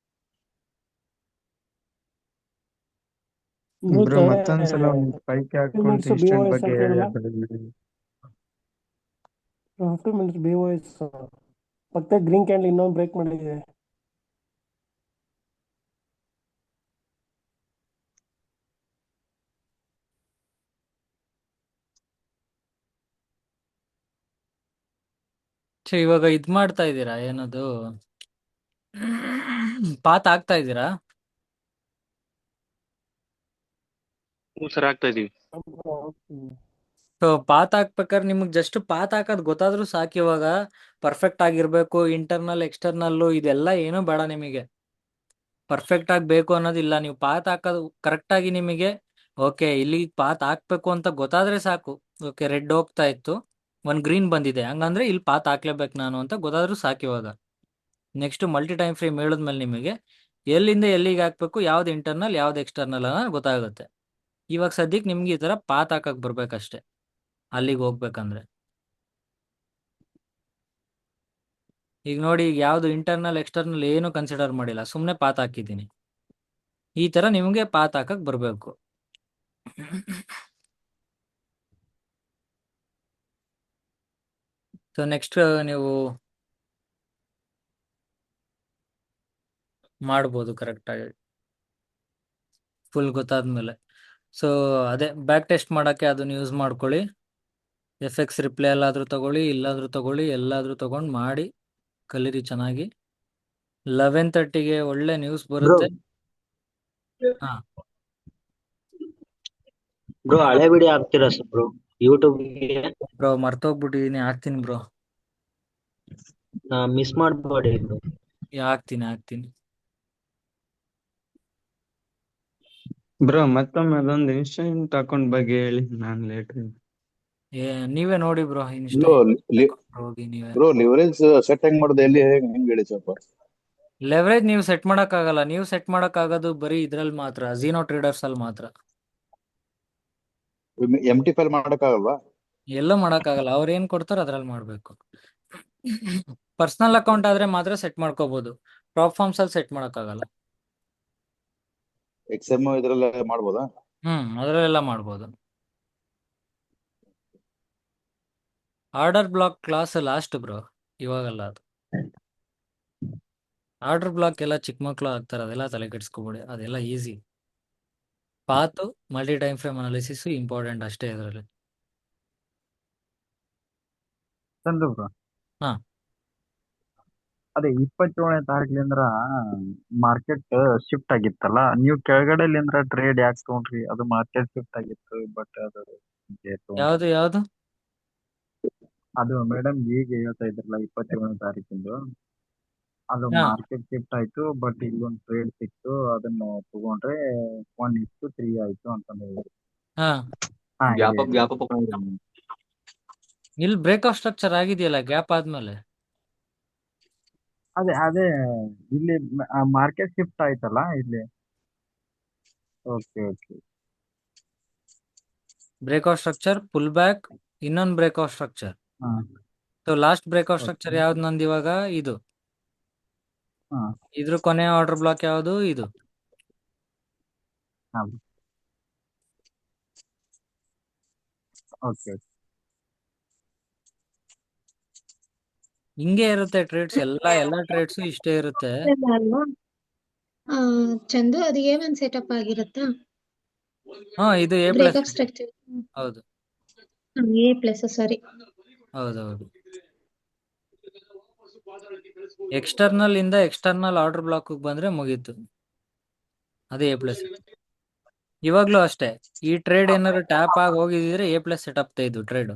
[SPEAKER 17] ಬ್ರೋ
[SPEAKER 11] ಮತ್ತೊಂದ್ಸಲ ಒಂದು ಸ್ಪೈಕ್ ಅಕೌಂಟ್ ಇನ್ಸ್ಟೆಂಟ್ ಬಗ್ಗೆ ಹೇಳಿ.
[SPEAKER 17] 50 ಮಿನಿಟ್ಸ್ BOS ಮತ್ತೆ ಗ್ರೀನ್ ಕ್ಯಾಂಡಲ್ ಇನ್ನೊಂದು ಬ್ರೇಕ್ ಮಾಡಿದೆ.
[SPEAKER 2] ಇವಾಗ ಇದ್ ಮಾಡ್ತಾ ಇದ್ದೀರಾ ಏನದು ಪಾತ್ ಹಾಕ್ತಾ ಇದ್ದೀರಾ?
[SPEAKER 3] ಸರ್ ಆಗ್ತಾ ಇದೀವಿ.
[SPEAKER 2] ಸೊ ಪಾತ್ ಹಾಕ್ಬೇಕಾದ್ರೆ ನಿಮಗ್ ಜಸ್ಟ್ ಪಾತ್ ಹಾಕೋದ್ ಗೊತ್ತಾದ್ರೂ ಸಾಕು. ಇವಾಗ ಪರ್ಫೆಕ್ಟ್ ಆಗಿರ್ಬೇಕು, ಇಂಟರ್ನಲ್ ಎಕ್ಸ್ಟರ್ನಲ್ ಇದೆಲ್ಲ ಏನೂ ಬೇಡ ನಿಮಗೆ. ಪರ್ಫೆಕ್ಟ್ ಆಗಿ ಬೇಕು ಅನ್ನೋದಿಲ್ಲ. ನೀವು ಪಾತ್ ಹಾಕೋದು ಕರೆಕ್ಟ್ ಆಗಿ ನಿಮಗೆ ಓಕೆ ಇಲ್ಲಿ ಪಾತ್ ಹಾಕ್ಬೇಕು ಅಂತ ಗೊತ್ತಾದ್ರೆ ಸಾಕು. ಓಕೆ ರೆಡ್ ಹೋಗ್ತಾ ಇತ್ತು, ಒಂದ್ ಗ್ರೀನ್ ಬಂದಿದೆ, ಹಂಗಂದ್ರೆ ಇಲ್ಲಿ ಪಾತ್ ಹಾಕ್ಲೇಬೇಕು ನಾನು ಅಂತ ಗೊತ್ತಾದ್ರೂ ಸಾಕು. ಇವಾಗ ನೆಕ್ಸ್ಟ್ ಮಲ್ಟಿ ಟೈಮ್ ಫ್ರೇಮ್ ಹೇಳಿದ್ಮೇಲೆ ನಿಮಗೆ ಎಲ್ಲಿಂದ ಎಲ್ಲಿಗೆ ಹಾಕ್ಬೇಕು, ಯಾವ್ದು ಇಂಟರ್ನಲ್ ಯಾವ್ದು ಎಕ್ಸ್ಟರ್ನಲ್ ಅನ್ನೋದು ಗೊತ್ತಾಗುತ್ತೆ. ಇವಾಗ ಸದ್ಯಕ್ಕೆ ನಿಮ್ಗೆ ಈ ತರ ಪಾತ್ ಹಾಕಕ್ ಬರ್ಬೇಕಷ್ಟೆ ಅಲ್ಲಿಗೆ ಹೋಗ್ಬೇಕಂದ್ರೆ. ಈಗ ನೋಡಿ, ಈಗ ಯಾವ್ದು ಇಂಟರ್ನಲ್ ಎಕ್ಸ್ಟರ್ನಲ್ ಏನು ಕನ್ಸಿಡರ್ ಮಾಡಿಲ್ಲ, ಸುಮ್ನೆ ಪಾತ್ ಹಾಕಿದ್ದೀನಿ. ಈ ತರ ನಿಮ್ಗೆ ಪಾತ್ ಹಾಕಕ್ ಬರ್ಬೇಕು. ಸೊ ನೆಕ್ಸ್ಟ್ ನೀವು ಮಾಡ್ಬೋದು ಕರೆಕ್ಟ್ ಆಗಿ ಫುಲ್ ಗೊತ್ತಾದ್ಮೇಲೆ. ಸೊ ಅದೇ ಬ್ಯಾಕ್ ಟೆಸ್ಟ್ ಮಾಡಕ್ಕೆ ಅದನ್ನ ಯೂಸ್ ಮಾಡ್ಕೊಳ್ಳಿ. FX ರಿಪ್ಲೈ ಎಲ್ಲಾದ್ರೂ ತಗೊಳ್ಳಿ, ಇಲ್ಲಾದ್ರೂ ತಗೊಳ್ಳಿ, ಎಲ್ಲಾದ್ರೂ ತಗೊಂಡ್ ಮಾಡಿ ಕಲೀರಿ ಚೆನ್ನಾಗಿ. 11:30ಗೆ ಒಳ್ಳೆ ನ್ಯೂಸ್ ಬರುತ್ತೆ. ಹಾ
[SPEAKER 8] ಬ್ರೋ ಹಳೆ ವಿಡಿಯೋ ಹಾಕ್ತೀರಾ ಬ್ರೋ ಯೂಟ್ಯೂಬ್
[SPEAKER 2] ಬ್ರೋ ಮರ್ತೋಗ್ಬಿಟ್ಟಿದೀನಿ, ಹಾಕ್ತೀನಿ ಬ್ರೋ.
[SPEAKER 8] ಮಿಸ್ ಮಾಡ್ಬೇಡಿ ಬ್ರೋ.
[SPEAKER 2] ಹಾಕ್ತೀನಿ.
[SPEAKER 11] ಬ್ರೋ ಮತ್ತೊಮ್ಮೆ ಅದೊಂದು ಇನ್ಸ್ಟೆಂಟ್ ಅಕೌಂಟ್ ಬಗ್ಗೆ ಹೇಳಿ, ನಾನ್ ಲೇಟ್.
[SPEAKER 2] ನೀವೇ ನೋಡಿ ಬ್ರೋ, ಹೋಗಿ ನೀವೇ.
[SPEAKER 21] ಬ್ರೋ ಲಿವರೇಜ್ ಸೆಟ್ ಹೆಂಗ್ ಮಾಡೋದು, ಹೆಂಗ್ ಹೇಳಿ ಸ್ವಲ್ಪ.
[SPEAKER 2] ಲೆವರೇಜ್ ನೀವು ಸೆಟ್ ಮಾಡಕ್ ಆಗಲ್ಲ. ನೀವು ಸೆಟ್ ಮಾಡಕ್ ಆಗೋದು ಬರೀ ಇದ್ರಲ್ಲಿ ಮಾತ್ರ, ಝೀನೋ ಟ್ರೇಡರ್ಸ್ ಅಲ್ಲಿ ಮಾತ್ರ.
[SPEAKER 21] MT5 ಮಾಡಕ್ ಆಗಲ್ವಾ?
[SPEAKER 2] ಎಲ್ಲೂ ಮಾಡಕ್ ಆಗಲ್ಲ. ಅವ್ರು ಏನ್ ಕೊಡ್ತಾರೋ ಅದ್ರಲ್ಲಿ ಮಾಡ್ಬೇಕು. ಪರ್ಸನಲ್ ಅಕೌಂಟ್ ಆದ್ರೆ ಮಾತ್ರ ಸೆಟ್ ಮಾಡ್ಕೋಬಹುದು. ಪ್ರಾಪ್ ಫಾರ್ಮ್ಸ್ ಅಲ್ಲಿ ಸೆಟ್ ಮಾಡಕ್ ಆಗಲ್ಲ.
[SPEAKER 21] XM ಇದ್ರಲ್ಲ ಮಾಡ್ಬೋದಾ?
[SPEAKER 2] ಅದ್ರಲ್ಲೆಲ್ಲ ಮಾಡ್ಬೋದು. Order block class last bro, ಇವಾಗಲ್ಲ ಅದು. ಆರ್ಡರ್ ಬ್ಲಾಕ್ ಎಲ್ಲ ಚಿಕ್ಕ ಮಕ್ಳು ಆಗ್ತಾರೆ, ಅದೆಲ್ಲ ತಲೆ ಕೆಡಿಸ್ಕೋಬೇಡಿ, ಅದೆಲ್ಲ easy. Path multi time frame analysis important ಅಷ್ಟೇ ಇದರಲ್ಲಿ.
[SPEAKER 4] ಚಂದು ಬ್ರೋ,
[SPEAKER 2] ಹಾ
[SPEAKER 4] ಅದೇ 27ನೇ ತಾರೀಕಿನಿಂದ ಮಾರ್ಕೆಟ್ ಶಿಫ್ಟ್ ಆಗಿತ್ತಲ್ಲ, ನೀವು ಕೆಳಗಡೆಲಿಂದ ಟ್ರೇಡ್ ಯಾಕೆ ತಗೊಂಡ್ರಿ? ಅದು ಮಾರ್ಕೆಟ್ ಶಿಫ್ಟ್ ಆಗಿತ್ತು, ಬಟ್
[SPEAKER 2] ಯಾವ್ದು
[SPEAKER 4] ಅದು ಮೇಡಮ್ ಈಗ ಹೇಳ್ತಾ ಇದ್ರಲ್ಲ 27ನೇ ತಾರೀಕಿಂದು, ಅದು ಮಾರ್ಕೆಟ್ ಶಿಫ್ಟ್ ಆಯ್ತು, ಬಟ್ ಇಲ್ಲಿ ಒಂದು ಟ್ರೇಡ್ ಸಿಕ್ತು, ಅದನ್ನ ತಗೊಂಡ್ರೆ 1:3 ಆಯ್ತು ಅಂತ ಹೇಳಿದ್ರು.
[SPEAKER 2] ಇಲ್ಲಿ ಬ್ರೇಕ್ ಆಫ್ ಸ್ಟ್ರಕ್ಚರ್ ಆಗಿದೆಯಲ್ಲ ಗ್ಯಾಪ್ ಆದ್ಮೇಲೆ.
[SPEAKER 4] ಅದೇ ಇಲ್ಲಿ ಮಾರ್ಕೆಟ್ ಶಿಫ್ಟ್ ಆಯ್ತಲ್ಲ ಇಲ್ಲಿ. Okay
[SPEAKER 2] break of structure, pull back, ಇನ್ನೊಂದು break of structure. So last break of structure ಯಾವ್ದು ನಂದು ಇವಾಗ? ಇದು. ಇದ್ರ ಕೊನೆ ಆರ್ಡರ್ ಬ್ಲಾಕ್ ಯಾವುದು? ಇದು. ಹಿಂಗೆ ಇರುತ್ತೆ ಟ್ರೇಡ್ಸ್, ಎಲ್ಲ ಟ್ರೇಡ್ಸ್ ಇಷ್ಟೇ ಇರುತ್ತೆ.
[SPEAKER 16] ಅಲ್ವಾ ಚಂದು, ಅದು A1 ಸೆಟಪ್ ಆಗಿರುತ್ತಾ?
[SPEAKER 2] ಇದು A+.
[SPEAKER 16] Break of structure.
[SPEAKER 2] ಹೌದು
[SPEAKER 16] A+, ಸಾರಿ.
[SPEAKER 2] ಹೌದೌದು. ಎಕ್ಸ್ಟರ್ನಲ್ ಇಂದ ಎಕ್ಸ್ಟರ್ನಲ್ ಆರ್ಡರ್ ಬ್ಲಾಕ್ ಬಂದ್ರೆ ಮುಗೀತು, ಅದೇ ಎ ಪ್ಲಸ್. ಇವಾಗ್ಲೂ ಅಷ್ಟೇ, ಈ ಟ್ರೇಡ್ ಏನಾದ್ರು ಟ್ಯಾಪ್ ಆಗಿ ಹೋಗಿದ್ರೆ ಎ ಪ್ಲಸ್ ಸೆಟಪ್ ಇದು ಟ್ರೇಡ್.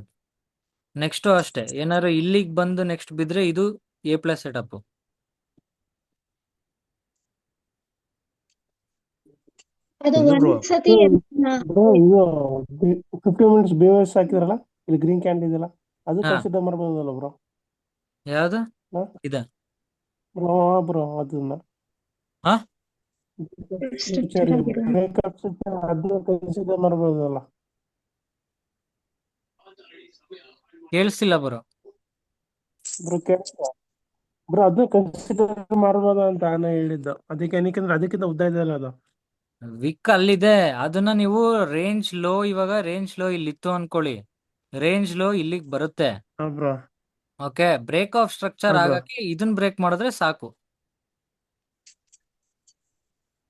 [SPEAKER 2] ನೆಕ್ಸ್ಟ್ ಅಷ್ಟೇ, ಏನಾದ್ರು ಇಲ್ಲಿಗೆ ಬಂದು ನೆಕ್ಸ್ಟ್ ಬಿದ್ರೆ ಇದು ಎ ಪ್ಲಸ್ ಸೆಟಪ್.
[SPEAKER 16] ಅದು
[SPEAKER 17] ಬ್ರೋ
[SPEAKER 16] ಒಂದ್ ಸತಿ
[SPEAKER 17] ಬ್ರೋ ಇದು 15 ಮಿನಿಟ್ಸ್ BOS ಹಾಕಿದ್ರಲ್ಲ, ಇಲ್ಲಿ ಗ್ರೀನ್ ಕ್ಯಾಂಡ್ ಇದೆಯಲ್ಲ, ಅದು
[SPEAKER 2] ಹಾ
[SPEAKER 17] ಕನ್ಸಿಡರ್ ಮಾಡ್ಬೋದಲ್ಲ ಬ್ರೋ?
[SPEAKER 2] ಯಾವ್ದು ಇದ
[SPEAKER 17] ಬ್ರೋ ಅದನ್ನ
[SPEAKER 2] ಹಾ
[SPEAKER 16] ಸ್ಟ್ರಕ್ಚರ್ ಆಗಿರೋ
[SPEAKER 17] ಅದನ್ನ ಕನ್ಸಿಡರ್ ಮಾಡ್ಬೋದಲ್ಲ?
[SPEAKER 2] ಕೇಳಿಸ್ತಿಲ್ಲ ಬರೋ.
[SPEAKER 17] ಬ್ರೋ ಬ್ರೋ ಅದನ್ನ ಕನ್ಸಿಡರ್ ಮಾಡ್ಬೋದ ಅಂತ ನಾನು ಹೇಳಿದ್ದು. ಅದಕ್ಕೆ ಏನಕ್ಕೆಂದ್ರೆ ಅದಕ್ಕಿಂತ ಉದ್ದ ಇದೆಯಲ್ಲ ಅದು.
[SPEAKER 2] ವಿಕ್ ಅಲ್ಲಿದೆ, ಅದನ್ನ ನೀವು ರೇಂಜ್ ಲೋ, ಇವಾಗ ರೇಂಜ್ ಲೋ ಇಲ್ಲಿತ್ತು ಅನ್ಕೊಳ್ಳಿ, ರೇಂಜ್ ಲೋ ಇಲ್ಲಿಗೆ ಬರುತ್ತೆ.
[SPEAKER 17] ಹಾ bro.
[SPEAKER 2] Okay, break of structure
[SPEAKER 17] ಹಾ ಬ್ರೋ.
[SPEAKER 2] ಆಗಕ್ಕೆ ಇದನ್ನ ಬ್ರೇಕ್ ಮಾಡಿದ್ರೆ ಸಾಕು.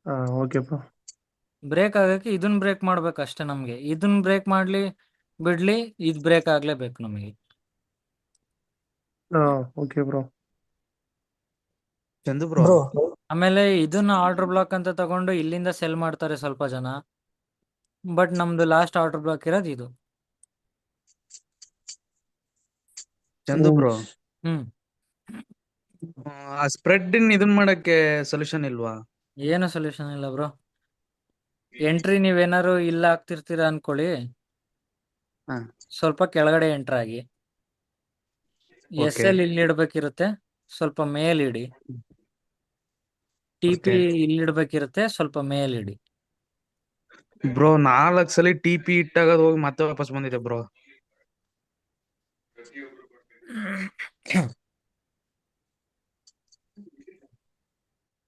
[SPEAKER 17] ಹಾ ಓಕೆ ಬ್ರೋ.
[SPEAKER 2] ಬ್ರೇಕ್ ಆಗಕ್ಕೆ ಇದನ್ನ ಬ್ರೇಕ್ ಮಾಡ್ಬೇಕು ಅಷ್ಟೇ. ನಮ್ಗೆ ಇದನ್ನ ಬ್ರೇಕ್ ಮಾಡ್ಲಿ ಬಿಡ್ಲಿ, ಇದ್ ಬ್ರೇಕ್ ಆಗ್ಲೇಬೇಕು ನಮಗೆ.
[SPEAKER 17] ಹಾ okay bro.
[SPEAKER 1] Chandu bro,
[SPEAKER 9] bro
[SPEAKER 2] ಆಮೇಲೆ ಇದನ್ನ ಆರ್ಡರ್ ಬ್ಲಾಕ್ ಅಂತ ತಗೊಂಡು ಇಲ್ಲಿಂದ ಸೆಲ್ ಮಾಡ್ತಾರೆ ಸ್ವಲ್ಪ ಜನ, ಬಟ್ ನಮ್ದು ಲಾಸ್ಟ್ ಆರ್ಡರ್ ಬ್ಲಾಕ್ ಇರೋದು ಇದು.
[SPEAKER 1] ಚಂದು ಬ್ರೋ,
[SPEAKER 2] ಹ್ಮ್
[SPEAKER 1] ಆ ಸ್ಪ್ರೆಡ್ ಇದನ್ ಮಾಡಕ್ಕೆ ಸೊಲ್ಯೂಷನ್ ಇಲ್ವಾ?
[SPEAKER 2] ಏನು ಸೊಲ್ಯೂಷನ್ ಇಲ್ಲ ಬ್ರೋ. ಎಂಟ್ರಿ ನೀವೇನಾರು ಇಲ್ಲ ಆಗ್ತಿರ್ತೀರಾ ಅನ್ಕೊಳ್ಳಿ,
[SPEAKER 1] ಹಾ
[SPEAKER 2] ಸ್ವಲ್ಪ ಕೆಳಗಡೆ ಎಂಟ್ರ್ ಆಗಿ, ಎಸ್
[SPEAKER 1] ಓಕೆ
[SPEAKER 2] ಎಲ್ ಇಲ್ಲಿ ಇಡ್ಬೇಕಿರುತ್ತೆ, ಸ್ವಲ್ಪ ಮೇಲಿಡಿ. ಟಿ ಪಿ
[SPEAKER 1] ಓಕೆ
[SPEAKER 2] ಇಲ್ಲಿ ಇಡ್ಬೇಕಿರುತ್ತೆ, ಸ್ವಲ್ಪ ಮೇಲಿಡಿ.
[SPEAKER 1] ಬ್ರೋ 4 ಸಲ TP ಇಟ್ಟಾಗ ಅದು ಹೋಗಿ ಮತ್ತೆ ವಾಪಸ್ ಬಂದಿದೆ ಬ್ರೋ.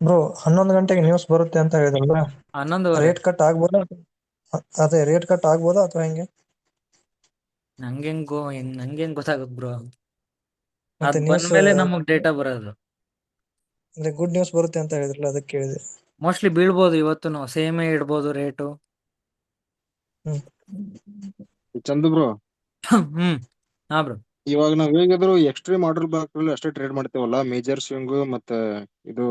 [SPEAKER 9] ಬ್ರೋ 11 ಗಂಟೆಗೆ ನ್ಯೂಸ್ ಬರುತ್ತೆ ಅಂತ ಹೇಳಿದ್ರಲ್ಲ,
[SPEAKER 2] 11:15
[SPEAKER 9] ರೇಟ್ ಕಟ್ ಆಗ್ಬೋದಾ? ಅದೇ ರೇಟ್ ಕಟ್ ಆಗ್ಬೋದಾ ಅಥವಾ ಹೆಂಗೆ?
[SPEAKER 2] ನಂಗೇನ್ ಗೊತ್ತಾಗುತ್ತೆ ಬ್ರೋ,
[SPEAKER 9] ಮತ್ತೆ
[SPEAKER 2] ಅದ್
[SPEAKER 9] ನ್ಯೂಸ್
[SPEAKER 2] ಬಂದ್ಮೇಲೆ ನಮಗ್ ಡೇಟಾ ಬರೋದು.
[SPEAKER 9] ಅಂದ್ರೆ ಗುಡ್ ನ್ಯೂಸ್ ಬರುತ್ತೆ ಅಂತ ಹೇಳಿದ್ರಲ್ಲ, ಅದಕ್ಕೆ ಕೇಳಿದೆ.
[SPEAKER 2] ಮೋಸ್ಟ್ಲಿ ಬೀಳ್ಬೋದು ಇವತ್ತು, ಸೇಮೇ ಇಡ್ಬೋದು ರೇಟು.
[SPEAKER 9] ಹ್ಮ್
[SPEAKER 21] ಚಂದು ಬ್ರೋ,
[SPEAKER 2] ಹ್ಮ್ ಹಾ ಬ್ರೋ.
[SPEAKER 21] ಇವಾಗ ನಾವ್ ಹೇಗಿದ್ರು ಎಕ್ಸ್ಟ್ರೀಮ್ ಆರ್ಡರ್ ಬ್ಲಾಕ್ ಅಲ್ಲಿ ಅಷ್ಟೇ ಟ್ರೇಡ್ ಮಾಡ್ತೇವಲ್ಲ, ಮೇಜರ್ ಸ್ವಿಂಗ್ ಮತ್ತೆ ಇದು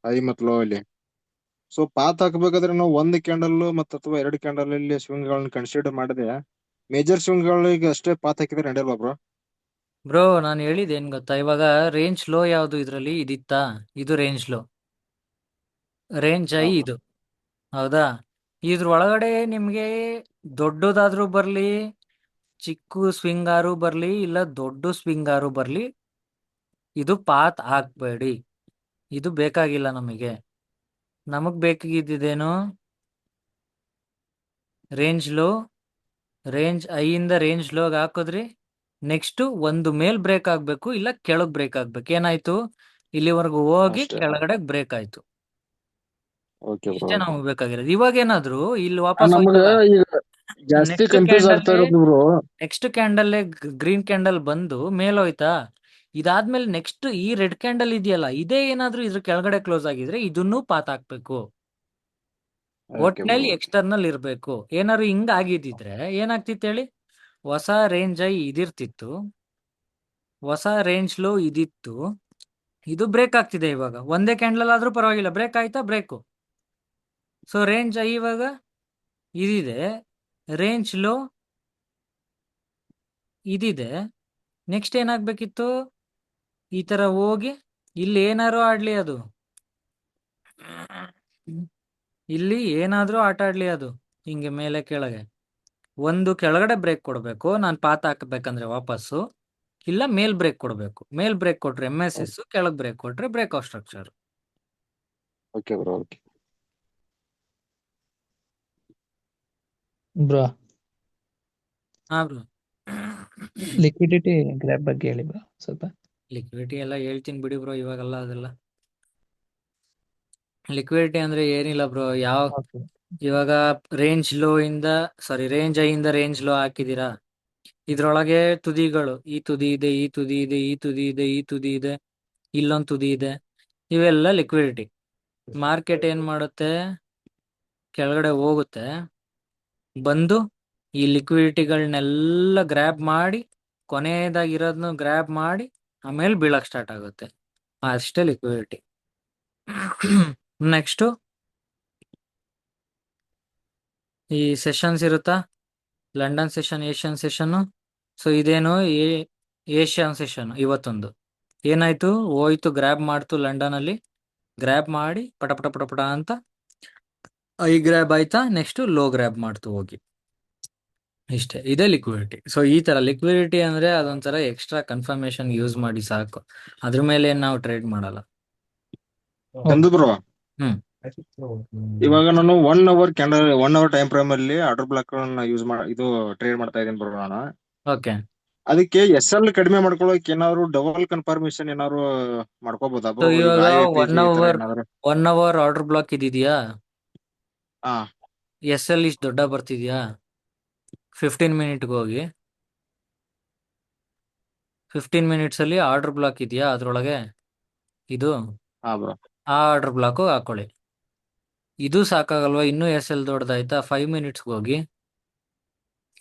[SPEAKER 21] ಹೈ ಮತ್ತು ಲೋ ಅಲ್ಲಿ. ಸೊ ಪಾತ್ ಹಾಕ್ಬೇಕಾದ್ರೆ ನಾವು ಒಂದು ಕ್ಯಾಂಡಲ್ ಮತ್ತೆ ಅಥವಾ 2 ಕ್ಯಾಂಡಲ್ ಅಲ್ಲಿ ಸ್ವಿಂಗ್ ಗಳನ್ನ ಕನ್ಸಿಡರ್ ಮಾಡದೆ ಮೇಜರ್ ಸ್ವಿಂಗ್ ಗಳಿಗೆ ಅಷ್ಟೇ ಪಾತ್ ಹಾಕಿದ್ರೆ ನಡೆಯಲ್ವಾ ಬ್ರೋ?
[SPEAKER 2] ಬ್ರೋ ನಾನು ಹೇಳಿದ್ ಏನ್ ಗೊತ್ತಾ, ಇವಾಗ ರೇಂಜ್ ಲೋ ಯಾವ್ದು ಇದ್ರಲ್ಲಿ ಇದಿತ್ತಾ, ಇದು ರೇಂಜ್ ಲೋ, ರೇಂಜ್ ಐ ಇದು, ಹೌದಾ? ಇದ್ರ ಒಳಗಡೆ ನಿಮ್ಗೆ ದೊಡ್ಡದಾದ್ರೂ ಬರ್ಲಿ, ಚಿಕ್ಕ ಸ್ವಿಂಗಾರು ಬರ್ಲಿ, ಇಲ್ಲ ದೊಡ್ಡ ಸ್ವಿಂಗಾರು ಬರ್ಲಿ, ಇದು ಪಾತ್ ಹಾಕ್ಬೇಡಿ. ಇದು ಬೇಕಾಗಿಲ್ಲ ನಮಗೆ. ನಮಗ್ ಬೇಕಾಗಿದ್ದೇನು ರೇಂಜ್ ಲೋ, ರೇಂಜ್ ಐಯಿಂದ ರೇಂಜ್ ಲೋಗ್ ಹಾಕಿದ್ರಿ, ನೆಕ್ಸ್ಟ್ ಒಂದು ಮೇಲ್ ಬ್ರೇಕ್ ಆಗ್ಬೇಕು, ಇಲ್ಲ ಕೆಳಗ್ ಬ್ರೇಕ್ ಆಗ್ಬೇಕು. ಏನಾಯ್ತು, ಇಲ್ಲಿವರೆಗೂ ಹೋಗಿ
[SPEAKER 21] ಅಷ್ಟೇ.
[SPEAKER 2] ಕೆಳಗಡೆ ಬ್ರೇಕ್ ಆಯ್ತು.
[SPEAKER 21] Okay bro.
[SPEAKER 2] ಇಷ್ಟೇ ನಮಗ್ ಬೇಕಾಗಿರೋದು. ಇವಾಗ ಏನಾದ್ರು ಇಲ್ಲಿ ವಾಪಸ್
[SPEAKER 21] ನಮಗ
[SPEAKER 2] ಹೋಯ್ತಲ್ಲ,
[SPEAKER 21] ಈಗ ಜಾಸ್ತಿ
[SPEAKER 2] ನೆಕ್ಸ್ಟ್
[SPEAKER 21] ಕನ್ಫ್ಯೂಸ್ ಆಗ್ತಾ
[SPEAKER 2] ಕ್ಯಾಂಡಲ್
[SPEAKER 21] ಇರೋದು bro.
[SPEAKER 2] Next candle green candle ಬಂದು ಮೇಲ್ ಹೋಯ್ತಾ, ಇದಾದ್ಮೇಲೆ ನೆಕ್ಸ್ಟ್ ಈ ರೆಡ್ ಕ್ಯಾಂಡಲ್ ಇದೆಯಲ್ಲ, ಇದೇ ಏನಾದ್ರೂ ಇದ್ರ ಕೆಳಗಡೆ ಕ್ಲೋಸ್ ಆಗಿದ್ರೆ ಇದನ್ನು ಪಾತ್ ಹಾಕ್ಬೇಕು.
[SPEAKER 21] Okay bro.
[SPEAKER 2] ಒಟ್ನಲ್ಲಿ ಎಕ್ಸ್ಟರ್ನಲ್ ಇರ್ಬೇಕು. ಏನಾದ್ರು ಹಿಂಗ ಆಗಿದ್ದಿದ್ರೆ ಏನಾಗ್ತಿತ್ತು ಹೇಳಿ, ಹೊಸ ರೇಂಜ್ ಐ ಇದಿರ್ತಿತ್ತು, ಹೊಸ ರೇಂಜ್ ಲೋ ಇದಿತ್ತು, ಇದು ಬ್ರೇಕ್ ಆಗ್ತಿದೆ. ಇವಾಗ ಒಂದೇ ಕ್ಯಾಂಡಲ್ ಆದ್ರೂ ಪರವಾಗಿಲ್ಲ, ಬ್ರೇಕ್ ಆಯ್ತಾ, ಬ್ರೇಕು. ಸೊ ರೇಂಜ್ ಐ ಇವಾಗ ಇದಿದೆ, ರೇಂಜ್ ಲೋ ಇದಿದೆ. ನೆಕ್ಸ್ಟ್ ಏನಾಗ್ಬೇಕಿತ್ತು, ಈ ತರ ಹೋಗಿ ಇಲ್ಲಿ ಏನಾರು ಆಡ್ಲಿ, ಅದು ಇಲ್ಲಿ ಏನಾದ್ರೂ ಆಟ ಆಡ್ಲಿ, ಅದು ಹಿಂಗೆ ಮೇಲೆ ಕೆಳಗೆ ಒಂದು ಕೆಳಗಡೆ ಬ್ರೇಕ್ ಕೊಡಬೇಕು. ನಾನು ಪಾತ್ ಹಾಕಬೇಕಂದ್ರೆ ವಾಪಸ್ಸು, ಇಲ್ಲ ಮೇಲ್ ಬ್ರೇಕ್ ಕೊಡಬೇಕು. ಮೇಲ್ ಬ್ರೇಕ್ ಕೊಟ್ರೆ MSS, ಕೆಳಗ್ ಬ್ರೇಕ್ ಕೊಟ್ರೆ break of structure.
[SPEAKER 21] Okay bro. Okay
[SPEAKER 8] bro
[SPEAKER 2] ಹಾ ಬ್ರೋ.
[SPEAKER 8] ಲಿಕ್ವಿಡಿಟಿ ಗ್ರ್ಯಾಬ್ ಬಗ್ಗೆ ಹೇಳಿ ಬ್ರೋ ಸ್ವಲ್ಪ.
[SPEAKER 2] ಲಿಕ್ವಿಡಿಟಿ ಎಲ್ಲ ಹೇಳ್ತೀನಿ ಬಿಡಿ ಬ್ರೋ, ಇವಾಗಲ್ಲ ಅದೆಲ್ಲ. ಲಿಕ್ವಿಡಿಟಿ ಅಂದ್ರೆ ಏನಿಲ್ಲ ಬ್ರೋ,
[SPEAKER 8] ಓಕೆ
[SPEAKER 2] ಇವಾಗ ರೇಂಜ್ ಲೋ ಇಂದ ರೇಂಜ್ ಐ ಇಂದ ರೇಂಜ್ ಲೋ ಹಾಕಿದೀರಾ, ಇದ್ರೊಳಗೆ ತುದಿಗಳು, ಈ ತುದಿ ಇದೆ, ಈ ತುದಿ ಇದೆ, ಈ ತುದಿ ಇದೆ, ಈ ತುದಿ ಇದೆ, ಇಲ್ಲೊಂದು ತುದಿ ಇದೆ, ಇವೆಲ್ಲ ಲಿಕ್ವಿಡಿಟಿ. ಮಾರ್ಕೆಟ್ ಏನ್ ಮಾಡುತ್ತೆ, ಕೆಳಗಡೆ ಹೋಗುತ್ತೆ, ಬಂದು ಈ ಲಿಕ್ವಿಡಿಟಿಗಳನ್ನೆಲ್ಲ ಗ್ರ್ಯಾಬ್ ಮಾಡಿ, ಕೊನೆಯದಾಗಿರೋದನ್ನ ಗ್ರ್ಯಾಬ್ ಮಾಡಿ, ಆಮೇಲೆ ಬೀಳಕ್ ಸ್ಟಾರ್ಟ್ ಆಗುತ್ತೆ. ಅಷ್ಟೇ ಲಿಕ್ವಿಡಿಟಿ. ನೆಕ್ಸ್ಟ್ ಈ ಸೆಷನ್ಸ್ ಇರುತ್ತಾ, London session, Asian session. So ಇದೇನು ಏಷ್ಯನ್ ಸೆಷನ್ ಇವತ್ತೊಂದು ಏನಾಯ್ತು, ಹೋಯ್ತು ಗ್ರ್ಯಾಬ್ ಮಾಡ್ತು ಲಂಡನ್ ಅಲ್ಲಿ, ಗ್ರ್ಯಾಬ್ ಮಾಡಿ ಪಟ ಪಟ ಪಟ ಪಟ ಅಂತ ಐ ಗ್ರ್ಯಾಬ್ ಆಯ್ತಾ, ನೆಕ್ಸ್ಟ್ ಲೋ ಗ್ರ್ಯಾಬ್ ಮಾಡ್ತು ಹೋಗಿ. ಇಷ್ಟೇ, ಇದೇ ಲಿಕ್ವಿಡಿಟಿ. ಸೊ ಈ ತರ ಲಿಕ್ವಿಡಿಟಿ ಅಂದ್ರೆ ಅದೊಂಥರ ಎಕ್ಸ್ಟ್ರಾ ಕನ್ಫರ್ಮೇಶನ್ ಯೂಸ್ ಮಾಡಿ ಸಾಕು, ಅದ್ರ ಮೇಲೆ ನಾವು ಟ್ರೇಡ್ ಮಾಡಲ್ಲ.
[SPEAKER 21] ಚಂದು ಬ್ರೋ,
[SPEAKER 2] ಹ್ಮ್
[SPEAKER 21] ಇವಾಗ ನಾನು 1 ಅವರ್ ಟೈಮ್ ಫ್ರೇಮ್ ಅಲ್ಲಿ ಆರ್ಡರ್ ಬ್ಲಾಕ್ ಯೂಸ್ ಇದು ಟ್ರೇಡ್ ಮಾಡ್ತಾ ಇದ್ದೀನಿ ಬ್ರೋ ನಾನು.
[SPEAKER 2] ಓಕೆ,
[SPEAKER 21] ಅದಕ್ಕೆ SL ಕಡಿಮೆ ಮಾಡ್ಕೊಳಕ್ ಏನಾದ್ರು ಡಬಲ್ ಕನ್ಫರ್ಮೇಶನ್ ಏನಾದ್ರು ಮಾಡ್ಕೋಬಹುದಾ
[SPEAKER 2] ಸೊ
[SPEAKER 21] ಬ್ರೋ? ಈಗ
[SPEAKER 2] ಇವಾಗ
[SPEAKER 21] IFEG ಈ ತರ ಏನಾದ್ರು?
[SPEAKER 2] 1 hour ಆರ್ಡರ್ ಬ್ಲಾಕ್ ಇದಿದ್ಯಾ,
[SPEAKER 21] ಹಾ
[SPEAKER 2] SL ಇಷ್ಟು ದೊಡ್ಡ ಬರ್ತಿದ್ಯಾ, 15 ಮಿನಿಟ್ಗೆ ಹೋಗಿ 15 ಮಿನಿಟ್ಸ್ ಅಲ್ಲಿ ಆರ್ಡರ್ ಬ್ಲಾಕ್ ಇದೆಯಾ ಅದ್ರೊಳಗೆ, ಇದು
[SPEAKER 21] ಹಾ ಬ್ರೋ,
[SPEAKER 2] ಆ ಆರ್ಡರ್ ಬ್ಲಾಕ್ ಹಾಕೊಳ್ಳಿ. ಇದು ಸಾಕಾಗಲ್ವಾ, ಇನ್ನೂ SL ದೊಡ್ಡದಾಯ್ತಾ, 5 ಮಿನಿಟ್ಸ್ಗೆ ಹೋಗಿ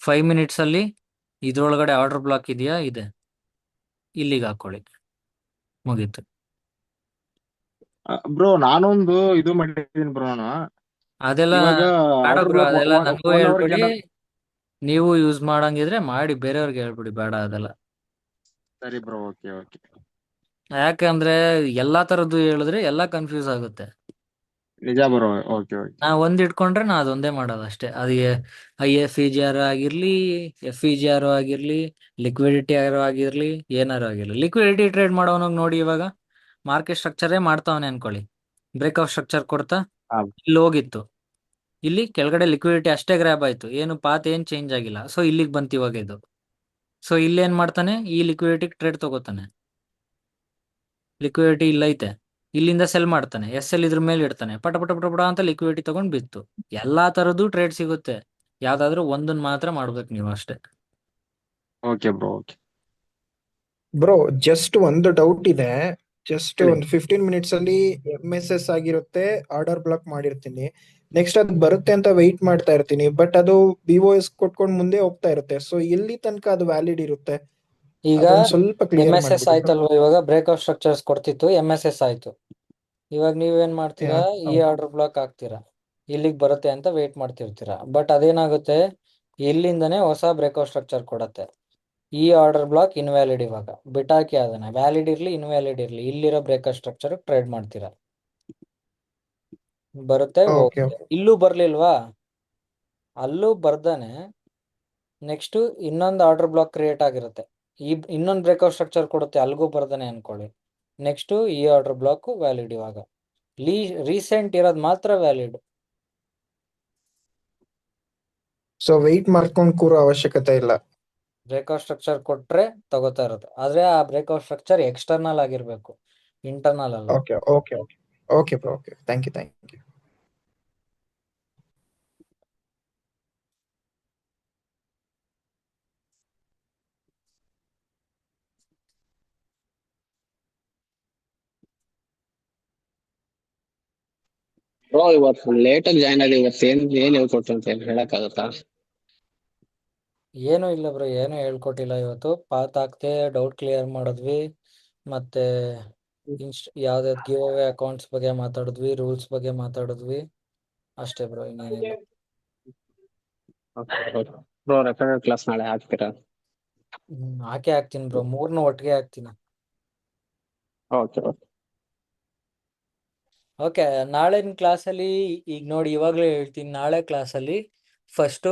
[SPEAKER 2] 5 ಮಿನಿಟ್ಸ್ ಅಲ್ಲಿ ಇದ್ರೊಳಗಡೆ ಆರ್ಡರ್ ಬ್ಲಾಕ್ ಇದೆಯಾ, ಇದೆ, ಇಲ್ಲಿಗೆ ಹಾಕೊಳ್ಳಿ, ಮುಗೀತು.
[SPEAKER 21] ಬ್ರೋ ನಾನೊಂದು ಇದು ಮಾಡಿದ್ದೀನಿ ಬ್ರೋ ನಾನು.
[SPEAKER 2] ಅದೆಲ್ಲ
[SPEAKER 21] ಇವಾಗ
[SPEAKER 2] ಬೇಡ
[SPEAKER 21] ಆರ್ಡರ್
[SPEAKER 2] ಬ್ರೋ,
[SPEAKER 21] ಬ್ಲಾಕ್
[SPEAKER 2] ಅದೆಲ್ಲ ನನಗೂ
[SPEAKER 21] 1 ಅವರ್
[SPEAKER 2] ಹೇಳ್ಬಿಡಿ, ನೀವು ಯೂಸ್ ಮಾಡಂಗಿದ್ರೆ ಮಾಡಿ, ಬೇರೆಯವ್ರಿಗೆ ಹೇಳ್ಬಿಡಿ ಬೇಡ ಅದೆಲ್ಲ.
[SPEAKER 21] ಸರಿ ಬ್ರೋ, ಓಕೆ ಓಕೆ.
[SPEAKER 2] ಯಾಕಂದ್ರೆ ಎಲ್ಲಾ ತರದ್ದು ಹೇಳಿದ್ರೆ ಎಲ್ಲಾ ಕನ್ಫ್ಯೂಸ್ ಆಗುತ್ತೆ.
[SPEAKER 21] ನಿಜ ಬ್ರೋ, ಓಕೆ ಓಕೆ.
[SPEAKER 2] ನಾ ಒಂದ್ ಇಟ್ಕೊಂಡ್ರೆ ನಾ ಅದೊಂದೇ ಮಾಡೋದು ಅಷ್ಟೇ. ಅದು IFEGR ಆಗಿರ್ಲಿ, FEGR ಆಗಿರ್ಲಿ, ಲಿಕ್ವಿಡಿಟಿ ಆಗಿರ್ಲಿ, ಏನಾರು ಆಗಿರ್ಲಿ. ಲಿಕ್ವಿಡಿಟಿ ಟ್ರೇಡ್ ಮಾಡೋವಾಗ ನೋಡಿ, ಇವಾಗ ಮಾರ್ಕೆಟ್ ಸ್ಟ್ರಕ್ಚರೇ ಮಾಡ್ತಾವನೆ ಅನ್ಕೊಳ್ಳಿ, ಬ್ರೇಕ್ಔಟ್ ಸ್ಟ್ರಕ್ಚರ್ ಕೊಡ್ತಾ
[SPEAKER 21] ಹಾ
[SPEAKER 2] ಇಲ್ಲಿ ಹೋಗಿತ್ತು, ಇಲ್ಲಿ ಕೆಳಗಡೆ ಲಿಕ್ವಿಡಿಟಿ ಅಷ್ಟೇ ಗ್ರ್ಯಾಬ್ ಆಯ್ತು, ಏನು ಪಾತ್ ಏನ್ ಚೇಂಜ್ ಆಗಿಲ್ಲ. ಸೊ ಇಲ್ಲಿಗೆ ಬಂತು ಇವಾಗ ಇದು. ಸೊ ಇಲ್ಲಿ ಏನ್ ಮಾಡ್ತಾನೆ, ಈ ಲಿಕ್ವಿಡಿಟಿ ಟ್ರೇಡ್ ತಗೋತಾನೆ, ಲಿಕ್ವಿಡಿಟಿ ಇಲ್ಲೈತೆ, ಇಲ್ಲಿಂದ ಸೆಲ್ ಮಾಡ್ತಾನೆ, SL ಇದ್ರ ಮೇಲೆ ಇಡ್ತಾನೆ, ಪಟ ಪಟ ಪಟ ಪಟ ಅಂತ ಲಿಕ್ವಿಡಿಟಿ ತಗೊಂಡ್ ಬಿತ್ತು. ಎಲ್ಲಾ ತರದ್ದು ಟ್ರೇಡ್ ಸಿಗುತ್ತೆ, ಯಾವ್ದಾದ್ರು ಒಂದನ್ ಮಾತ್ರ ಮಾಡ್ಬೇಕು ನೀವು ಅಷ್ಟೇ.
[SPEAKER 21] Okay bro, okay.
[SPEAKER 10] Bro just ಒಂದು ಡೌಟ್ ಇದೆ. ಜಸ್ಟ್
[SPEAKER 21] ಹೇಳಿ.
[SPEAKER 10] ಒಂದು 15 ಮಿನಿಟ್ಸ್ ಅಲ್ಲಿ MSS ಆಗಿರುತ್ತೆ, ಆರ್ಡರ್ ಬ್ಲಾಕ್ ಮಾಡಿರ್ತೀನಿ, ನೆಕ್ಸ್ಟ್ ಅದು ಬರುತ್ತೆ ಅಂತ ವೆಯ್ಟ್ ಮಾಡ್ತಾ ಇರ್ತೀನಿ, ಬಟ್ ಅದು BOS ಕೊಟ್ಕೊಂಡು ಮುಂದೆ ಹೋಗ್ತಾ ಇರುತ್ತೆ. ಸೊ ಎಲ್ಲಿ ತನಕ ಅದು ವ್ಯಾಲಿಡ್ ಇರುತ್ತೆ,
[SPEAKER 2] ಈಗ
[SPEAKER 10] ಅದೊಂದು ಸ್ವಲ್ಪ ಕ್ಲಿಯರ್
[SPEAKER 2] MSS
[SPEAKER 10] ಮಾಡ್ಬಿಡಿ bro.
[SPEAKER 2] ಆಯ್ತಲ್ವಾ, ಇವಾಗ ಬ್ರೇಕ್ಔಟ್ ಸ್ಟ್ರಕ್ಚರ್ಸ್ ಕೊಡ್ತಿತ್ತು, MSS ಆಯ್ತು. ಇವಾಗ ನೀವೇನ್ ಮಾಡ್ತೀರಾ, ಈ
[SPEAKER 10] ಹೌದು.
[SPEAKER 2] ಆರ್ಡರ್ ಬ್ಲಾಕ್ ಹಾಕ್ತೀರಾ, ಇಲ್ಲಿಗೆ ಬರುತ್ತೆ ಅಂತ ವೇಟ್ ಮಾಡ್ತಿರ್ತೀರಾ. ಬಟ್ ಅದೇನಾಗುತ್ತೆ, ಇಲ್ಲಿಂದನೇ ಹೊಸ ಬ್ರೇಕ್ಔಟ್ ಸ್ಟ್ರಕ್ಚರ್ ಕೊಡತ್ತೆ. ಈ ಆರ್ಡರ್ ಬ್ಲಾಕ್ ಇನ್ವ್ಯಾಲಿಡ್, ಇವಾಗ ಬಿಟಾಕಿ ಅದನ್ನ, ವ್ಯಾಲಿಡ್ ಇರ್ಲಿ ಇನ್ವ್ಯಾಲಿಡ್ ಇರ್ಲಿ, ಇಲ್ಲಿರೋ ಬ್ರೇಕ್ಔಟ್ ಸ್ಟ್ರಕ್ಚರ್ ಟ್ರೇಡ್ ಮಾಡ್ತೀರಾ, ಬರುತ್ತೆ
[SPEAKER 10] ಓಕೆ
[SPEAKER 2] ಹೋಗುತ್ತೆ. ಇಲ್ಲೂ ಬರ್ಲಿಲ್ವಾ, ಅಲ್ಲೂ ಬರ್ದಾನೆ ನೆಕ್ಸ್ಟ್ ಇನ್ನೊಂದು ಆರ್ಡರ್ ಬ್ಲಾಕ್ ಕ್ರಿಯೇಟ್ ಆಗಿರುತ್ತೆ, ಇನ್ನೊಂದು ಬ್ರೇಕ್ಔಟ್ ಸ್ಟ್ರಕ್ಚರ್ ಕೊಡುತ್ತೆ, ಅಲ್ಗೂ ಬರ್ದಾನೆ ಅನ್ಕೊಳ್ಳಿ. ನೆಕ್ಸ್ಟ್ ಈ ಆರ್ಡರ್ ಬ್ಲಾಕ್ ವ್ಯಾಲಿಡ್, ಇವಾಗ ರೀಸೆಂಟ್ ಇರೋದು ಮಾತ್ರ ವ್ಯಾಲಿಡ್.
[SPEAKER 10] ಸೊ ವೆಯ್ಟ್ ಮಾಡ್ಕೊಂಡು ಕೂರೋ ಅವಶ್ಯಕತೆ ಇಲ್ಲ.
[SPEAKER 2] ಬ್ರೇಕ್ಔಟ್ ಸ್ಟ್ರಕ್ಚರ್ ಕೊಟ್ರೆ ತಗೋತಾ ಇರೋದು, ಆದ್ರೆ ಆ ಬ್ರೇಕ್ಔಟ್ ಸ್ಟ್ರಕ್ಚರ್ ಎಕ್ಸ್ಟರ್ನಲ್ ಆಗಿರ್ಬೇಕು, ಇಂಟರ್ನಲ್ ಅಲ್ಲ.
[SPEAKER 10] Okay okay okay okay bro, okay, thank you.
[SPEAKER 22] Bro ಇವತ್ತು ಲೇಟ್ ಆಗಿ ಜಾಯ್ನ್ ಆಗಿ, ಇವತ್ತು ಏನ್ ಹೇಳ್ಕೊಟ್ಟು ಅಂತ ಹೇಳಕ್ಕಾಗತ್ತಾ?
[SPEAKER 2] ಏನು ಇಲ್ಲ ಬ್ರೋ, ಏನು ಹೇಳ್ಕೊಟ್ಟಿಲ್ಲ ಇವತ್ತು. ಪಾತ್ ಹಾಕ್ತೆ, ಡೌಟ್ ಕ್ಲಿಯರ್ ಮಾಡಿದ್ವಿ, ಮತ್ತೆ ಯಾವ್ದಾವ್ದು ಗಿವ್ ಅವೇ ಅಕೌಂಟ್ಸ್ ಬಗ್ಗೆ ಮಾತಾಡಿದ್ವಿ, ರೂಲ್ಸ್ ಬಗ್ಗೆ ಮಾತಾಡಿದ್ವಿ, ಅಷ್ಟೇ ಬ್ರೋ, ಇನ್ನೇನಿಲ್ಲ.
[SPEAKER 22] ಬ್ರೋ ರೆಕಾರ್ಡೆಡ್ ಕ್ಲಾಸ್ ನಾಳೆ ಹಾಕ್ತೀರಾ?
[SPEAKER 2] ಹಾಕೇ ಹಾಕ್ತೀನಿ ಬ್ರೋ, 3 ಒಟ್ಟಿಗೆ ಹಾಕ್ತೀನಿ.
[SPEAKER 22] ಓಕೆ
[SPEAKER 2] ಓಕೆ, ನಾಳಿನ ಕ್ಲಾಸಲ್ಲಿ ಈಗ ನೋಡಿ, ಇವಾಗಲೇ ಹೇಳ್ತೀನಿ, ನಾಳೆ ಕ್ಲಾಸಲ್ಲಿ ಫಸ್ಟು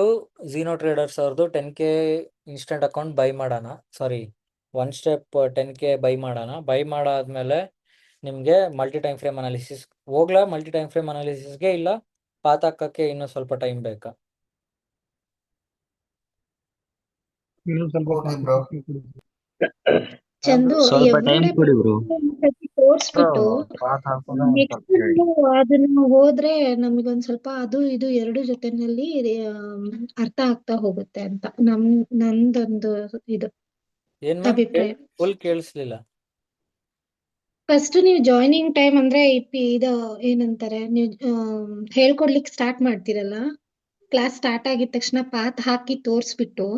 [SPEAKER 2] ಝೀನೋ ಟ್ರೇಡರ್ಸ್ ಅವ್ರದ್ದು 10K ಇನ್ಸ್ಟೆಂಟ್ ಅಕೌಂಟ್ ಬೈ ಮಾಡೋಣ, ಸಾರಿ 1 ಸ್ಟೆಪ್ 10K ಬೈ ಮಾಡೋಣ. ಬೈ ಮಾಡಾದ್ಮೇಲೆ ನಿಮಗೆ ಮಲ್ಟಿ ಟೈಮ್ ಫ್ರೇಮ್ ಅನಾಲಿಸಿಸ್ ಹೋಗ್ಲಾ, ಮಲ್ಟಿ ಟೈಮ್ ಫ್ರೇಮ್ ಅನಾಲಿಸಿಸ್ಗೆ, ಇಲ್ಲ ಪಾತ್ ಹಾಕಕ್ಕೆ ಇನ್ನೂ ಸ್ವಲ್ಪ ಟೈಮ್ ಬೇಕಾ?
[SPEAKER 16] ಚಂದು
[SPEAKER 6] ಸ್ವಲ್ಪ ಟೈಮ್
[SPEAKER 16] ಎವ್ರಿಡೇ
[SPEAKER 6] ಕೊಡಿ ಬ್ರೋ.
[SPEAKER 16] ತೋರ್ಸ್ಬಿಟ್ಟು
[SPEAKER 4] ಪಾತ್ ಹಾಕೋದು ಒಂದ್
[SPEAKER 16] ನೆಕ್ಸ್ಟ್
[SPEAKER 4] ಸ್ವಲ್ಪ ಹೇಳಿ.
[SPEAKER 16] ಅದನ್ನ ಹೋದ್ರೆ ನಮಗೊಂದ್ ಸ್ವಲ್ಪ ಅದು ಇದು ಎರಡು ಜೊತೆನಲ್ಲಿ ಅರ್ಥ ಆಗ್ತಾ ಹೋಗುತ್ತೆ ಅಂತ ನಂದೊಂದು ಇದು
[SPEAKER 2] ಏನ್ ಮ್ಯಾಮ್,
[SPEAKER 16] ಅಭಿಪ್ರಾಯ.
[SPEAKER 2] ಫುಲ್ ಕೇಳಿಸ್ಲಿಲ್ಲ.
[SPEAKER 16] ಫಸ್ಟ್ ನೀವು ಜಾಯ್ನಿಂಗ್ ಟೈಮ್ ಅಂದ್ರೆ ಇದು ಏನಂತಾರೆ, ನೀವು ಹೇಳ್ಕೊಡ್ಲಿಕ್ಕೆ ಸ್ಟಾರ್ಟ್ ಮಾಡ್ತೀರಲ್ಲ, ಕ್ಲಾಸ್ ಸ್ಟಾರ್ಟ್ ಆಗಿದ ತಕ್ಷಣ ಪಾತ್ ಹಾಕಿ ತೋರ್ಸ್ಬಿಟ್ಟು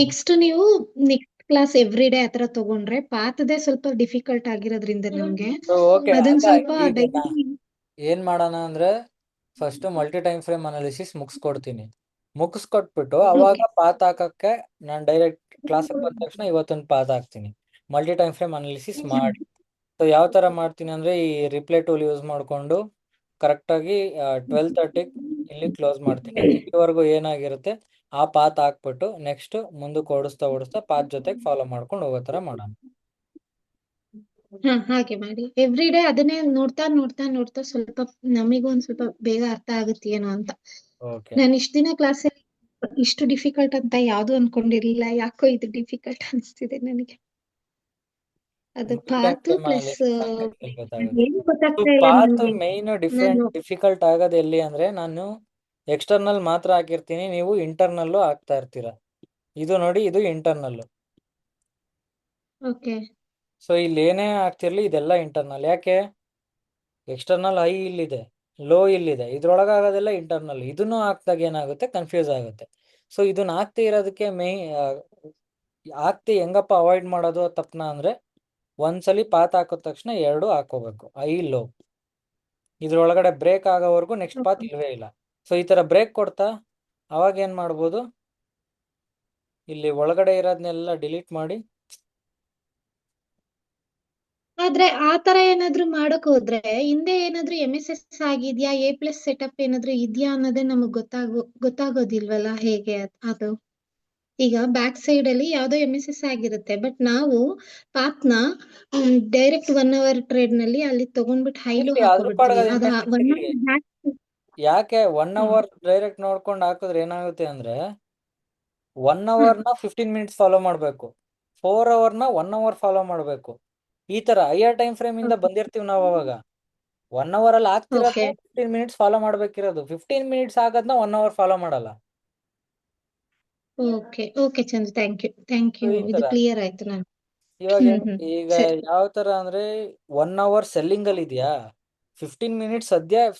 [SPEAKER 16] ನೆಕ್ಸ್ಟ್ ನೀವು ನೆಕ್ಸ್ಟ್ ಕ್ಲಾಸ್ ಎವ್ರಿ ಡೇ ಆತರ ತಗೊಂಡ್ರೆ ಪಾತದೇ ಸ್ವಲ್ಪ ಡಿಫಿಕಲ್ಟ್ ಆಗಿರೋದ್ರಿಂದ ನಿಮ್ಗೆ
[SPEAKER 2] ಓಕೆ
[SPEAKER 16] ಅದನ್ನ
[SPEAKER 2] ಅಲ್ಲ
[SPEAKER 16] ಸ್ವಲ್ಪ
[SPEAKER 2] ಈಗ
[SPEAKER 16] ಡೈಲಿ
[SPEAKER 2] ಏನ್ ಮಾಡೋಣ ಅಂದ್ರೆ first multi time frame analysis ಮುಗಿಸ್ಕೊಡ್ತೀನಿ. ಮುಗಿಸ್ಕೊಟ್ಬಿಟ್ಟು ಅವಾಗ ಪಾತ್ ಹಾಕಕ್ಕೆ ನಾನು ಡೈರೆಕ್ಟ್ ಕ್ಲಾಸಿಗೆ ಬಂದ ತಕ್ಷಣ ಇವತ್ತೊಂದು ಪಾತ್ ಹಾಕ್ತೀನಿ. ಮಲ್ಟಿ ಟೈಮ್ ಫ್ರೇಮ್ ಅನಾಲಿಸಿಸ್ ಮಾಡಿ. ಸೊ ಯಾವ ತರ ಮಾಡ್ತೀನಿ ಅಂದ್ರೆ ಈ ರಿಪ್ಲೈ ಟೂಲ್ ಯೂಸ್ ಮಾಡ್ಕೊಂಡು ಕರೆಕ್ಟಾಗಿ 12:30 ಇಲ್ಲಿ ಕ್ಲೋಸ್ ಮಾಡ್ತೀನಿ. ಇಲ್ಲಿವರೆಗೂ ಏನಾಗಿರುತ್ತೆ ಆ ಪಾತ್ ಹಾಕ್ಬಿಟ್ಟು ನೆಕ್ಸ್ಟ್ ಮುಂದಕ್ಕೆ ಓಡಿಸ್ತಾ ಪಾತ್ ಜೊತೆಗೆ ಫಾಲೋ ಮಾಡ್ಕೊಂಡು ಹೋಗೋ ತರ ಮಾಡೋಣ.
[SPEAKER 16] ಹಾಗೆ ಮಾಡಿ ಎವ್ರಿ ಡೇ ಅದನ್ನೇ ನೋಡ್ತಾ ಸ್ವಲ್ಪ ನಮಿಗೂ ಒಂದ್ ಸ್ವಲ್ಪ ಬೇಗ ಅರ್ಥ ಆಗುತ್ತೇನೋ ಅಂತ.
[SPEAKER 2] ಓಕೆ
[SPEAKER 16] ನಾನು ಇಷ್ಟ ದಿನ ಕ್ಲಾಸಲ್ಲಿ ಇಷ್ಟು ಡಿಫಿಕಲ್ಟ್ ಅಂತ ಯಾವ್ದು ಅನ್ಕೊಂಡಿರ್ಲಿಲ್ಲ. ಯಾಕೋ ಇದು ಡಿಫಿಕಲ್ಟ್ ಅನಿಸ್ತಿದೆ ನನಗೆ. ಅದು ಪಾತು ಪ್ಲಸ್ ಏನು ಗೊತ್ತಾಗ್ತಾ ಇಲ್ಲ
[SPEAKER 2] ಪಾತ್
[SPEAKER 16] ನನಗೆ.
[SPEAKER 2] ಮೈನ್
[SPEAKER 16] ನಾನು
[SPEAKER 2] ಡಿಫಿಕಲ್ಟ್ ಆಗೋದು ಎಲ್ಲಿ ಅಂದ್ರೆ ನಾನು ಎಕ್ಸ್ಟರ್ನಲ್ ಮಾತ್ರ ಹಾಕಿರ್ತೀನಿ, ನೀವು ಇಂಟರ್ನಲ್ಲು ಹಾಕ್ತಾ ಇರ್ತೀರಾ. ಇದು ನೋಡಿ, ಇದು ಇಂಟರ್ನಲ್.
[SPEAKER 16] ಓಕೆ
[SPEAKER 2] ಸೊ ಇಲ್ಲಿ ಏನೇ ಆಗ್ತಿರ್ಲಿ ಇದೆಲ್ಲ ಇಂಟರ್ನಲ್. ಯಾಕೆ ಎಕ್ಸ್ಟರ್ನಲ್ ಹೈ ಇಲ್ಲಿದೆ, ಲೋ ಇಲ್ಲಿದೆ, ಇದ್ರೊಳಗಾಗೋದೆಲ್ಲ ಇಂಟರ್ನಲ್. ಇದನ್ನು ಹಾಕ್ದಾಗ ಏನಾಗುತ್ತೆ, ಕನ್ಫ್ಯೂಸ್ ಆಗುತ್ತೆ. ಸೊ ಇದನ್ನ ಹಾಕ್ತಿ ಇರೋದಕ್ಕೆ ಹಾಕ್ತಿ ಹೆಂಗಪ್ಪ ಅವಾಯ್ಡ್ ಮಾಡೋದು ತಪ್ಪನ ಅಂದ್ರೆ ಒಂದ್ಸಲಿ ಪಾತ್ ಹಾಕಿದ ತಕ್ಷಣ 2 ಹಾಕೋಬೇಕು, ಹೈ ಲೋ. ಇದ್ರೊಳಗಡೆ ಬ್ರೇಕ್ ಆಗೋವರೆಗೂ ನೆಕ್ಸ್ಟ್ ಪಾತ್ ಇಲ್ವೇ ಇಲ್ಲ. ಸೊ ಈ ತರ ಬ್ರೇಕ್ ಕೊಡ್ತಾ ಅವಾಗ ಏನ್ ಮಾಡ್ಬೋದು, ಇಲ್ಲಿ ಒಳಗಡೆ ಇರೋದನ್ನೆಲ್ಲ ಡಿಲೀಟ್ ಮಾಡಿ.
[SPEAKER 16] ಆದ್ರೆ ಆತರ ಏನಾದ್ರು ಮಾಡಕ್ ಹೋದ್ರೆ ಹಿಂದೆ ಏನಾದ್ರು MSS ಆಗಿದ್ಯಾ, A+ ಸೆಟಪ್ ಏನಾದ್ರು ಇದ್ಯಾ ಅನ್ನೋದೇ ನಮಗ್ ಗೊತ್ತಾಗೋದಿಲ್ವಲ್ಲ ಹೇಗೆ ಅದು. ಈಗ ಬ್ಯಾಕ್ ಸೈಡ್ ಅಲ್ಲಿ ಯಾವ್ದೋ MSS ಆಗಿರುತ್ತೆ, ಬಟ್ ನಾವು ಪಾತ್ನ ಡೈರೆಕ್ಟ್ 1 hour ಟ್ರೇಡ್ ನಲ್ಲಿ ಅಲ್ಲಿ ತಗೊಂಡ್ಬಿಟ್ಟು ಹೈಲು
[SPEAKER 2] ಇರ್ಲಿ, ಅದ್ರ ಪಾಡ್ಗೆ
[SPEAKER 16] ಹಾಕೋಬಿಡ್ತೀವಿ.
[SPEAKER 2] ಅದು
[SPEAKER 16] ಅದ
[SPEAKER 2] MSS ಇರ್ಲಿ. ಯಾಕೆ 1 hour ಡೈರೆಕ್ಟ್ ನೋಡ್ಕೊಂಡು ಹಾಕಿದ್ರೆ ಏನಾಗುತ್ತೆ ಅಂದ್ರೆ 1 hour ನ 15 minutes ಫಾಲೋ ಮಾಡ್ಬೇಕು, 4 hour ನ 1 hour ಫಾಲೋ ಮಾಡ್ಬೇಕು. ಈ ತರ ಹೈಯರ್ ಟೈಮ್ ಫ್ರೇಮ್ ಇಂದ ಬಂದಿರ್ತೀವಿ ನಾವು. ಅವಾಗ 1 hour ಅಲ್ಲಿ ಆಗ್ತಿರೋದ್ನ 15 minutes ಫಾಲೋ ಮಾಡ್ಬೇಕಿರೋದು. 15 minutes ಆಗೋದ್ನ 1 hour ಫಾಲೋ ಮಾಡಲ್ಲ.
[SPEAKER 16] Okay Chandra, thank
[SPEAKER 2] So
[SPEAKER 16] you.
[SPEAKER 2] ಈ
[SPEAKER 16] ಇದು
[SPEAKER 2] ತರ
[SPEAKER 16] ಕ್ಲಿಯರ್ ಆಯ್ತು ನಾನು.
[SPEAKER 2] ಇವಾಗ ಈಗ ಯಾವ ತರ ಅಂದ್ರೆ 1 hour ಸೆಲ್ಲಿಂಗ್ ಅಲ್ಲಿ ಇದೆಯಾ, 15 minutes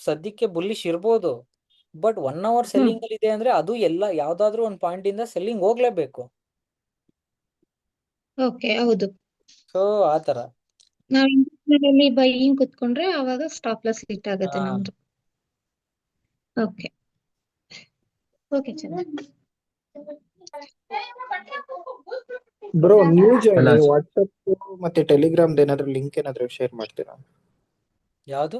[SPEAKER 2] ಸದ್ಯಕ್ಕೆ ಬುಲ್ಲಿಶ್ ಇರ್ಬೋದು, ಬಟ್ 1 hour ಸೆಲ್ಲಿಂಗ್ ಅಲ್ಲಿ ಇದೆ ಅಂದ್ರೆ ಅದು ಎಲ್ಲ ಯಾವ್ದಾದ್ರು ಒಂದು ಪಾಯಿಂಟ್ ಇಂದ ಸೆಲ್ಲಿಂಗ್ ಹೋಗ್ಲೇಬೇಕು.
[SPEAKER 16] ಓಕೆ ಹೌದು.
[SPEAKER 2] ಸೊ ಆತರ
[SPEAKER 16] ನಾವು ಇಂಟರ್ನಲ್ ಬೈಯಿಂಗ್ ಕುತ್ಕೊಂಡ್ರೆ ಅವಾಗ ಸ್ಟಾಪ್ ಲಾಸ್ ಹಿಟ್ ಆಗುತ್ತೆ
[SPEAKER 2] ಹಾ.
[SPEAKER 16] ನಮ್ದು. ಓಕೆ ಚಂದ್ರ.
[SPEAKER 10] ಬ್ರೋ ನೀವು ಜಾಯ್ನ್
[SPEAKER 11] ಅಲ್ಲ
[SPEAKER 10] ವಾಟ್ಸಪ್ ಮತ್ತೆ ಟೆಲಿಗ್ರಾಮ್ ಏನಾದ್ರು ಲಿಂಕ್ ಏನಾದ್ರು ಶೇರ್ ಮಾಡ್ತೀರಾ?
[SPEAKER 2] ಯಾವ್ದು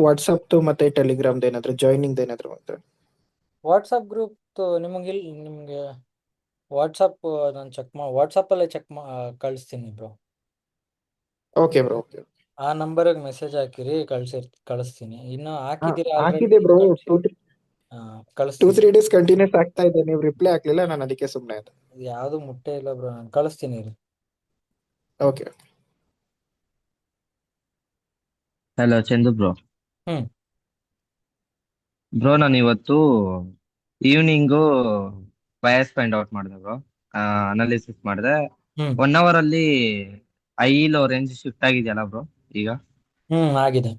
[SPEAKER 10] ವಾಟ್ಸಪ್ ಮತ್ತೆ ಟೆಲಿಗ್ರಾಮ್ ಏನಾದ್ರು ಜಾಯ್ನಿಂಗ್ ಏನಾದ್ರು ಮಾಡ್ತಾರೆ?
[SPEAKER 2] ವಾಟ್ಸಪ್ ಗ್ರೂಪ್ ನಿಮ್ಗೆ ವಾಟ್ಸಪ್ ನಾನು ವಾಟ್ಸಪ್ ಅಲ್ಲೇ ಕಳಿಸ್ತೀನಿ ಬ್ರೋ.
[SPEAKER 10] Okay bro, okay.
[SPEAKER 2] ಆ ನಂಬರ್ಗೆ ಮೆಸೇಜ್ ಹಾಕಿರಿ, ಕಳಿಸ್ತೀನಿ. ಇನ್ನು ಹಾಕಿದ್ದೀರಾ
[SPEAKER 10] ಹಾಕಿದೆ ಬ್ರೋ.
[SPEAKER 2] ಕಳಿಸ್ತೀನಿ.
[SPEAKER 10] 2-3 ಡೇಸ್ ಕಂಟಿನ್ಯೂಸ್ ಆಗ್ತಾ ಇದೆ, ನೀವು ರಿಪ್ಲೈ ಹಾಕ್ಲಿಲ್ಲ, ನಾನು ಅದಕ್ಕೆ ಸುಮ್ಮನೆ ಆದೆ.
[SPEAKER 2] ಯಾವ್ದು ಮುಟ್ಟೆ ಇಲ್ಲ ಬ್ರೋ, ನಾನು ಕಳಿಸ್ತೀನಿ.
[SPEAKER 10] Okay.
[SPEAKER 11] Hello Chandu bro. Bro ನಾನು ಇವತ್ತು ಈವ್ನಿಂಗು ಬಯಾಸ್ ಫೈಂಡ್ ಔಟ್ ಮಾಡಿದೆ ಬ್ರೋ, ಅನಾಲಿಸಿಸ್ ಮಾಡಿದೆ. 1 hour ಅಲ್ಲಿ ಐ ಲೋ ರೇಂಜ್ ಶಿಫ್ಟ್ ಆಗಿದೆಯಲ್ಲ ಬ್ರೋ ಈಗ?
[SPEAKER 2] ಆಗಿದೆ.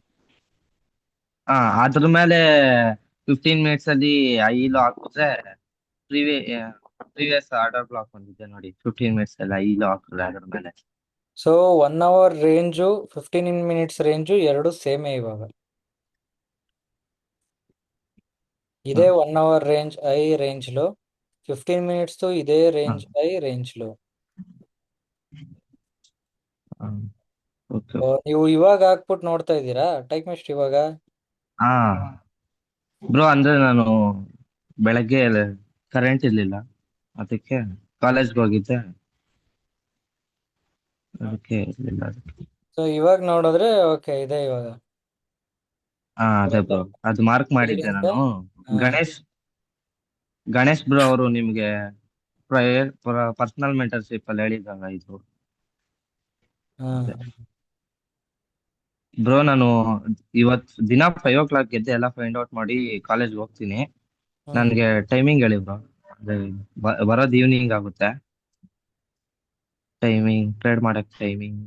[SPEAKER 11] ಅದ್ರ ಮೇಲೆ 15 minutes ಅಲ್ಲಿ ಐ ಲೋ ಹಾಕಿದ್ರೆ ಪ್ರೀವಿಯಸ್ ಆರ್ಡರ್ ಬ್ಲಾಕ್ ಬಂದಿದೆ ನೋಡಿ. 15 minutes ಅಲ್ಲಿ ಐ ಲೋ ಹಾಕಿದ್ರೆ ಅದ್ರ ಮೇಲೆ.
[SPEAKER 2] So 1 hour range 15 minutes range ಎರಡು ಸೇಮೇ ಇವಾಗ. ಇದೇ 1 hour range high range low, 15 minutes ಇದೇ ರೇಂಜ್ ಐ ರೇಂಜ್ ಲೋ. ನೀವು ಇವಾಗ ಹಾಕ್ಬಿಟ್ಟು ನೋಡ್ತಾ ಇದ್ದೀರಾ ಟೈಮ್ ಎಷ್ಟು ಇವಾಗ?
[SPEAKER 11] ಬ್ರೋ ಅಂದ್ರೆ ನಾನು ಬೆಳಗ್ಗೆ ಕರೆಂಟ್ ಇರ್ಲಿಲ್ಲ, ಅದಕ್ಕೆ ಕಾಲೇಜ್ಗೆ ಹೋಗಿದ್ದೆ, ಅದಕ್ಕೆ ಇರ್ಲಿಲ್ಲ.
[SPEAKER 2] ಸೊ ಇವಾಗ ನೋಡಿದ್ರೆ ಓಕೆ ಇದೆ ಇವಾಗ.
[SPEAKER 11] ಅದೇ ಬ್ರೋ, ಅದು ಮಾರ್ಕ್ ಮಾಡಿದ್ದೆ ನಾನು. ಗಣೇಶ್ ಬ್ರೋ ಅವರು ನಿಮ್ಗೆ ಪರ್ಸನಲ್ ಮೆಂಟರ್ಶಿಪ್ ಅಲ್ಲಿ ಹೇಳಿದಾಗ ಇದು ಬ್ರೋ. ನಾನು ಇವತ್ ದಿನ 5 o'clock ಗೆದ್ದೆ ಎಲ್ಲ ಫೈಂಡ್ ಔಟ್ ಮಾಡಿ ಕಾಲೇಜ್ಗೆ ಹೋಗ್ತೀನಿ. ನನ್ಗೆ ಟೈಮಿಂಗ್ ಹೇಳಿ ಬ್ರೋ, ಬರೋದ್ ಈವ್ನಿಂಗ್ ಆಗುತ್ತೆ. ಟೈಮಿಂಗ್ ಟ್ರೇಡ್ ಮಾಡಕ್ ಟೈಮಿಂಗ್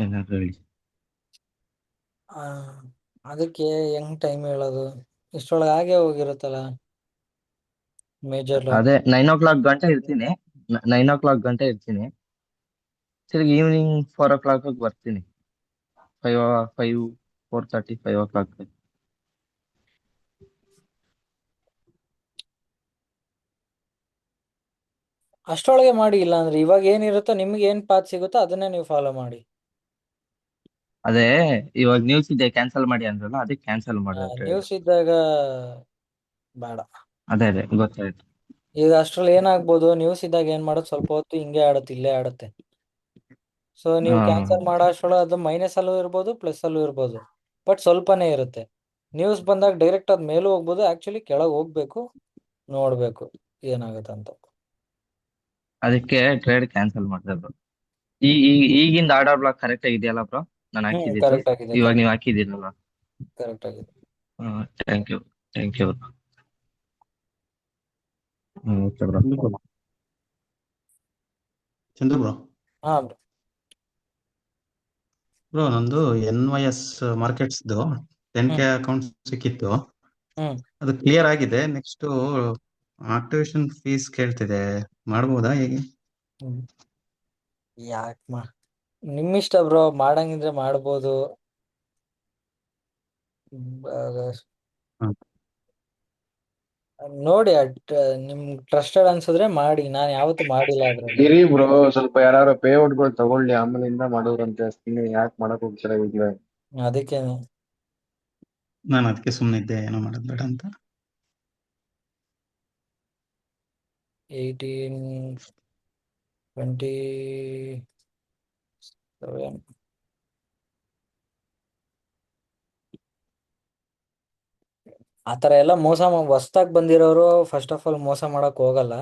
[SPEAKER 11] ಏನಾದ್ರು ಹೇಳಿ.
[SPEAKER 2] ಅದಕ್ಕೆ ಹೆಂಗ್ ಟೈಮ್ ಹೇಳೋದು, ಇಷ್ಟೊಳಗೆ ಹಾಗೆ ಹೋಗಿರುತ್ತಲ್ಲ ಮೇಜರ್.
[SPEAKER 11] ಅದೇ 9 o'clock ಗಂಟೆ ಇರ್ತೀನಿ, 9 o'clock ಗಂಟೆ ಇರ್ತೀನಿ. ತಿರ್ಗಿ ಈವ್ನಿಂಗ್ 4 o'clock ಬರ್ತೀನಿ. 4:30 5 o'clock.
[SPEAKER 2] ಅಷ್ಟೊಳಗೆ ಮಾಡಿ, ಇಲ್ಲ ಅಂದ್ರೆ ಇವಾಗ ಏನಿರುತ್ತೋ ನಿಮ್ಗೆ ಏನ್ ಪಾತ್ ಸಿಗುತ್ತೋ ಅದನ್ನೇ ನೀವು ಫಾಲೋ ಮಾಡಿ.
[SPEAKER 11] ಅದೇ ಇವಾಗ ನ್ಯೂಸ್ ಇದೆ ಕ್ಯಾನ್ಸಲ್ ಮಾಡಿ ಅಂದ್ರಲ್ಲ, ಅದಕ್ಕೆ ಕ್ಯಾನ್ಸಲ್ ಮಾಡಿದೆ ಟ್ರೇಡ್.
[SPEAKER 2] ನ್ಯೂಸ್ ಇದ್ದಾಗ ಬೇಡ.
[SPEAKER 11] ಅದೇ ಗೊತ್ತಾಯ್ತು.
[SPEAKER 2] ಈಗ ಅಷ್ಟ್ರಲ್ಲಿ ಏನಾಗ್ಬೋದು, ನ್ಯೂಸ್ ಇದ್ದಾಗ ಏನ್ ಮಾಡೋದು, ಸ್ವಲ್ಪ ಹೊತ್ತು ಹಿಂಗೆ ಆಡುತ್ತೆ, ಇಲ್ಲೇ ಆಡುತ್ತೆ. ಸೊ ನೀವು ಕ್ಯಾನ್ಸಲ್ ಮಾಡೋ ಅಷ್ಟ್ರೊಳಗೆ ಅದು ಮೈನಸ್ ಅಲ್ಲೂ ಇರ್ಬೋದು, ಪ್ಲಸ್ ಅಲ್ಲೂ ಇರ್ಬೋದು, ಬಟ್ ಸ್ವಲ್ಪನೇ ಇರುತ್ತೆ. ನ್ಯೂಸ್ ಬಂದಾಗ ಡೈರೆಕ್ಟ್ ಅದ್ ಮೇಲೂ ಹೋಗ್ಬೋದು, ಆಕ್ಚುಲಿ ಕೆಳಗೆ ಹೋಗ್ಬೇಕು, ನೋಡ್ಬೇಕು ಏನಾಗುತ್ತೆ ಅಂತ.
[SPEAKER 11] ಅದಕ್ಕೆ ಟ್ರೇಡ್ ಕ್ಯಾನ್ಸಲ್ ಮಾಡಿದೆ ಬ್ರೋ. ಈಗಿಂದ ಆರ್ಡರ್ ಬ್ಲಾಕ್ ಕರೆಕ್ಟ್ ಆಗಿದೆಯಲ್ಲ ಬ್ರೋ? ನಾನು ಹಾಕಿದ್ದು
[SPEAKER 2] ಕರೆಕ್ಟ್ ಆಗಿದೆ,
[SPEAKER 11] ಇವಾಗ ನೀವು ಹಾಕಿದ್ದೀರಲ್ಲ.
[SPEAKER 2] ಕರೆಕ್ಟ್ ಆಗಿದೆ.
[SPEAKER 11] Thank you okay bro.
[SPEAKER 5] Chandru bro,
[SPEAKER 2] ಹಾ ಬ್ರೋ.
[SPEAKER 5] ಬ್ರೋ ನಂದು NYS ಮಾರ್ಕೆಟ್ಸ್ದು 10K ಅಕೌಂಟ್ ಸಿಕ್ಕಿತ್ತು. ಅದು ಕ್ಲಿಯರ್ ಆಗಿದೆ. ನೆಕ್ಸ್ಟ್ ಆಕ್ಟಿವೇಶನ್ ಫೀಸ್ ಕೇಳ್ತಿದೆ, ಮಾಡ್ಬೋದಾ ಹೇಗೆ?
[SPEAKER 2] ಯಾಕೆ ನಿಮ್ಮಿಷ್ಟ ಬ್ರೋ, ಮಾಡಂಗಿದ್ರೆ ಮಾಡ್ಬೋದು. ನೋಡಿ ನಿಮ್ ಟ್ರಸ್ಟೆಡ್ ಅನ್ಸಿದ್ರೆ ಮಾಡಿ. ನಾನು ಯಾವತ್ತೂ ಮಾಡಿಲ್ಲ ಅದ್ರಲ್ಲಿ.
[SPEAKER 21] ಇರಿ ಬ್ರೋ, ಸ್ವಲ್ಪ ಯಾರು ಪೇಔಟ್ಗಳು ತಗೊಳ್ಳಿ, ಆಮೇಲಿಂದ ಮಾಡೋರಂತೆ. ಸುಮ್ಮನೆ ಯಾಕೆ ಮಾಡಕ್ ಹೋಗ್ತಾರೆ ಈಗಲೇ?
[SPEAKER 2] ಅದಕ್ಕೆ
[SPEAKER 5] ನಾನು ಅದಕ್ಕೆ ಸುಮ್ಮನೆ ಇದ್ದೆ, ಏನೋ ಮಾಡೋದು ಬೇಡ ಅಂತ.
[SPEAKER 2] 18 27 ಆತರ ಎಲ್ಲ ಮೋಸ ಹೊಸ್ದಾಗ್ ಬಂದಿರೋರು ಫಸ್ಟ್ ಆಫ್ ಆಲ್ ಮೋಸ ಮಾಡಕ್ ಹೋಗಲ್ಲ.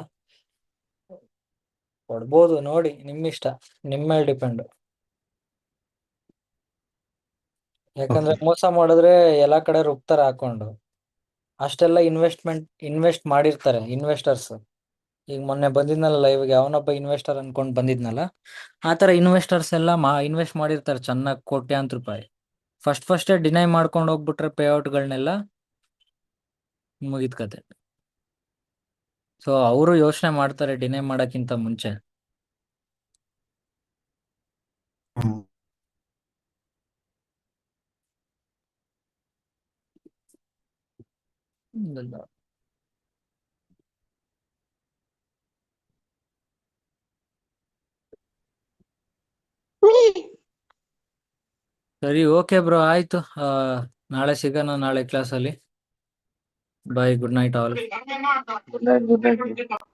[SPEAKER 2] ಕೊಡ್ಬೋದು, ನೋಡಿ ನಿಮ್ಮಿಷ್ಟ, ನಿಮ್ಮ ಮೇಲೆ ಡಿಪೆಂಡ್. ಯಾಕಂದ್ರೆ ಮೋಸ ಮಾಡಿದ್ರೆ ಎಲ್ಲಾ ಕಡೆ ರುಬ್ತಾರೆ ಹಾಕೊಂಡು. ಅಷ್ಟೆಲ್ಲ ಇನ್ವೆಸ್ಟ್ ಮಾಡಿರ್ತಾರೆ ಇನ್ವೆಸ್ಟರ್ಸ್. ಈಗ ಮೊನ್ನೆ ಬಂದಿದ್ನಲ್ಲ ಲೈವ್ಗೆ, ಅವನೊಬ್ಬ ಇನ್ವೆಸ್ಟರ್ ಅನ್ಕೊಂಡ್ ಬಂದಿದ್ನಲ್ಲ, ಆತರ ಇನ್ವೆಸ್ಟರ್ಸ್ ಎಲ್ಲ ಇನ್ವೆಸ್ಟ್ ಮಾಡಿರ್ತಾರೆ ಚೆನ್ನಾಗಿ, ಕೋಟ್ಯಾಂತರ ರೂಪಾಯಿ. ಫಸ್ಟೇ ಡಿನೈ ಮಾಡ್ಕೊಂಡು ಹೋಗ್ಬಿಟ್ರೆ ಪೇಔಟ್ಗಳನ್ನೆಲ್ಲ ಮುಗಿದ್ ಕತೆ. ಸೊ ಅವರು ಯೋಚನೆ ಮಾಡ್ತಾರೆ ಡಿನೈ ಮಾಡಕ್ಕಿಂತ ಮುಂಚೆ. ಸರಿ, ಓಕೆ ಬ್ರೋ, ಆಯ್ತು. ನಾಳೆ ಸಿಗೋಣ, ನಾಳೆ ಕ್ಲಾಸಲ್ಲಿ. Bye, good night all.
[SPEAKER 21] Good night.